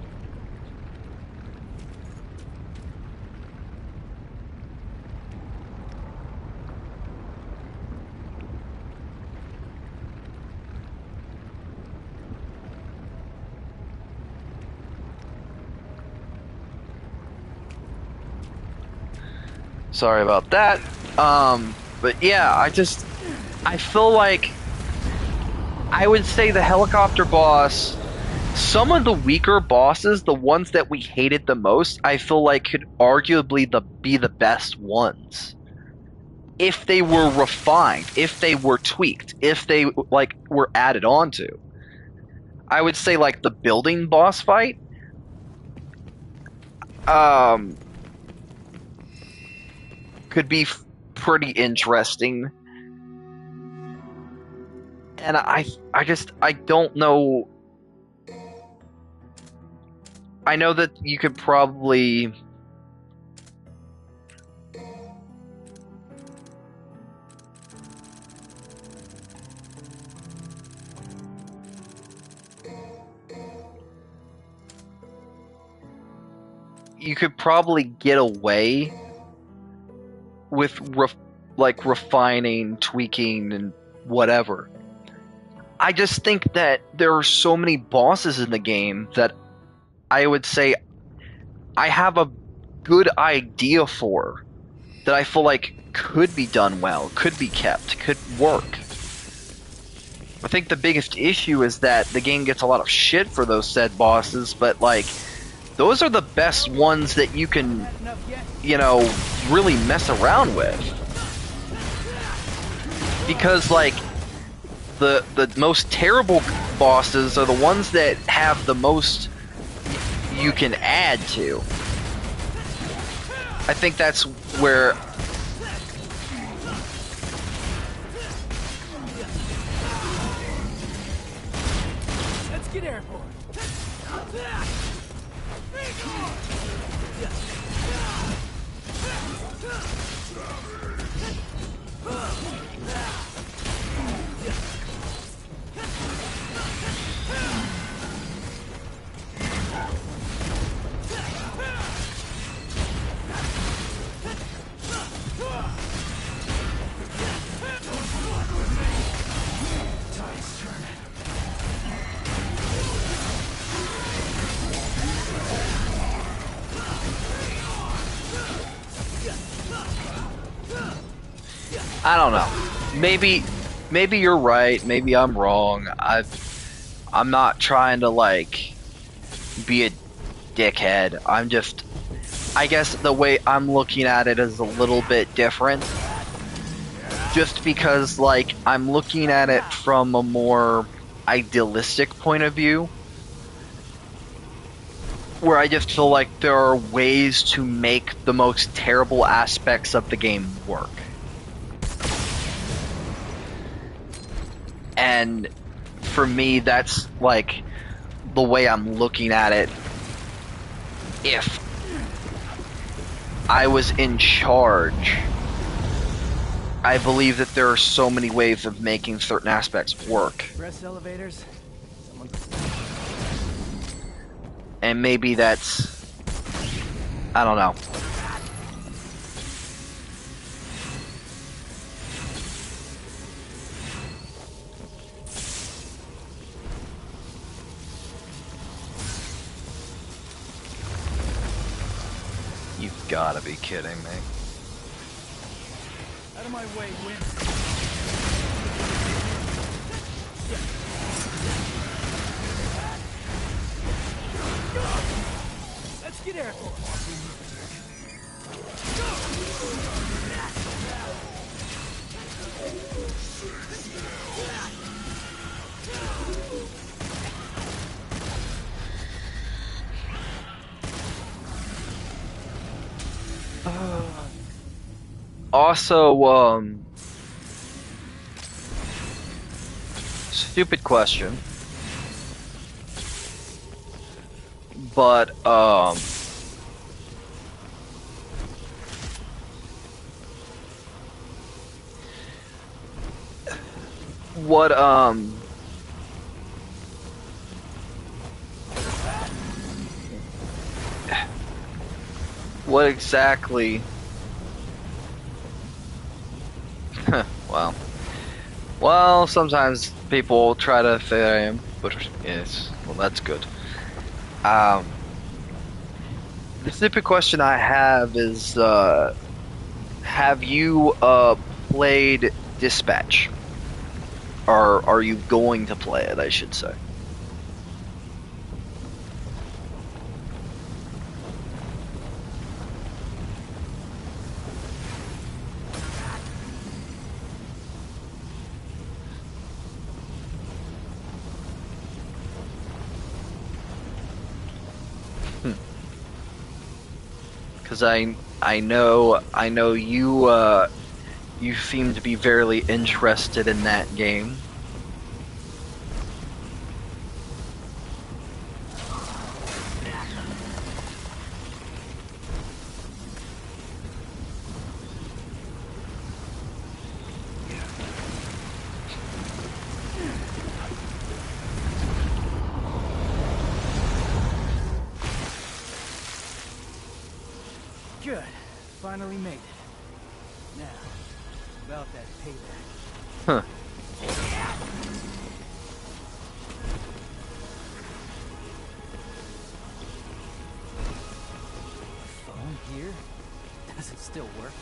Sorry about that. But yeah, I feel like I would say the helicopter boss, some of the weaker bosses, the ones that we hated the most, I feel like could arguably be the best ones. If they were refined, if they were tweaked, if they like were added onto. I would say like the building boss fight, um, could be pretty interesting. And I don't know. I know that you could probably get away with like refining, tweaking, and whatever. I just think that there are so many bosses in the game that I would say I have a good idea for that I feel like could be done well, could be kept, could work. I think the biggest issue is that the game gets a lot of shit for those said bosses, but like those are the best ones that you can, you know, really mess around with. Because like the most terrible bosses are the ones that have the most you can add to. I think that's where Let's get airborne. I don't know. Maybe you're right. Maybe I'm wrong. I'm not trying to like be a dickhead. I guess the way I'm looking at it is a little bit different. Just because like I'm looking at it from a more idealistic point of view, where I just feel like there are ways to make the most terrible aspects of the game work. And for me, that's like the way I'm looking at it. If I was in charge, I believe that there are so many ways of making certain aspects work. Press elevators. Someone... And maybe that's... I don't know. You've gotta be kidding me. Out of my way, Win. Let's get airborne. Also, stupid question. But, what, what exactly... Well, sometimes people try to say I am, but yes, well, that's good. The stupid question I have is, have you played Dispatch? Or are you going to play it, I should say? Because I know you seem to be very interested in that game. Good. Finally made it. Now, about that payback. Huh. Phone here? Does it still work?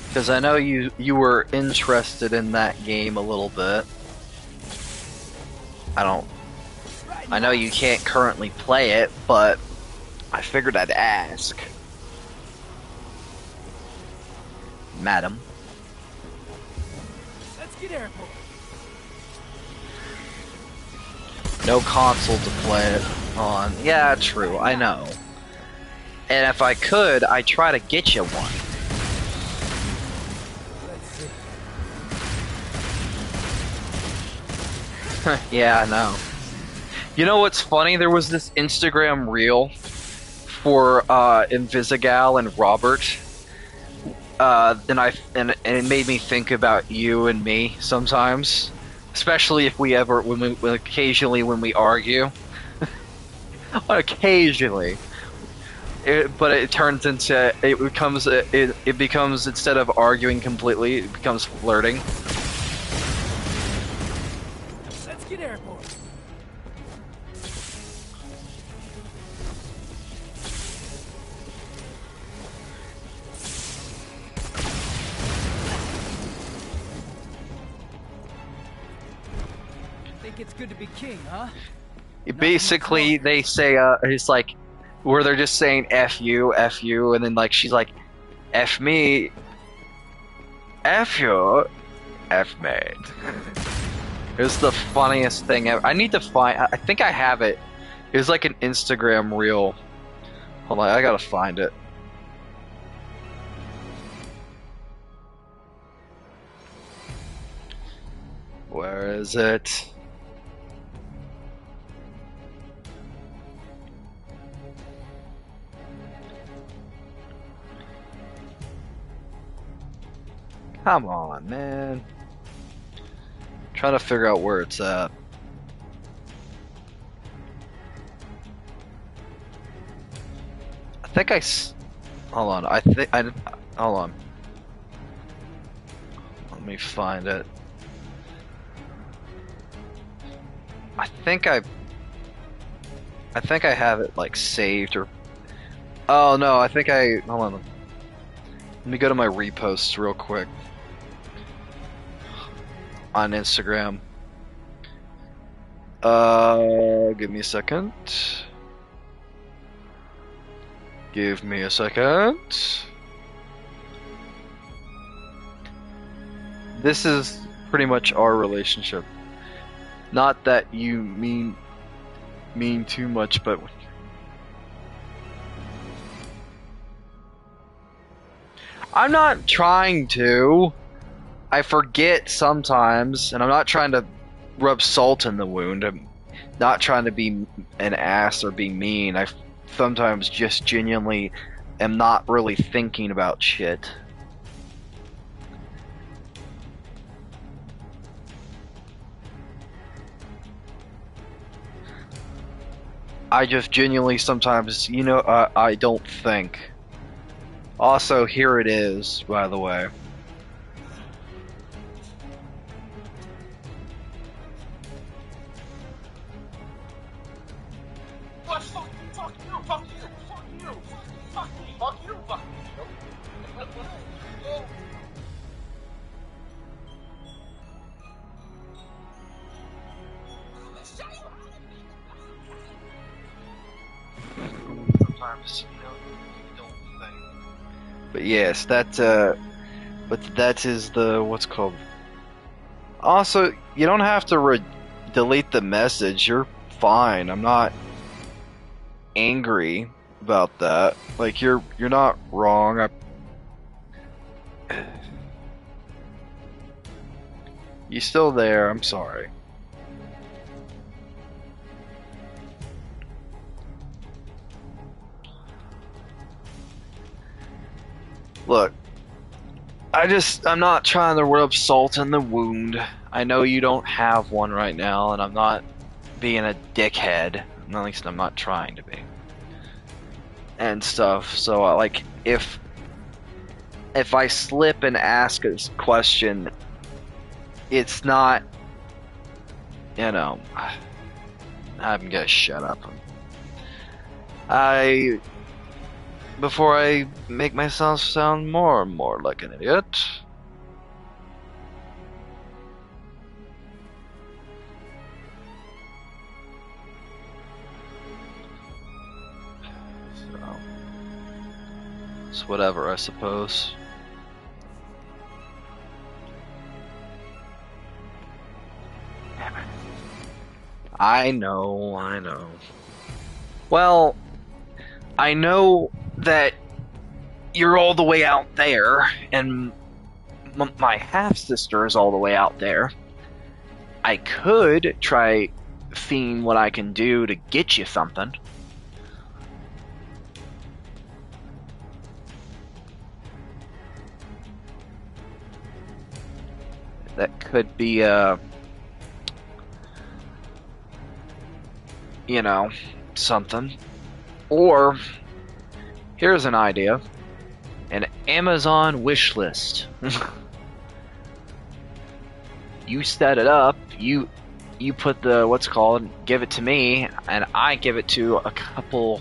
Because I know you were interested in that game a little bit. I know you can't currently play it, but I figured I'd ask. Madam. Let's get airport. No console to play it on. Yeah, true, I know. And if I could, I'd try to get you one. Yeah, I know. You know what's funny? There was this Instagram reel for Invisigal and Robert. And it made me think about you and me sometimes, especially if occasionally when we argue. Occasionally, but it turns into it becomes instead of arguing completely, it becomes flirting. Let's get airport. Think it's good to be king, huh? Basically, they say it's like where they're just saying F you, and then like she's like, F me, F you, F mate. It was the funniest thing ever. I need to find. I think I have it. It was like an Instagram reel. Hold on, I gotta find it. Where is it? Come on, man. Trying to figure out where it's at. I think hold on. Hold on. Let me find it. I think I have it like saved or. Oh no, I think hold on. Let me go to my reposts real quick. On Instagram. Give me a second. Give me a second. This is pretty much our relationship. Not that you mean too much, but I'm not trying to. I forget sometimes, and I'm not trying to rub salt in the wound. I'm not trying to be an ass or be mean. I sometimes just genuinely am not really thinking about shit. I just genuinely sometimes, I don't think. Also, here it is, by the way. What? Fuck you, fuck you, fuck you, fuck you, fuck me, fuck you, fuck me. Sometimes, you don't think. But yes, but that is the, what's called. Also, you don't have to delete the message. You're fine. I'm not angry about that. Like, you're not wrong. You still there? I'm sorry. Look, I'm not trying to rub salt in the wound. I know you don't have one right now, and I'm not being a dickhead. At least I'm not trying to be. And stuff. So, like, if I slip and ask a question, it's not, I'm gonna shut up. Before I make myself sound more and more like an idiot. So, it's whatever, I suppose. Damn it. I know. Well, I know that you're all the way out there, and my half-sister is all the way out there. I could try seeing what I can do to get you something. That could be, something. Or, here's an idea. An Amazon wish list. You set it up, you put the, give it to me, and I give it to a couple,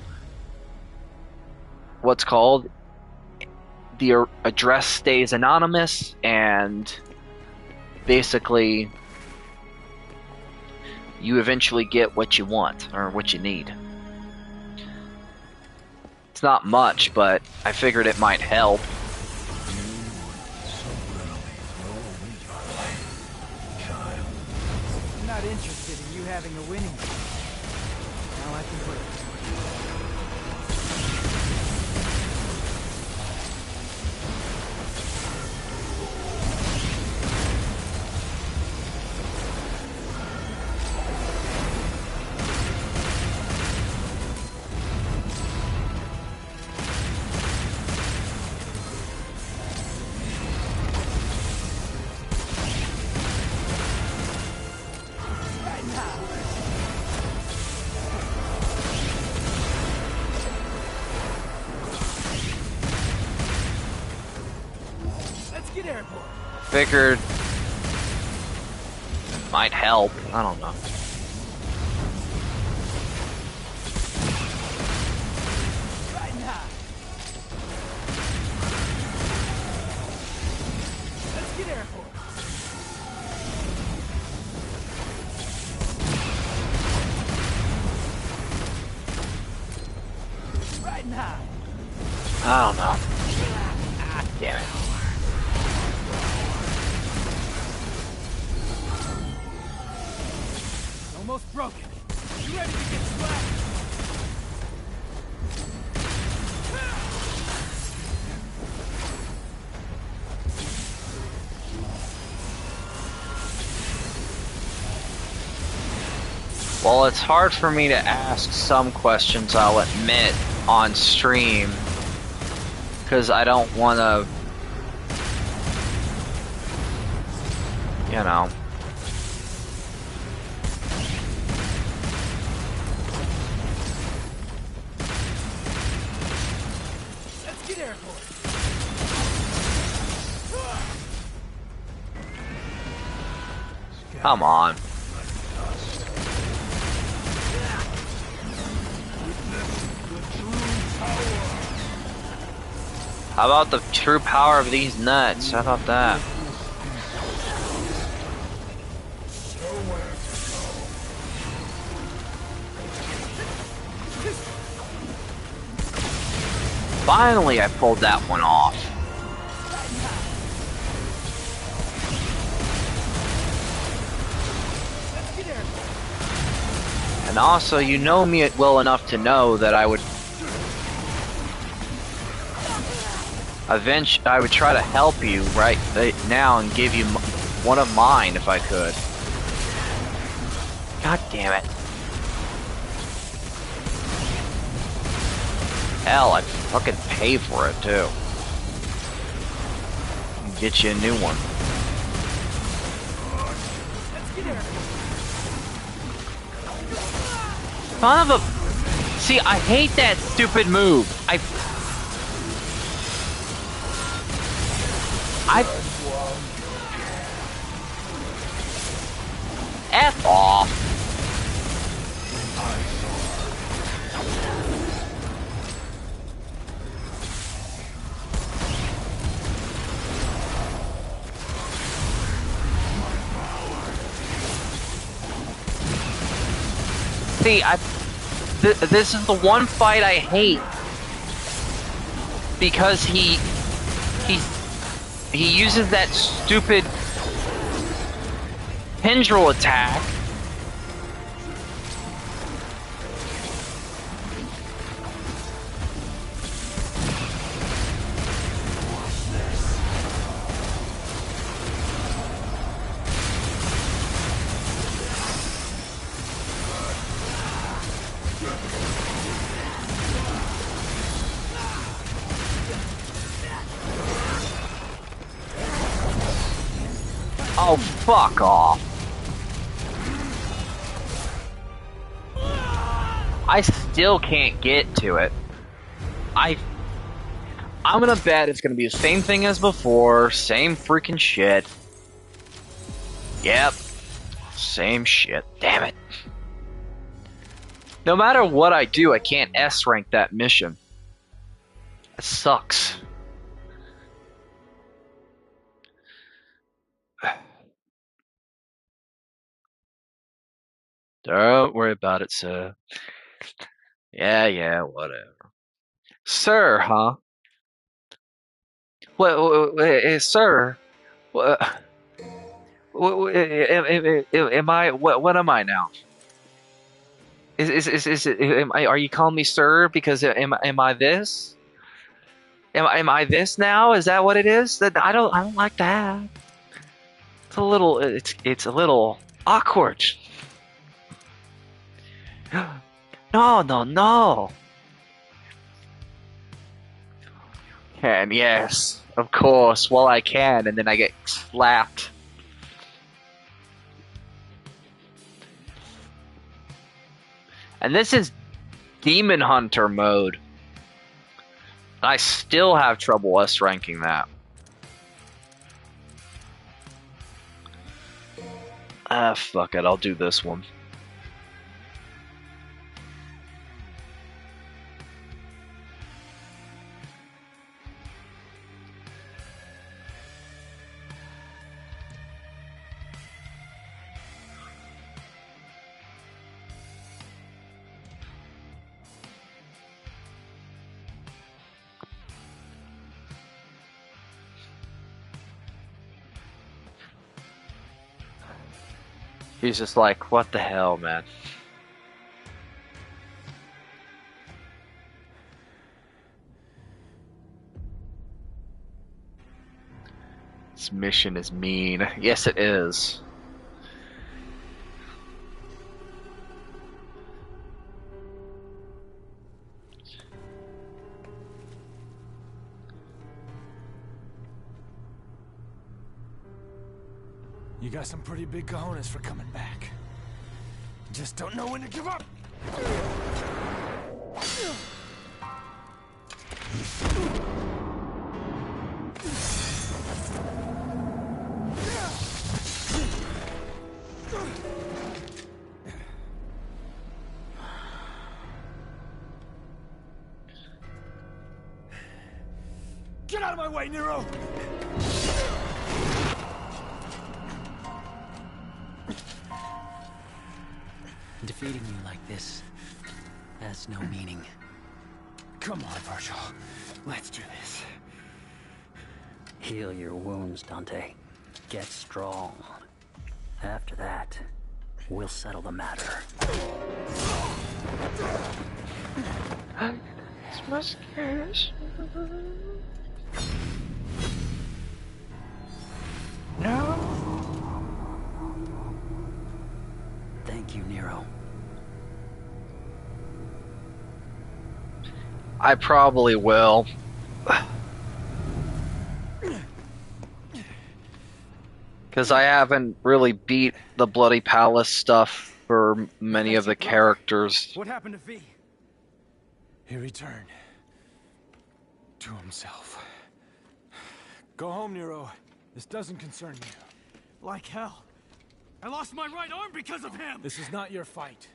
the address stays anonymous, and basically you eventually get what you want, or what you need. It's not much, but I figured it might help. I'm not interested in you having a winning streak. Now I can put it. Figured might help. I don't know. Right now. Let's get airborne. Right now. I don't know. Damn it. Almost broken. You ready to get slapped? Well, it's hard for me to ask some questions, I'll admit, on stream. Because I don't want to... You know... Let's get airborne. Come on. How about the true power of these nuts? How about that? Finally, I pulled that one off. And also, you know me well enough to know that I would try to help you right now and give you one of mine if I could. God damn it. Hell, I'd fucking pay for it too. Get you a new one. Son of a... See, I hate that stupid move. F off. See, this is the one fight I hate because he uses that stupid tendril attack. Oh, fuck off. I still can't get to it. I'm gonna bet it's gonna be the same thing as before, same freaking shit. Yep. Same shit. Damn it. No matter what I do, I can't S-rank that mission. It sucks. Don't worry about it, sir. Yeah, whatever. Sir, huh? Sir? Am I? What am I now? Are you calling me sir? Because am I this? Am I this now? Is that what it is? That I don't like that. It's a little awkward. No. Can, yes, of course. Well, I can, and then I get slapped. And this is Demon Hunter mode. I still have trouble S-ranking that. Ah, fuck it, I'll do this one. He's just like, what the hell, man? This mission is mean. Yes, it is. You got some pretty big cojones for coming back. Just don't know when to give up. Get out of my way, Nero! Defeating you like this has no meaning. Come on, Virgil. Let's do this. Heal your wounds, Dante. Get strong. After that, we'll settle the matter. It's my scares. No. Thank you, Nero. I probably will. Because I haven't really beat the Bloody Palace stuff for many of the characters. What happened to V? He returned to himself. Go home, Nero. This doesn't concern you. Like hell. I lost my right arm because of him! This is not your fight.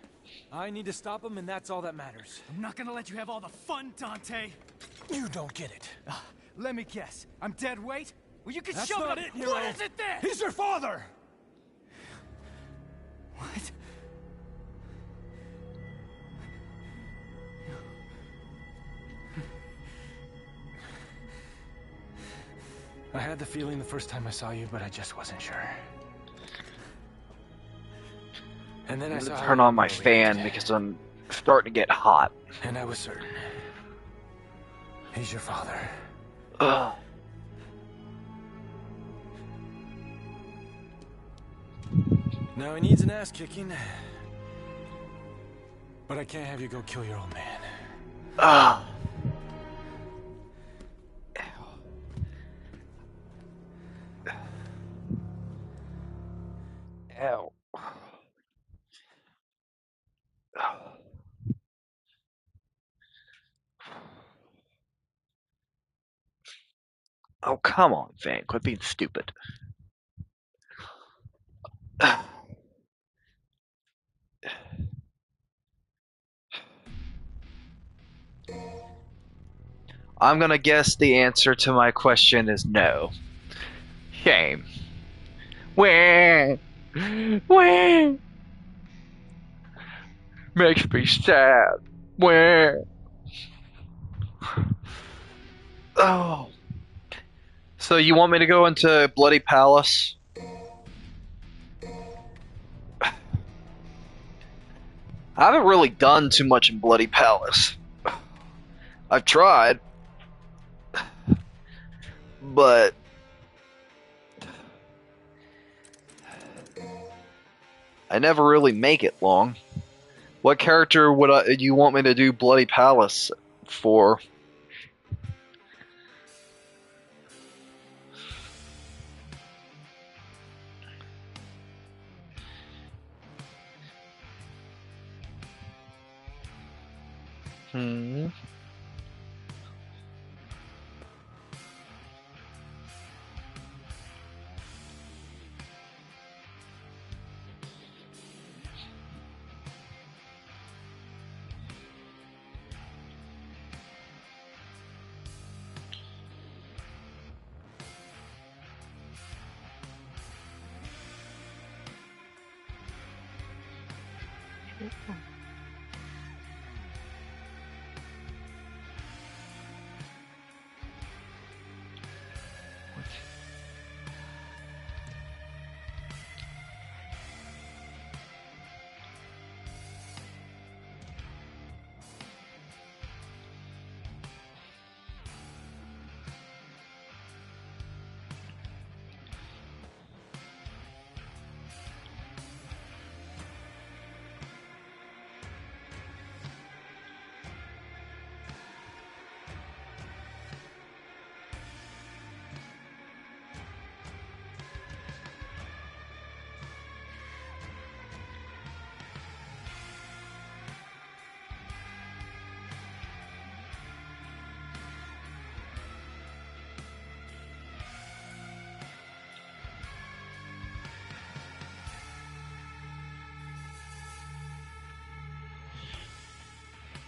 I need to stop him, and that's all that matters. I'm not gonna let you have all the fun, Dante! You don't get it. Let me guess. I'm dead weight? Well, you can That's shove not it it, up. Nero. What is it then? He's your father! What? I had the feeling the first time I saw you, but I just wasn't sure. And then I saw Turn how on my you fan reacted, because I'm starting to get hot. and I was certain. He's your father. Ugh. Now he needs an ass kicking. But I can't have you go kill your old man. Ugh. Ow. Oh, come on, Van. Quit being stupid. I'm gonna guess the answer to my question is no. Shame. Wah! Wah! Makes me sad. Wah! Oh. So you want me to go into Bloody Palace? I haven't really done too much in Bloody Palace. I've tried. But I never really make it long. What character would you want me to do Bloody Palace for? Hmm.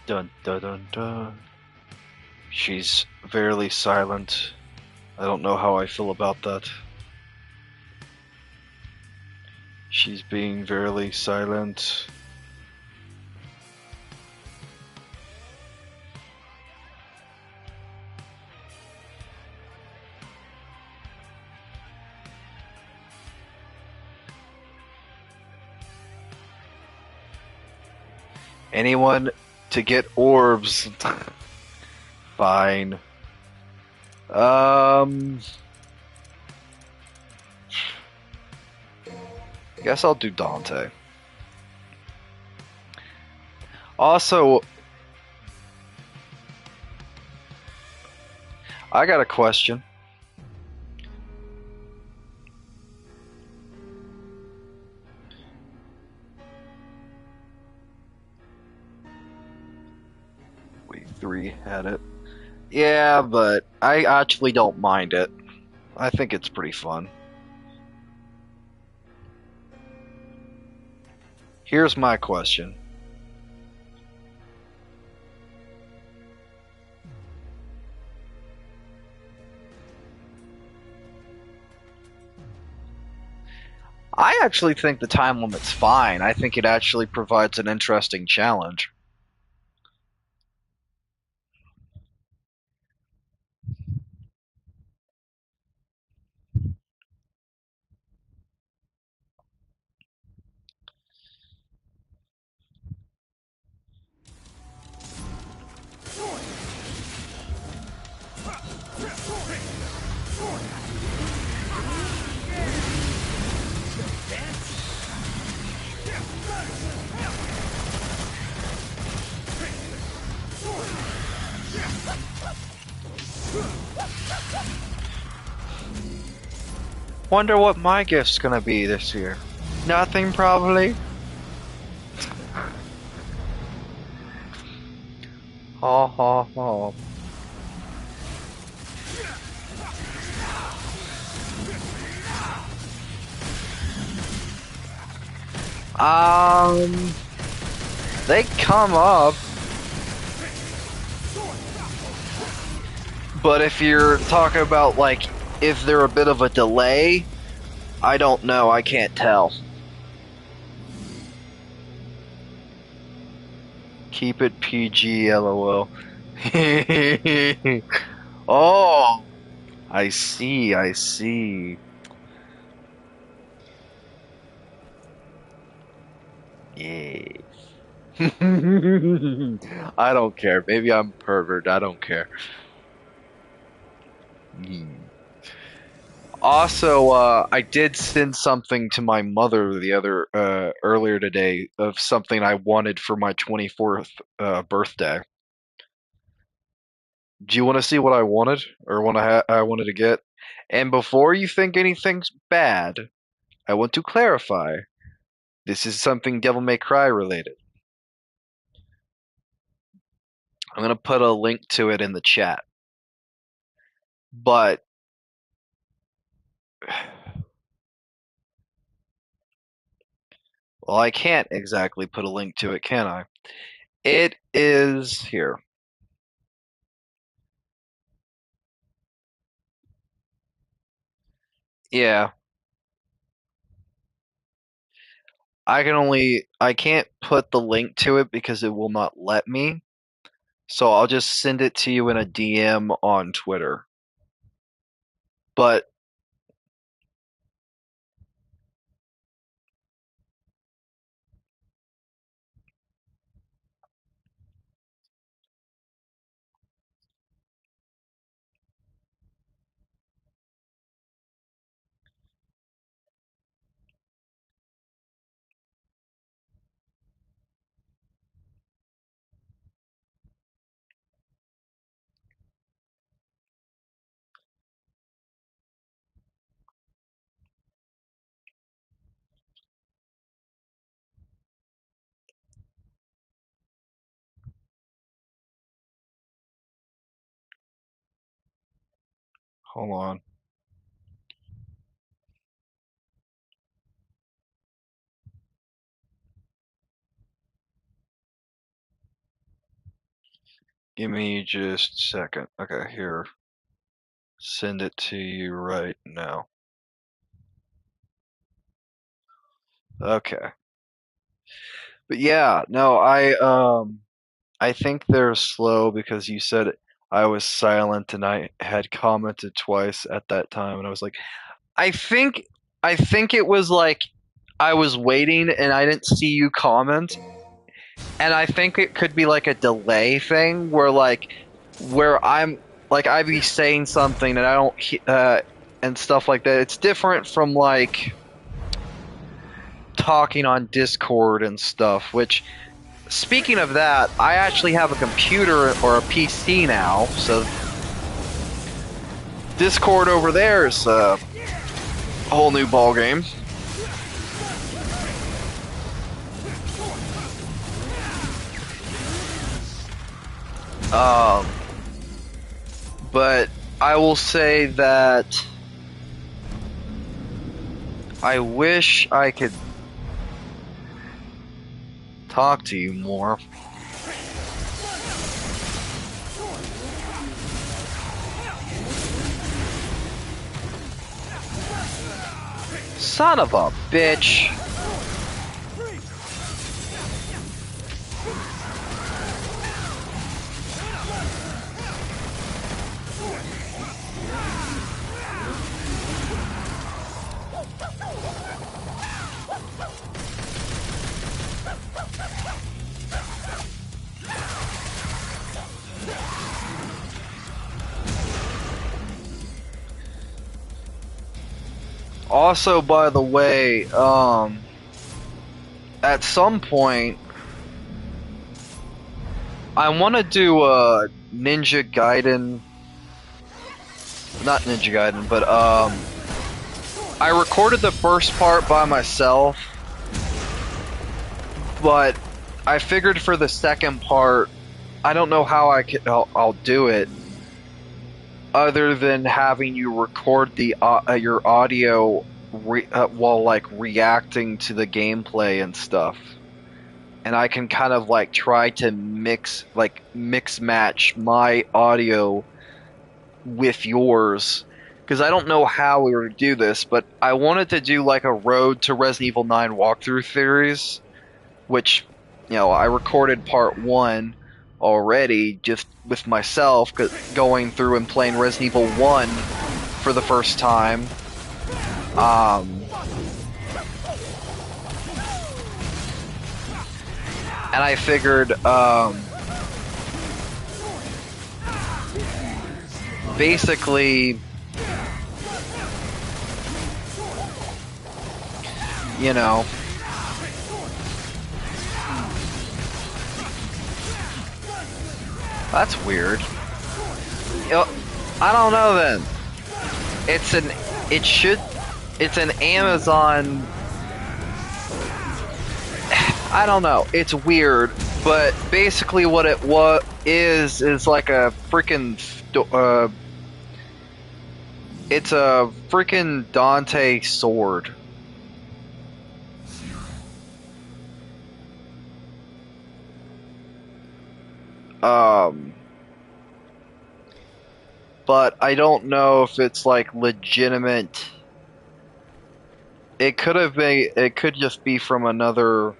Dun dun dun dun. She's very silent. I don't know how I feel about that. She's being very silent. Anyone to get orbs? Fine. Guess I'll do Dante. Also, I got a question. We three had it. Yeah, but I actually don't mind it. I think it's pretty fun. Here's my question. I actually think the time limit's fine. I think it actually provides an interesting challenge. Wonder what my gift's gonna be this year. Nothing, probably. Ha ha ha. They come up. But if you're talking about, like, if they're a bit of a delay, I don't know, I can't tell. Keep it PG, lol. Oh, I see, I see. Yeah. I don't care. Maybe I'm a pervert. I don't care. Also, I did send something to my mother the other earlier today of something I wanted for my 24th birthday. Do you want to see what I wanted or what I wanted to get? And before you think anything's bad, I want to clarify. This is something Devil May Cry related. I'm gonna put a link to it in the chat. But well, I can't exactly put a link to it, can I? It is here. Yeah, I can't put the link to it because it will not let me. So I'll just send it to you in a DM on Twitter. But hold on. Give me just a second. Okay, here. Send it to you right now. Okay. But yeah, no, I think they're slow because you said I was silent and I had commented twice at that time and I was like, I think I think it was like I was waiting and I didn't see you comment, and I think it could be like a delay thing where I'm like I be saying something and I don't and stuff like that. It's different from like talking on Discord and stuff, which speaking of that, I actually have a computer or a PC now, so Discord over there is a whole new ball game. But I will say that I wish I could talk to you more. Son of a bitch. Also, by the way, at some point, I want to do a Ninja Gaiden, not Ninja Gaiden, but I recorded the first part by myself, but I figured for the second part, I don't know how I'll do it, other than having you record the your audio while like reacting to the gameplay and stuff, and I can kind of like try to mix match my audio with yours, because I don't know how we were to do this, but I wanted to do like a Road to Resident Evil 9 walkthrough series, which, you know, I recorded part 1 already just with myself going through and playing Resident Evil 1 for the first time. And I figured basically, you know, that's weird. I don't know then. It's an Amazon. I don't know. It's weird, but basically what it is like a freaking it's a freaking Dante sword. But I don't know if it's like legitimate. It could just be from another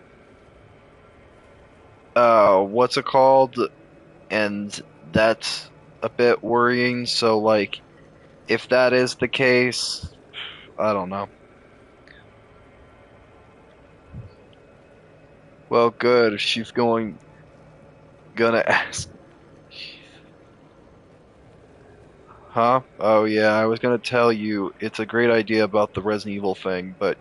what's it called? And that's a bit worrying, so like if that is the case, I don't know. Well, good, if she's gonna ask. Huh? Oh yeah, I was gonna tell you it's a great idea about the Resident Evil thing, but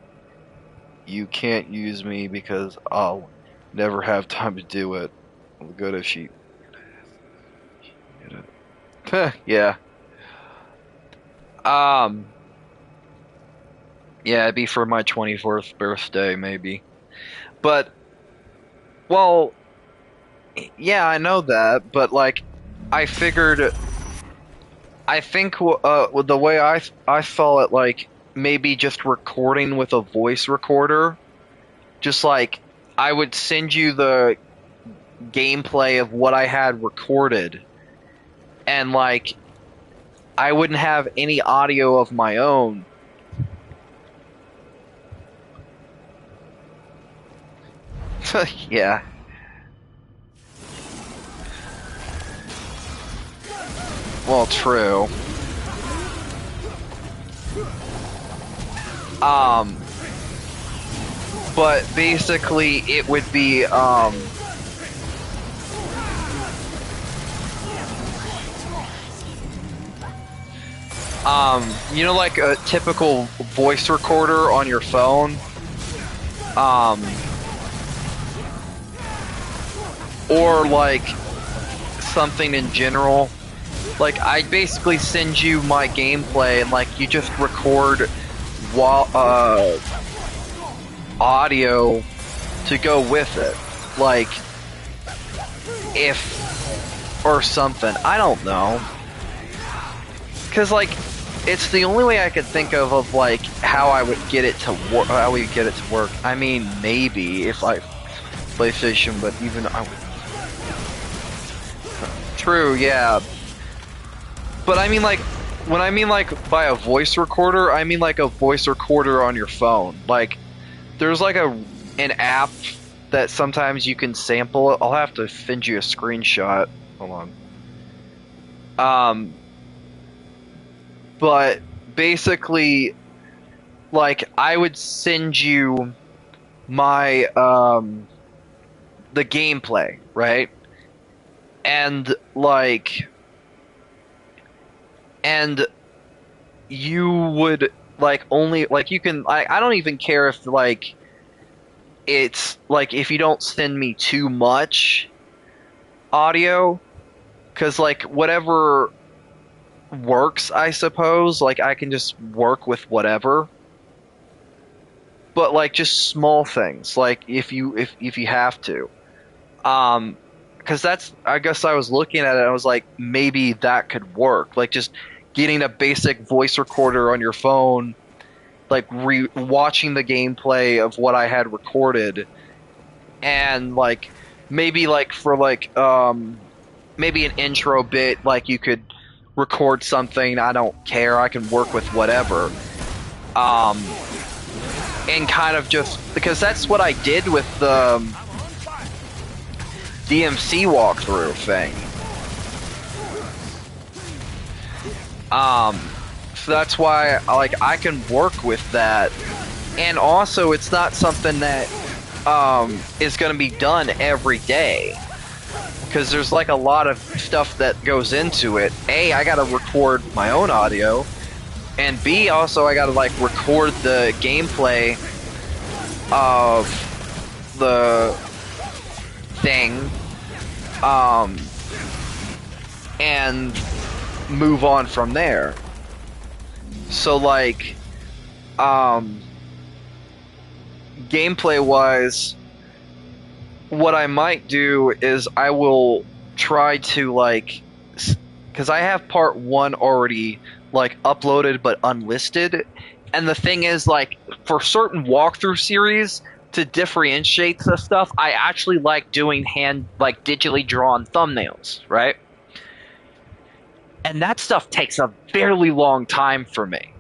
you can't use me because I'll never have time to do it. Well, good if she. Yeah. Yeah, it'd be for my 24th birthday, maybe. But, well, yeah, I know that, but like, I figured. I think the way I saw it, like maybe just recording with a voice recorder, just like I would send you gameplay of what I had recorded, and like I wouldn't have any audio of my own. Yeah. Well, true. But basically it would be you know, like a typical voice recorder on your phone, or like something in general. Like, I'd basically send you my gameplay and like you just record audio to go with it. Like, if or something. I don't know. Cause like it's the only way I could think of like how I would get it to work. How we get it to work. I mean, maybe if I PlayStation, but even I would. True, yeah. But I mean, like, when I mean like by a voice recorder, I mean like a voice recorder on your phone. Like, there's like an app that sometimes you can sample it. I'll have to send you a screenshot. Hold on. But basically, like, I would send you my the gameplay, right? And like, and you would like only like you can. I don't even care if like it's like if you don't send me too much audio, because like whatever works, I suppose. Like, I can just work with whatever. But like just small things, like if you have to, because that's, I guess I was looking at it, I was like, maybe that could work. Like just getting a basic voice recorder on your phone, like watching the gameplay of what I had recorded, and like maybe like for like maybe an intro bit, like you could record something. I don't care. I can work with whatever. And kind of just because that's what I did with the DMC walkthrough thing. So that's why like I can work with that, and also it's not something that is going to be done every day, because there's like a lot of stuff that goes into it. A, I gotta record my own audio, and B, also I gotta like record the gameplay of the thing, and move on from there. So like, gameplay wise, what I might do is I will try to like, because I have part 1 already like uploaded but unlisted, and the thing is like for certain walkthrough series, to differentiate the stuff, I actually like doing like digitally drawn thumbnails, right? And that stuff takes a fairly long time for me.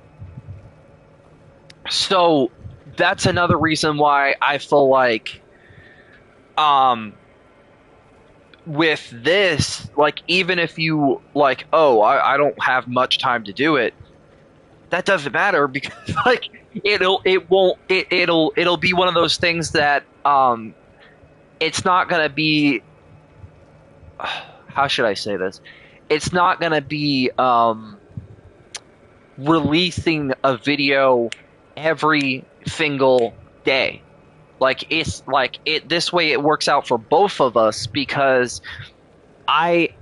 So that's another reason why I feel like with this, like, even if you like, oh, I don't have much time to do it, that doesn't matter, because like it'll be one of those things that it's not gonna be, how should I say this? It's not gonna be releasing a video every single day. Like, it's like this way it works out for both of us, because it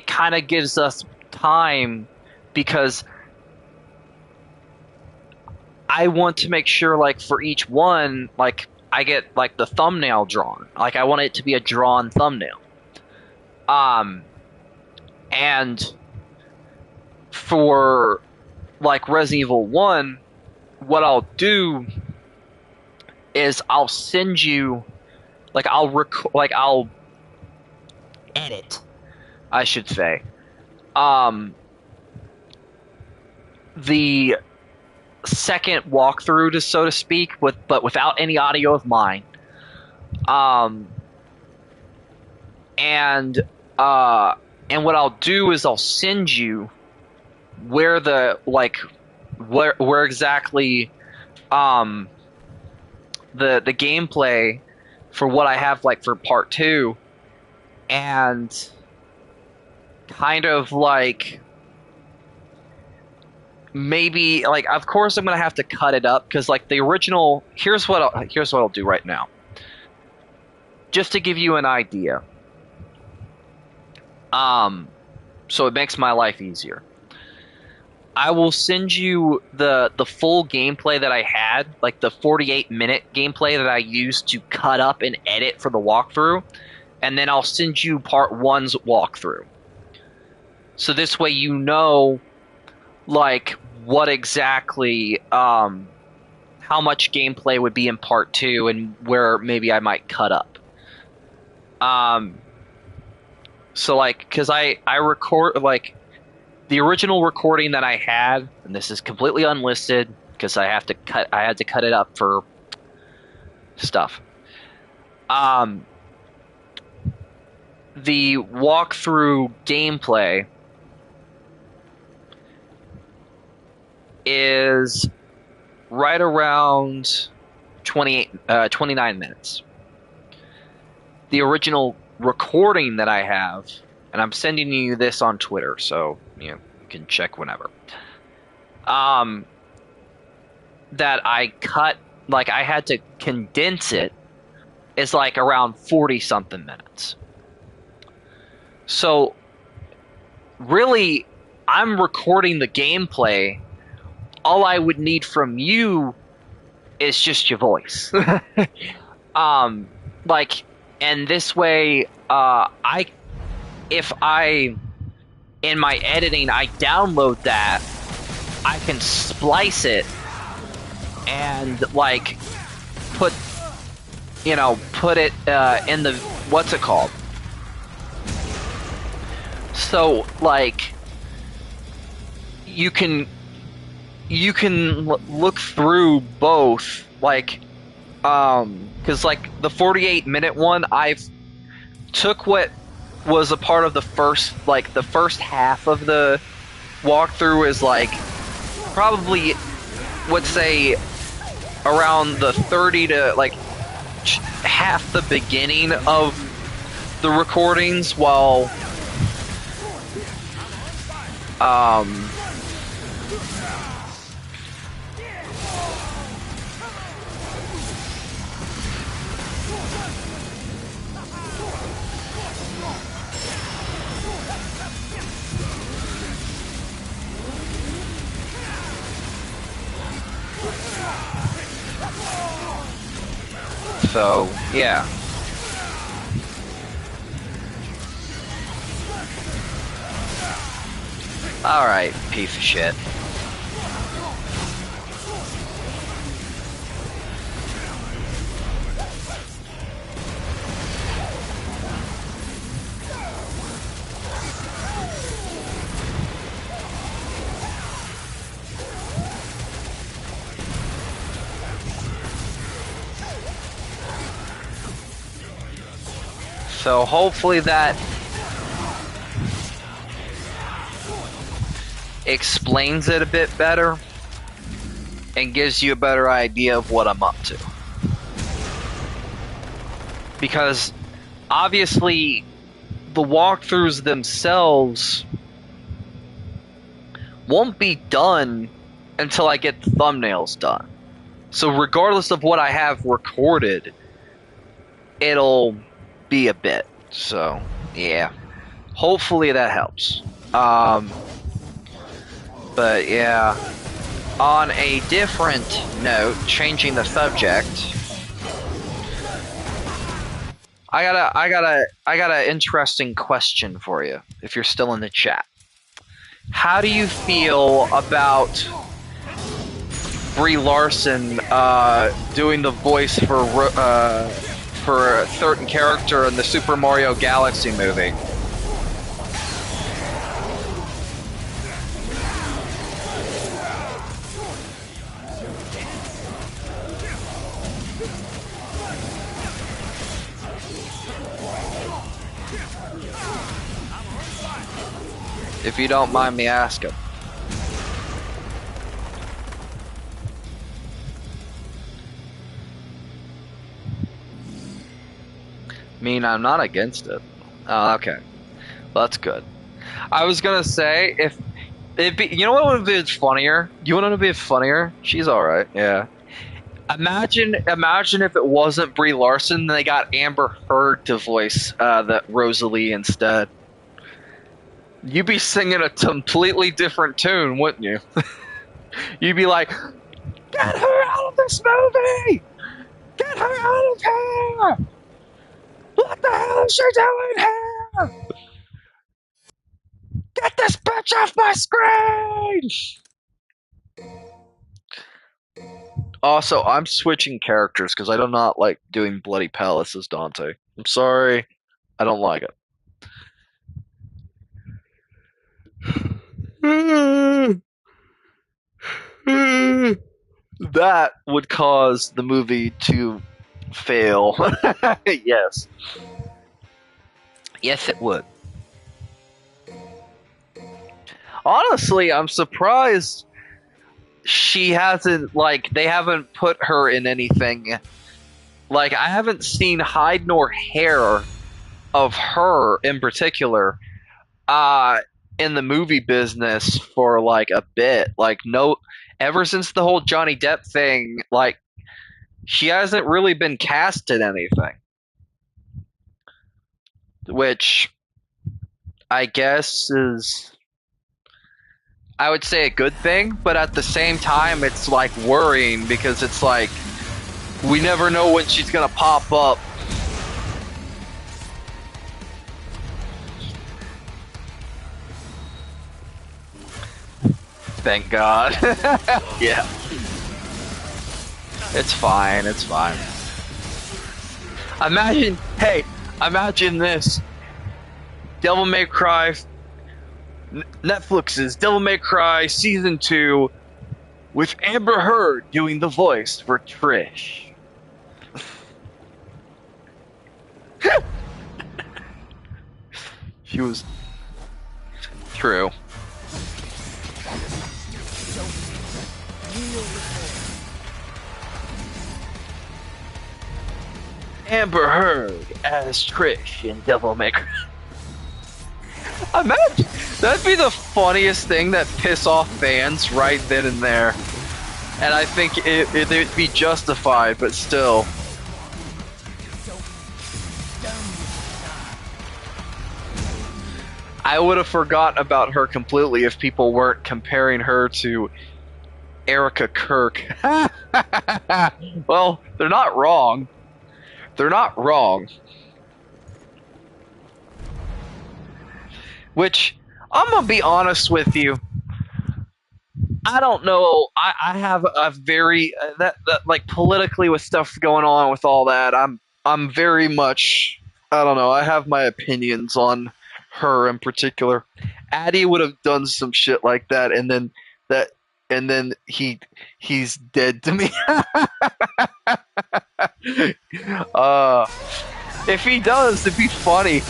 kind of gives us time, because I want to make sure, like, for each one, like, I get like the thumbnail drawn. Like, I want it to be a drawn thumbnail. And for like Resident Evil 1, what I'll do is I'll send you like I'll edit, I should say, the second walkthrough, to so to speak, but without any audio of mine. And what I'll do is I'll send you where the where exactly the gameplay for what I have like for part 2, and kind of like maybe like, of course I'm gonna have to cut it up because like the original. Here's what I'll do right now, just to give you an idea. So it makes my life easier. I will send you the full gameplay that I had, like the 48-minute gameplay that I used to cut up and edit for the walkthrough, and then I'll send you part 1's walkthrough. So this way you know, like, what exactly, how much gameplay would be in part 2 and where maybe I might cut up. So, like, because I record, like, the original recording that I had, and this is completely unlisted because I had to cut it up for stuff. The walkthrough gameplay is right around 29 minutes. The original recording that I have, and I'm sending you this on Twitter, so you can check whenever. That I cut, like I had to condense it, is like around 40 something minutes. So really, I'm recording the gameplay. All I would need from you is just your voice. Like, and this way, if I, in my editing, I download that, I can splice it and like put it in the, what's it called? So like you can look through both, like, because like the 48-minute one, I've took what was a part of the first half of the walkthrough is like probably, would say, around the 30 to like half the beginning of the recordings, while so yeah. Alright, piece of shit. So hopefully that explains it a bit better and gives you a better idea of what I'm up to. Because obviously the walkthroughs themselves won't be done until I get the thumbnails done. So regardless of what I have recorded, it'll be a bit. So yeah, hopefully that helps. But yeah, on a different note, changing the subject, I got an interesting question for you, if you're still in the chat. How do you feel about Brie Larson doing the voice for for a certain character in the Super Mario Galaxy movie. If you don't mind me asking. I'm not against it. Oh, okay. Well, that's good. I was gonna say, if it'd be, you know what would be funnier? You want to be funnier? She's alright, yeah. Imagine if it wasn't Brie Larson, and they got Amber Heard to voice that Rosalie instead. You'd be singing a completely different tune, wouldn't you? You'd be like, "Get her out of this movie! Get her out of here! What the hell is she doing here? Get this bitch off my screen!" Also, I'm switching characters because I do not like doing Bloody Palace as Dante. I'm sorry, I don't like it. That would cause the movie to fail. Yes. Yes, it would. Honestly, I'm surprised she hasn't, like, they haven't put her in anything. Like, I haven't seen hide nor hair of her in particular in the movie business for like a bit. Like, no, ever since the whole Johnny Depp thing, like, she hasn't really been cast in anything, which I guess is, I would say, a good thing, but at the same time it's like worrying because it's like we never know when she's gonna pop up. Thank God. Yeah. It's fine, it's fine. Imagine this. Devil May Cry, Netflix's Devil May Cry Season 2 with Amber Heard doing the voice for Trish. She was... True. Amber Heard as Trish in Devil May Cry. Imagine, that'd be the funniest thing that piss off fans right then and there. And I think it'd be justified, but still. I would have forgotten about her completely if people weren't comparing her to Erica Kirk. Well, they're not wrong. They're not wrong. Which, I'm gonna be honest with you, I don't know. I have a very that like politically with stuff going on with all that. I'm very much, I don't know. I have my opinions on her in particular. Addy would have done some shit like that, and then he's dead to me. If he does, it'd be funny.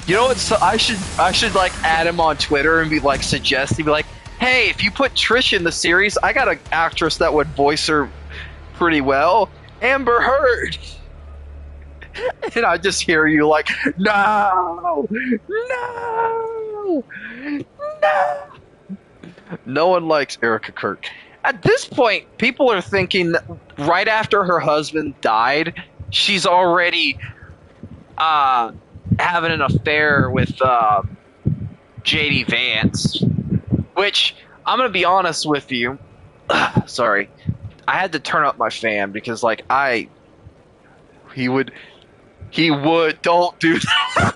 You know what? So I should like add him on Twitter and be like suggesting, be like, hey, if you put Trish in the series, I got an actress that would voice her pretty well, Amber Heard. And I just hear you like, no, no, no. No one likes Erica Kirk. At this point, people are thinking that right after her husband died, she's already having an affair with JD Vance. Which, I'm gonna be honest with you. Sorry. I had to turn up my fan because, like, he would, don't do that.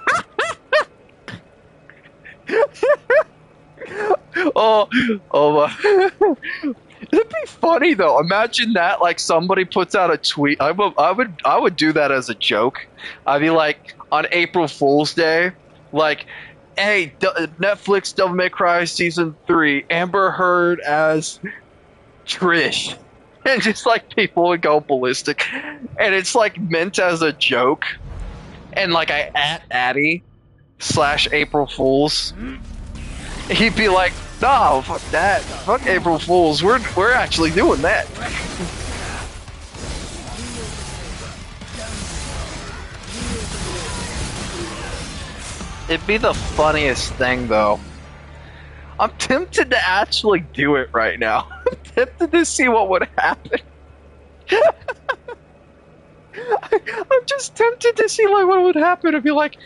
Oh my. It'd be funny though. Imagine that, like somebody puts out a tweet. I would do that as a joke. I'd be like on April Fool's Day, like, hey, Netflix Devil May Cry season 3, Amber Heard as Trish, and just like people would go ballistic, and it's like meant as a joke, and like I at Addy / April Fools. He'd be like, no, fuck that. Fuck April Fools. We're actually doing that. It'd be the funniest thing, though. I'm tempted to actually do it right now. I'm tempted to see what would happen. I'm just tempted to see like what would happen. It'd be like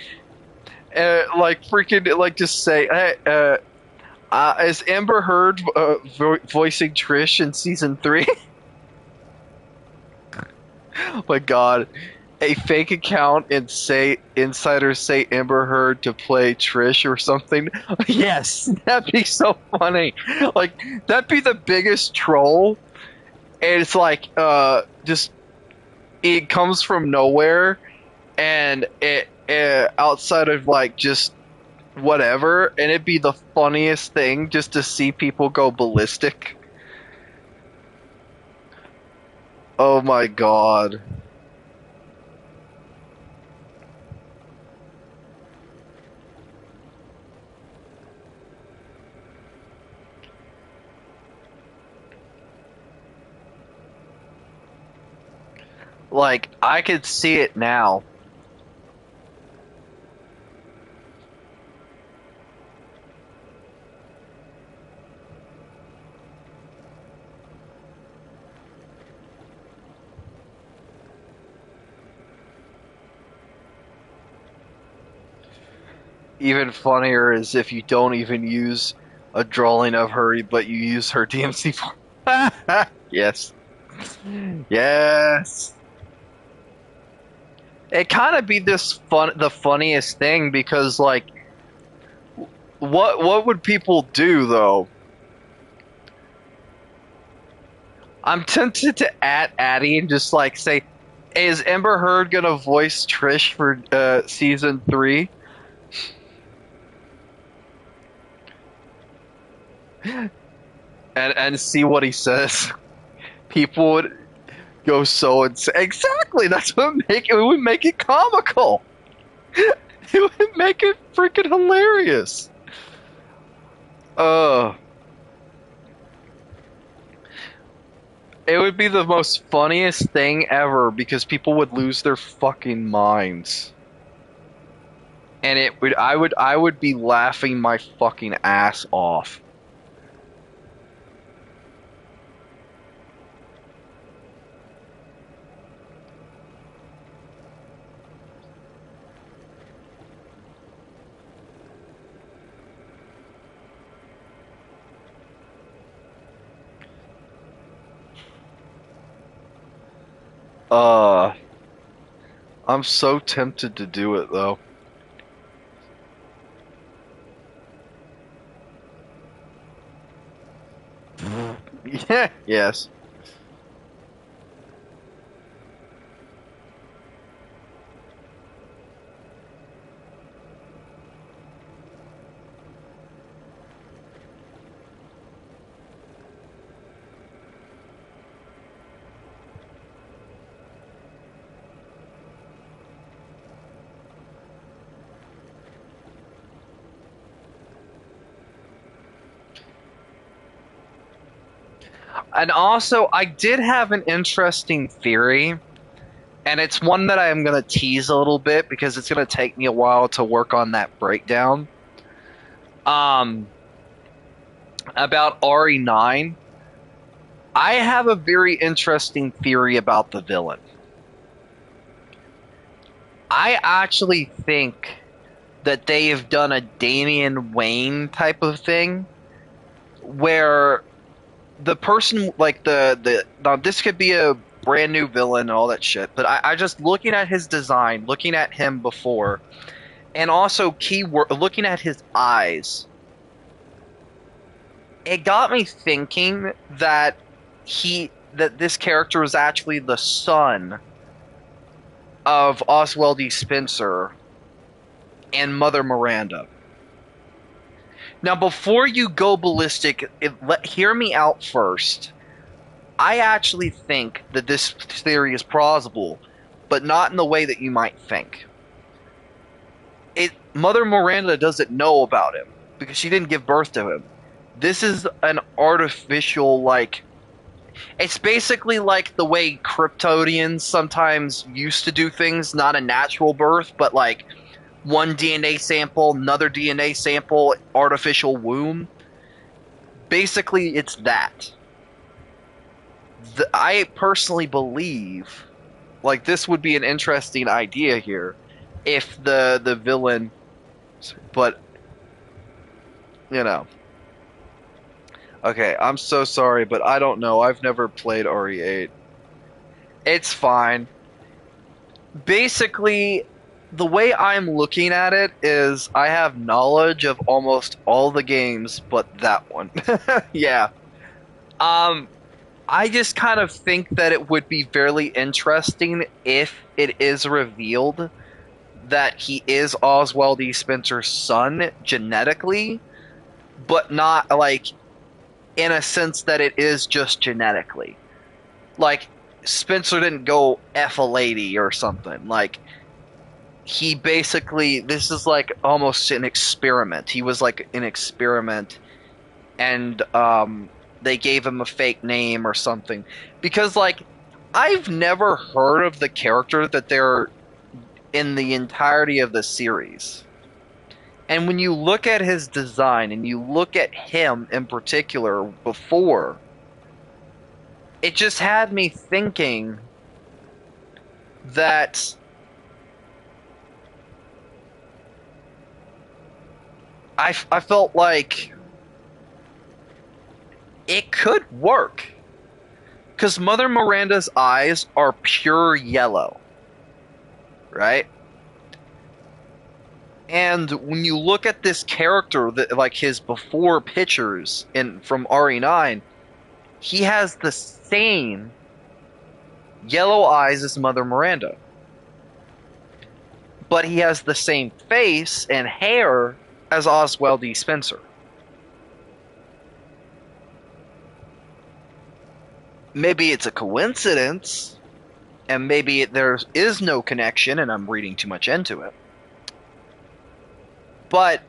freaking, like just say, hey, is Amber Heard voicing Trish in season 3? Oh my god. A fake account and say insiders say Amber Heard to play Trish or something. Yes, that'd be so funny. Like that'd be the biggest troll. And it's like just it comes from nowhere, and it outside of like just whatever, and it'd be the funniest thing just to see people go ballistic. Oh my god. Like, I could see it now. Even funnier is if you don't even use a drawing of her, but you use her DMC form. Yes. Yes. It kind of be the funniest thing because like, what would people do though? I'm tempted to at Addy and just like say, hey, is Amber Heard gonna voice Trish for season 3? And see what he says. People would go so insane. Exactly, that's what would make it comical. It would make it freaking hilarious. It would be the most funniest thing ever because people would lose their fucking minds. And I would be laughing my fucking ass off. I'm so tempted to do it though. Yeah, yes. And also, I did have an interesting theory, and it's one that I am going to tease a little bit because it's going to take me a while to work on that breakdown. About RE9, I have a very interesting theory about the villain. I actually think that they have done a Damian Wayne type of thing where the person, like now this could be a brand new villain and all that shit, but I just looking at his design, looking at him before, and also looking at his eyes, it got me thinking that that this character is actually the son of Oswald E. Spencer and Mother Miranda. Now, before you go ballistic, hear me out first. I actually think that this theory is plausible, but not in the way that you might think. Mother Miranda doesn't know about him because she didn't give birth to him. This is an artificial, like, it's basically like the way Kryptonians sometimes used to do things, not a natural birth, but like one DNA sample, another DNA sample, artificial womb. Basically, it's that. I personally believe, like, this would be an interesting idea here if the villain, but, you know. Okay, I'm so sorry, but I don't know. I've never played RE8. It's fine. Basically, the way I'm looking at it is I have knowledge of almost all the games but that one. Yeah. I just kind of think that it would be fairly interesting if it is revealed that he is Oswald E. Spencer's son genetically, but not like in a sense that it is just genetically. Like, Spencer didn't go F a lady or something. Like, he basically, this is like almost an experiment. He was like an experiment, and they gave him a fake name or something. Because, like, I've never heard of the character that they're in the entirety of the series. And when you look at his design, and you look at him in particular before, it just had me thinking that I felt like it could work. Because Mother Miranda's eyes are pure yellow. Right? And when you look at this character, that like his before pictures from RE9, he has the same yellow eyes as Mother Miranda. But he has the same face and hair as Oswald E. Spencer. Maybe it's a coincidence, and maybe there is no connection and I'm reading too much into it. But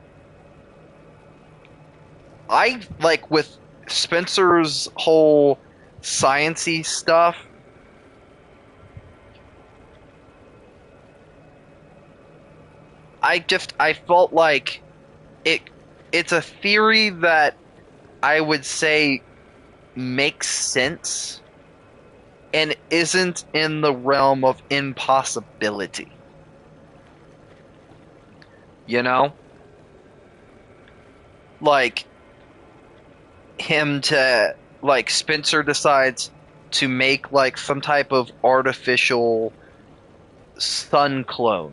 I, like, with Spencer's whole science-y stuff, I felt like it's a theory that I would say makes sense and isn't in the realm of impossibility. You know? Like, Spencer decides to make, like, some type of artificial sun clone.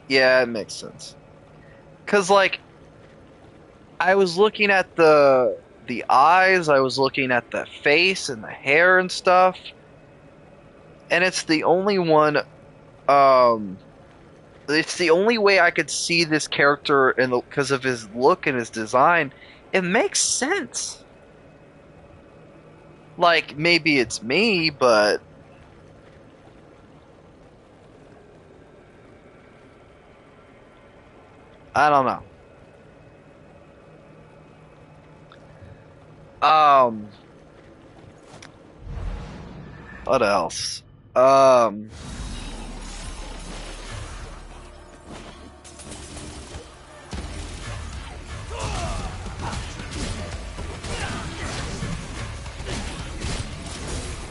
Yeah, it makes sense. 'Cause, like, I was looking at the eyes, I was looking at the face and the hair and stuff, and it's the only one, it's the only way I could see this character because of his look and his design. It makes sense. Like, maybe it's me, but I don't know. What else?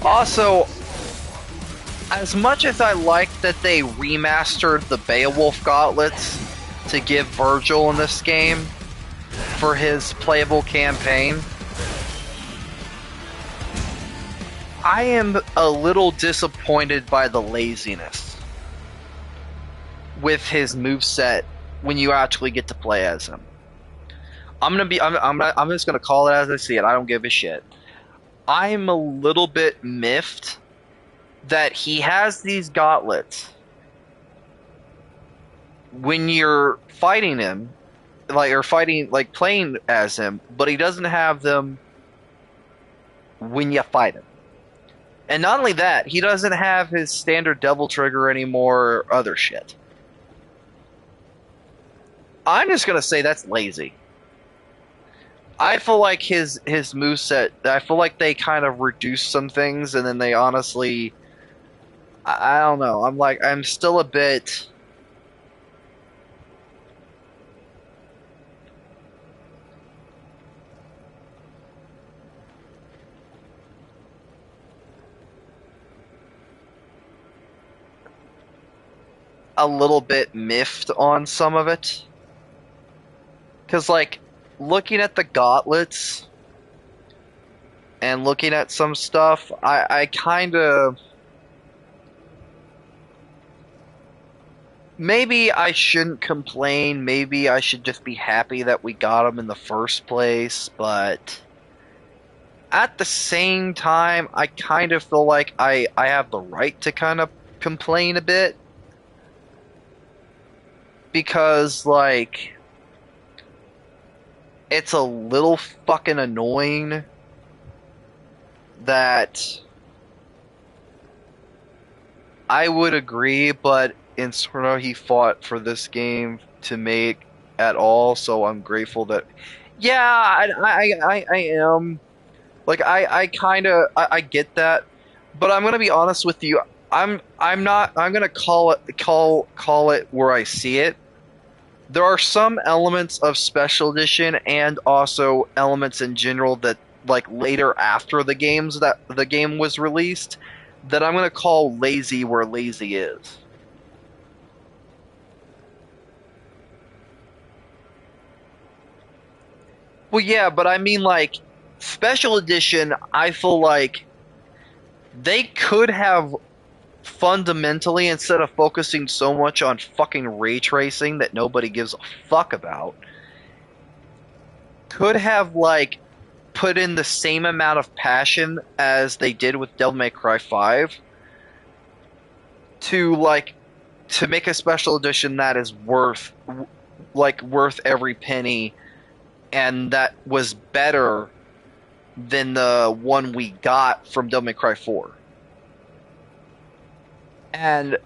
Also, as much as I like that they remastered the Beowulf gauntlets to give Virgil in this game for his playable campaign, I am a little disappointed by the laziness with his moveset when you actually get to play as him. I'm just gonna call it as I see it. I don't give a shit. I'm a little bit miffed that he has these gauntlets when you're fighting him, playing as him, but he doesn't have them when you fight him. And not only that, he doesn't have his standard devil trigger anymore or other shit. I'm just gonna say that's lazy. I feel like his moveset, I feel like they kind of reduced some things and then they honestly, I don't know. I'm still a bit. A little bit miffed on some of it. Because, like, looking at the gauntlets and looking at some stuff, I kind of. Maybe I shouldn't complain. Maybe I should just be happy that we got him in the first place. But at the same time, I kind of feel like I have the right to kind of complain a bit. Because, like, it's a little fucking annoying that I would agree, but Inferno he fought for this game to make at all, so I'm grateful that. Yeah, I am. Like I kind of get that, but I'm gonna be honest with you. I'm gonna call it where I see it. There are some elements of Special Edition and also elements in general that, like, later after the game was released, that I'm gonna call lazy where lazy is. Well, yeah, but I mean, like, Special Edition, I feel like they could have fundamentally, instead of focusing so much on fucking ray tracing that nobody gives a fuck about, could have, like, put in the same amount of passion as they did with Devil May Cry 5 to make a Special Edition that is worth every penny, and that was better than the one we got from Devil May Cry 4. And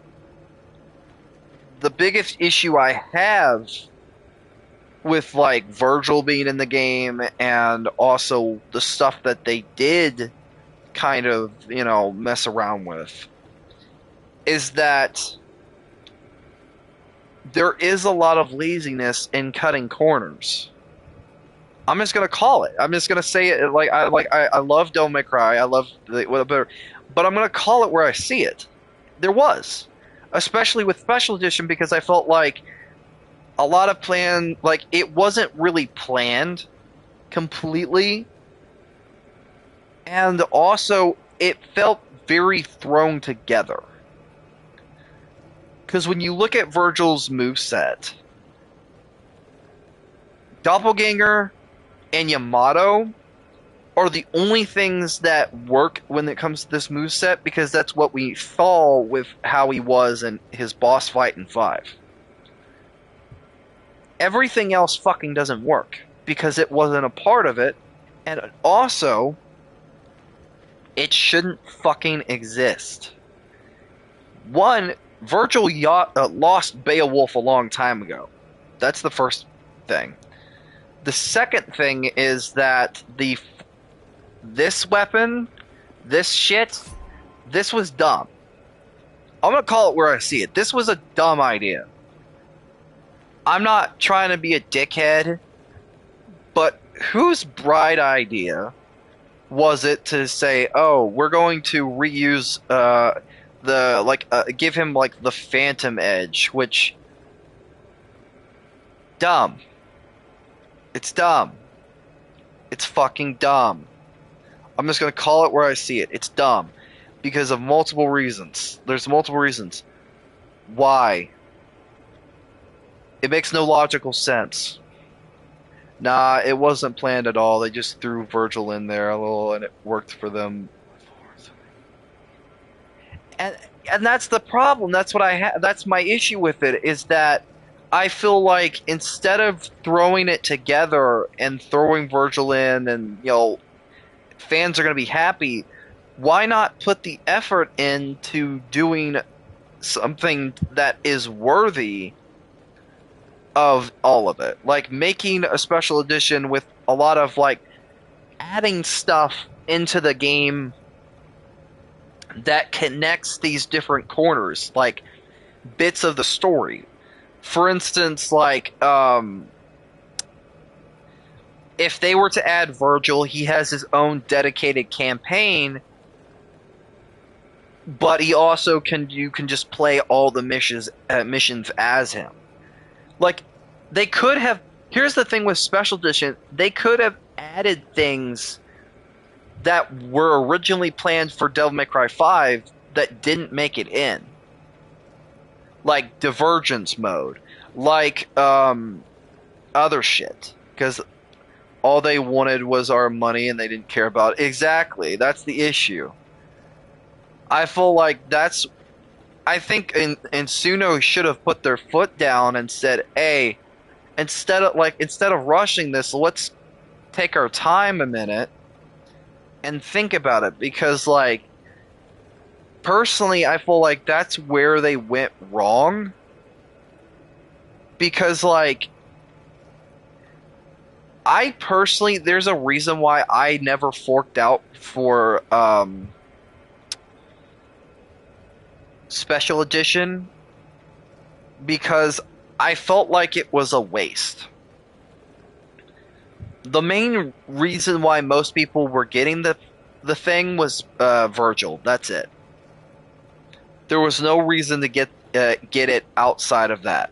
the biggest issue I have with, like, Virgil being in the game and also the stuff that they did kind of, mess around with is that there is a lot of laziness in cutting corners. I'm just gonna call it. I'm just gonna say it. I love Devil May Cry. I love whatever, but I'm gonna call it where I see it. There was, especially with Special Edition, because I felt like a lot of it wasn't really planned completely, and also it felt very thrown together. Because when you look at Virgil's moveset, Doppelganger and Yamato are the only things that work when it comes to this moveset, because that's what we saw with how he was in his boss fight in 5. Everything else fucking doesn't work, because it wasn't a part of it, and also, it shouldn't fucking exist. One, Virgil lost Beowulf a long time ago. That's the first thing. The second thing is that this weapon, this shit, this was dumb. I'm gonna call it where I see it. This was a dumb idea. I'm not trying to be a dickhead, but whose bright idea was it to say, oh, we're going to reuse give him like the Phantom Edge, which dumb. It's dumb. It's fucking dumb. I'm just gonna call it where I see it. It's dumb because of multiple reasons. There's multiple reasons. Why? It makes no logical sense. Nah, it wasn't planned at all. They just threw Virgil in there a little, and it worked for them. And that's the problem. That's what that's my issue with it, is that I feel like instead of throwing it together and throwing Virgil in, and fans are going to be happy, why not put the effort into doing something that is worthy of all of it? Like making a special edition with a lot of like adding stuff into the game that connects these different corners, like bits of the story. For instance, like if they were to add Virgil, he has his own dedicated campaign, but he also you can just play all the missions as him. Like, they could have. Here's the thing with Special Edition: they could have added things that were originally planned for Devil May Cry 5 that didn't make it in, like Divergence mode, like other shit, because all they wanted was our money and they didn't care about it. Exactly, that's the issue. I feel like I think Insuno should have put their foot down and said, "Hey, instead of rushing this, let's take our time a minute and think about it." Because, like, personally, I feel like that's where they went wrong. Because, like, I personally, there's a reason why I never forked out for Special Edition, because I felt like it was a waste. The main reason why most people were getting the thing was Virgil. That's it. There was no reason to get it outside of that.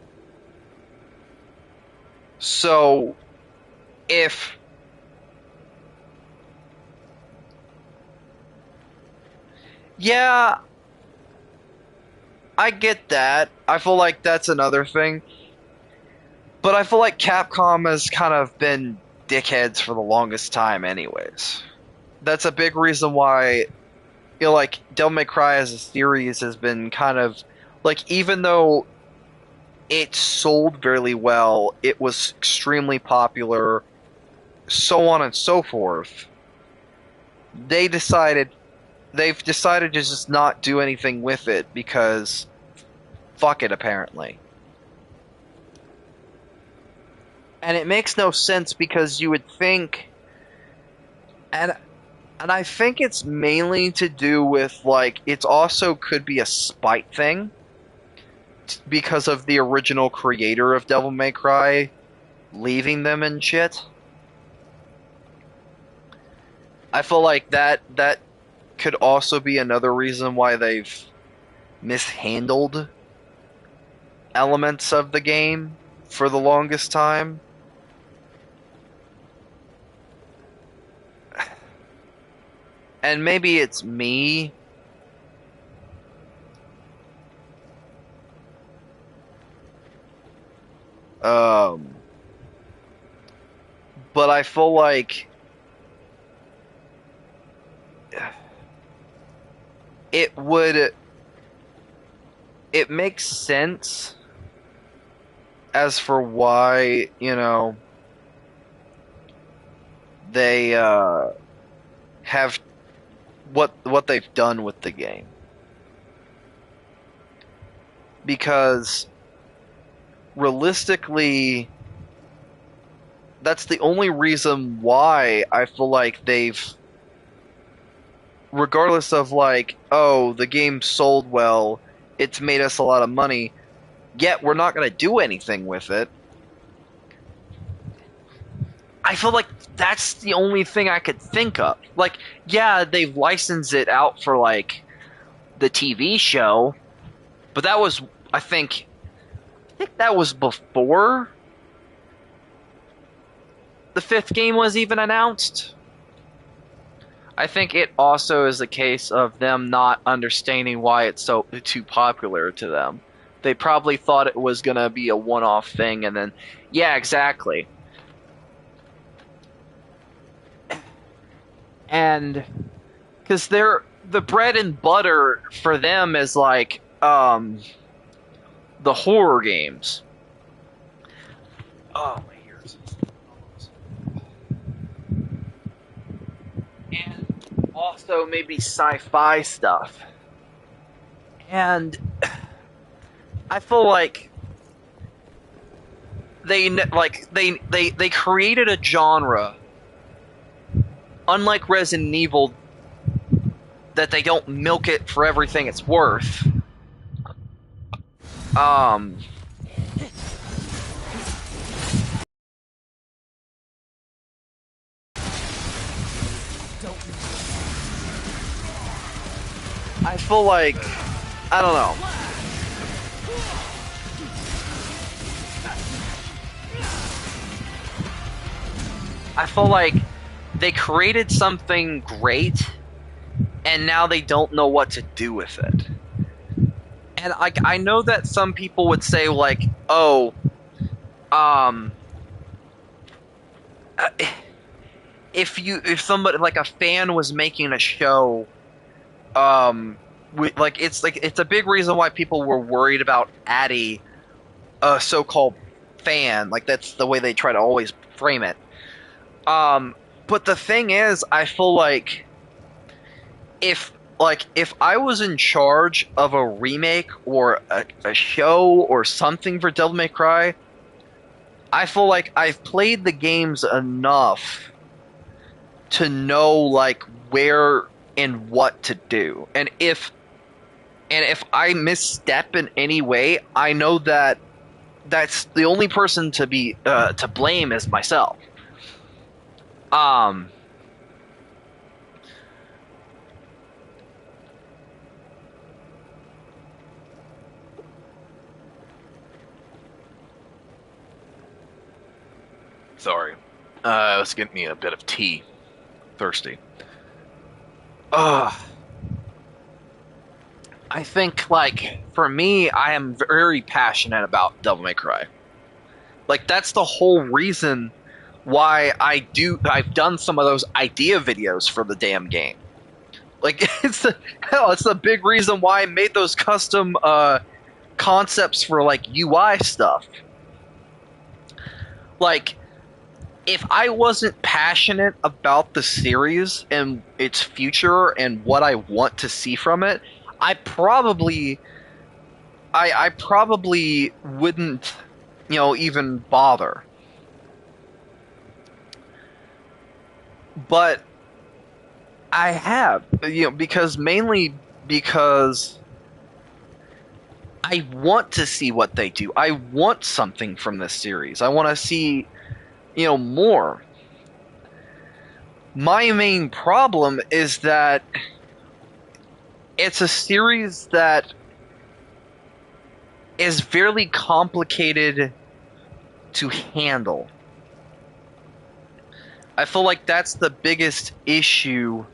So, yeah, I get that. I feel like that's another thing. But I feel like Capcom has kind of been dickheads for the longest time anyways. That's a big reason why, like, Devil May Cry as a series has been kind of, like, even though it sold very well, it was extremely popular, so on and so forth, they've decided to just not do anything with it because fuck it, apparently. And it makes no sense, because you would think, and I think it's mainly to do with, like, it's also could be a spite thing because of the original creator of Devil May Cry leaving them and shit. I feel like that could also be another reason why they've mishandled elements of the game for the longest time. And maybe it's me. But I feel like it makes sense as for why, they have what they've done with the game. Because realistically, that's the only reason why I feel like they've, regardless of, like, oh, the game sold well, it's made us a lot of money, yet we're not going to do anything with it. I feel like that's the only thing I could think of. Like, yeah, they've licensed it out for, like, the TV show, but that was, I think that was before the 5th game was even announced. I think it also is a case of them not understanding why it's so too popular to them. They probably thought it was gonna be a one-off thing, and then, yeah, exactly. And because the bread and butter for them is like the horror games. Oh, my ears. And also maybe sci-fi stuff. And I feel like they created a genre, unlike Resident Evil, that they don't milk it for everything it's worth. I feel like, I don't know. I feel like they created something great, and now they don't know what to do with it. And I know that some people would say like, oh, if somebody like a fan was making a show, it's a big reason why people were worried about Addy, a so-called fan. Like that's the way they try to always frame it. But the thing is, I feel like if I was in charge of a remake or a show or something for Devil May Cry, I feel like I've played the games enough to know like where and what to do. And if I misstep in any way, I know that that's the only person to be to blame is myself. Sorry. Let's get me a bit of tea. Thirsty. I think, like, for me, I am very passionate about Devil May Cry. Like, that's the whole reason why I've done some of those idea videos for the damn game. Like, it's the big reason why I made those custom concepts for, like, UI stuff. Like, if I wasn't passionate about the series and its future and what I want to see from it, I probably wouldn't, even bother. But I have, mainly because I want to see what they do. I want something from this series. I want to see more. My main problem is that it's a series that is very complicated to handle. I feel like that's the biggest issue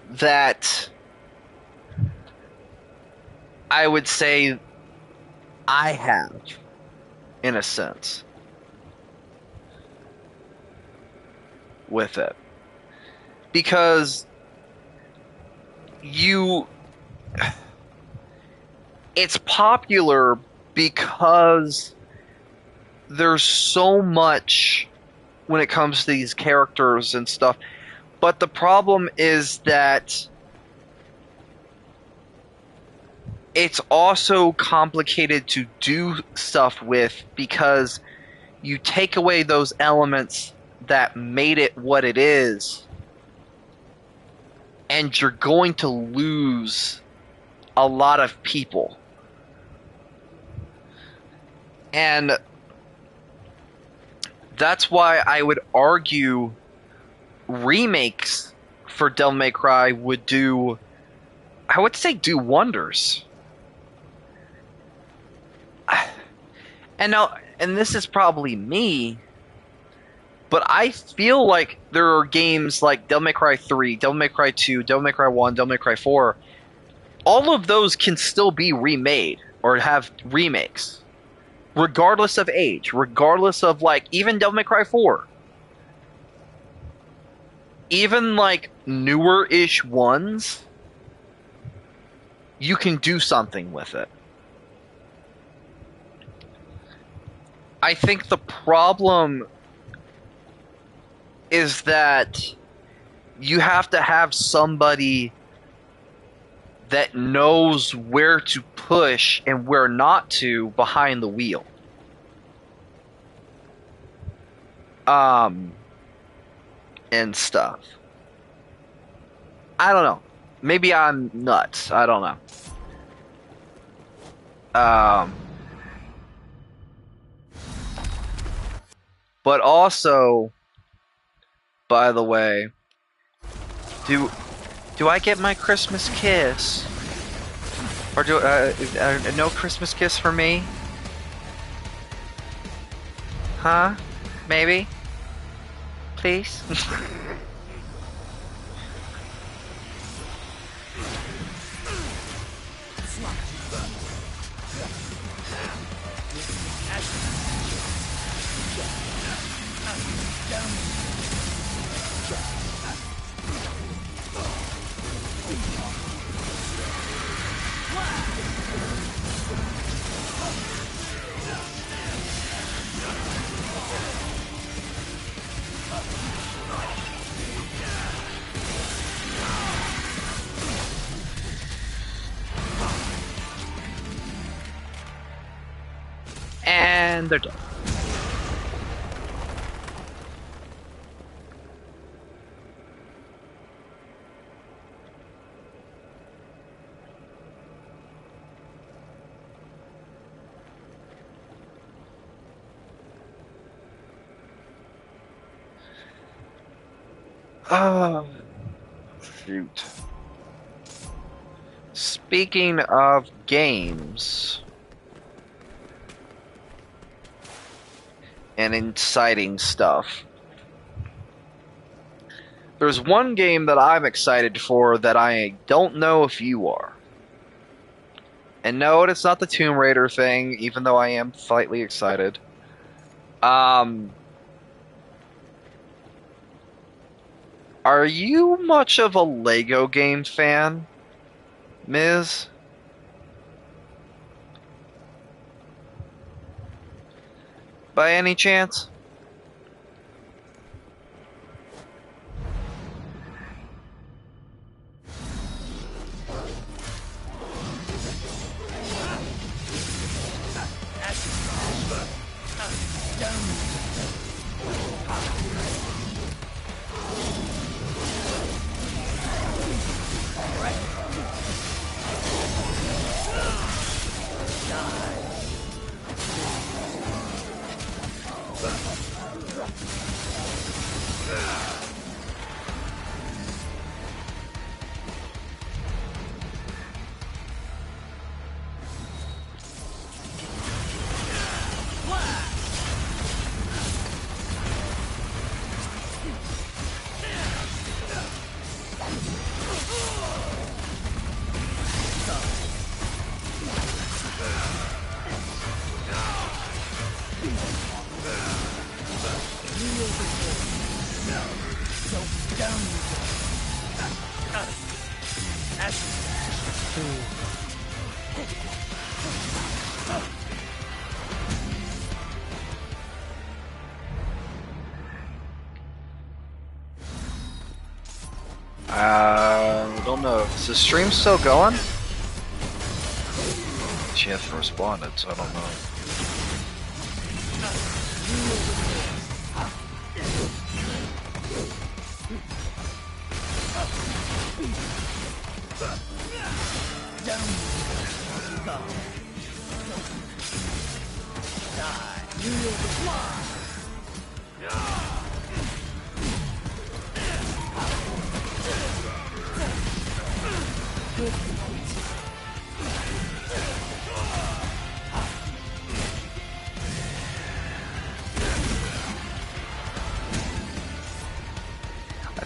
that I would say I have, in a sense, with it. Because it's popular because there's so much when it comes to these characters and stuff. But the problem is that it's also complicated to do stuff with because you take away those elements that made it what it is, and you're going to lose a lot of people. And that's why I would argue remakes for Devil May Cry would do I would say do wonders. And now, and this is probably me, but I feel like there are games like Devil May Cry 3, Devil May Cry 2, Devil May Cry 1, Devil May Cry 4. All of those can still be remade or have remakes, regardless of age, regardless of like even Devil May Cry 4. Even like newer-ish ones, you can do something with it. I think the problem is that you have to have somebody that knows where to push and where not to behind the wheel. And stuff. I don't know. Maybe I'm nuts. I don't know. But also, by the way, do I get my Christmas kiss? Or do no Christmas kiss for me? Huh? Maybe? Please? And they're dead. Oh, shoot. Speaking of games and inciting stuff, there's one game that I'm excited for that I don't know if you are. And no, it's not the Tomb Raider thing, even though I am slightly excited. Are you much of a Lego game fan, Ms.? By any chance? Don't know. Is the stream still going? She hasn't responded, so I don't know.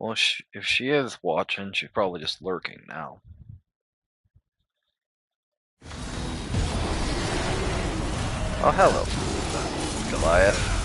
Well, if she is watching, she's probably just lurking now. Oh, hello, Goliath.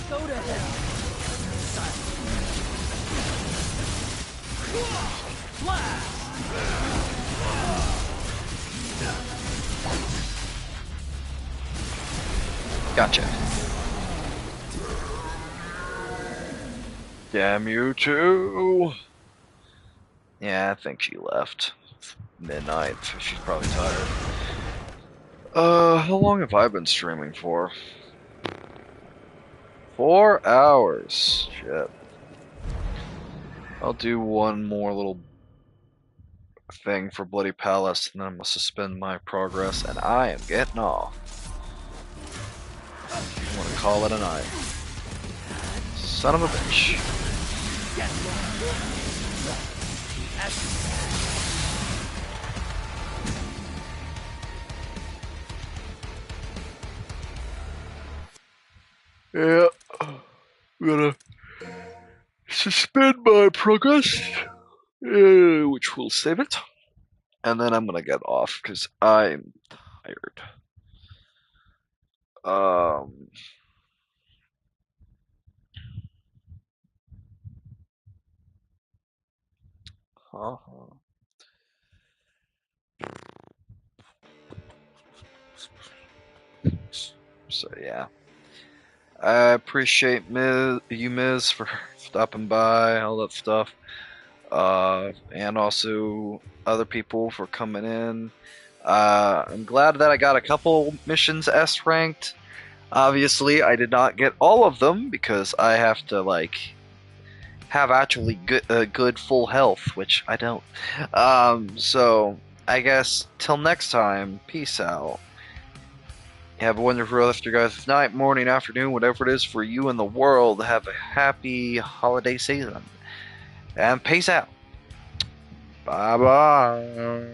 Go to hell. Gotcha. Damn you too. Yeah, I think she left. It's midnight, so she's probably tired. How long have I been streaming for? 4 hours. Shit. I'll do one more little thing for Bloody Palace, and then I'm gonna suspend my progress, and I am getting off. I'm gonna call it a night. Son of a bitch. Yeah, I'm gonna suspend my progress, which will save it, and then I'm gonna get off because I'm tired. Um, uh-huh. So yeah, I appreciate you, Miz, for stopping by, all that stuff. And also other people for coming in. I'm glad that I got a couple missions S ranked. Obviously, I did not get all of them because I have to like have actually good full health, which I don't. So I guess till next time, peace out. Have a wonderful rest of your guys' night, morning, afternoon, whatever it is for you in the world. Have a happy holiday season. And peace out. Bye bye.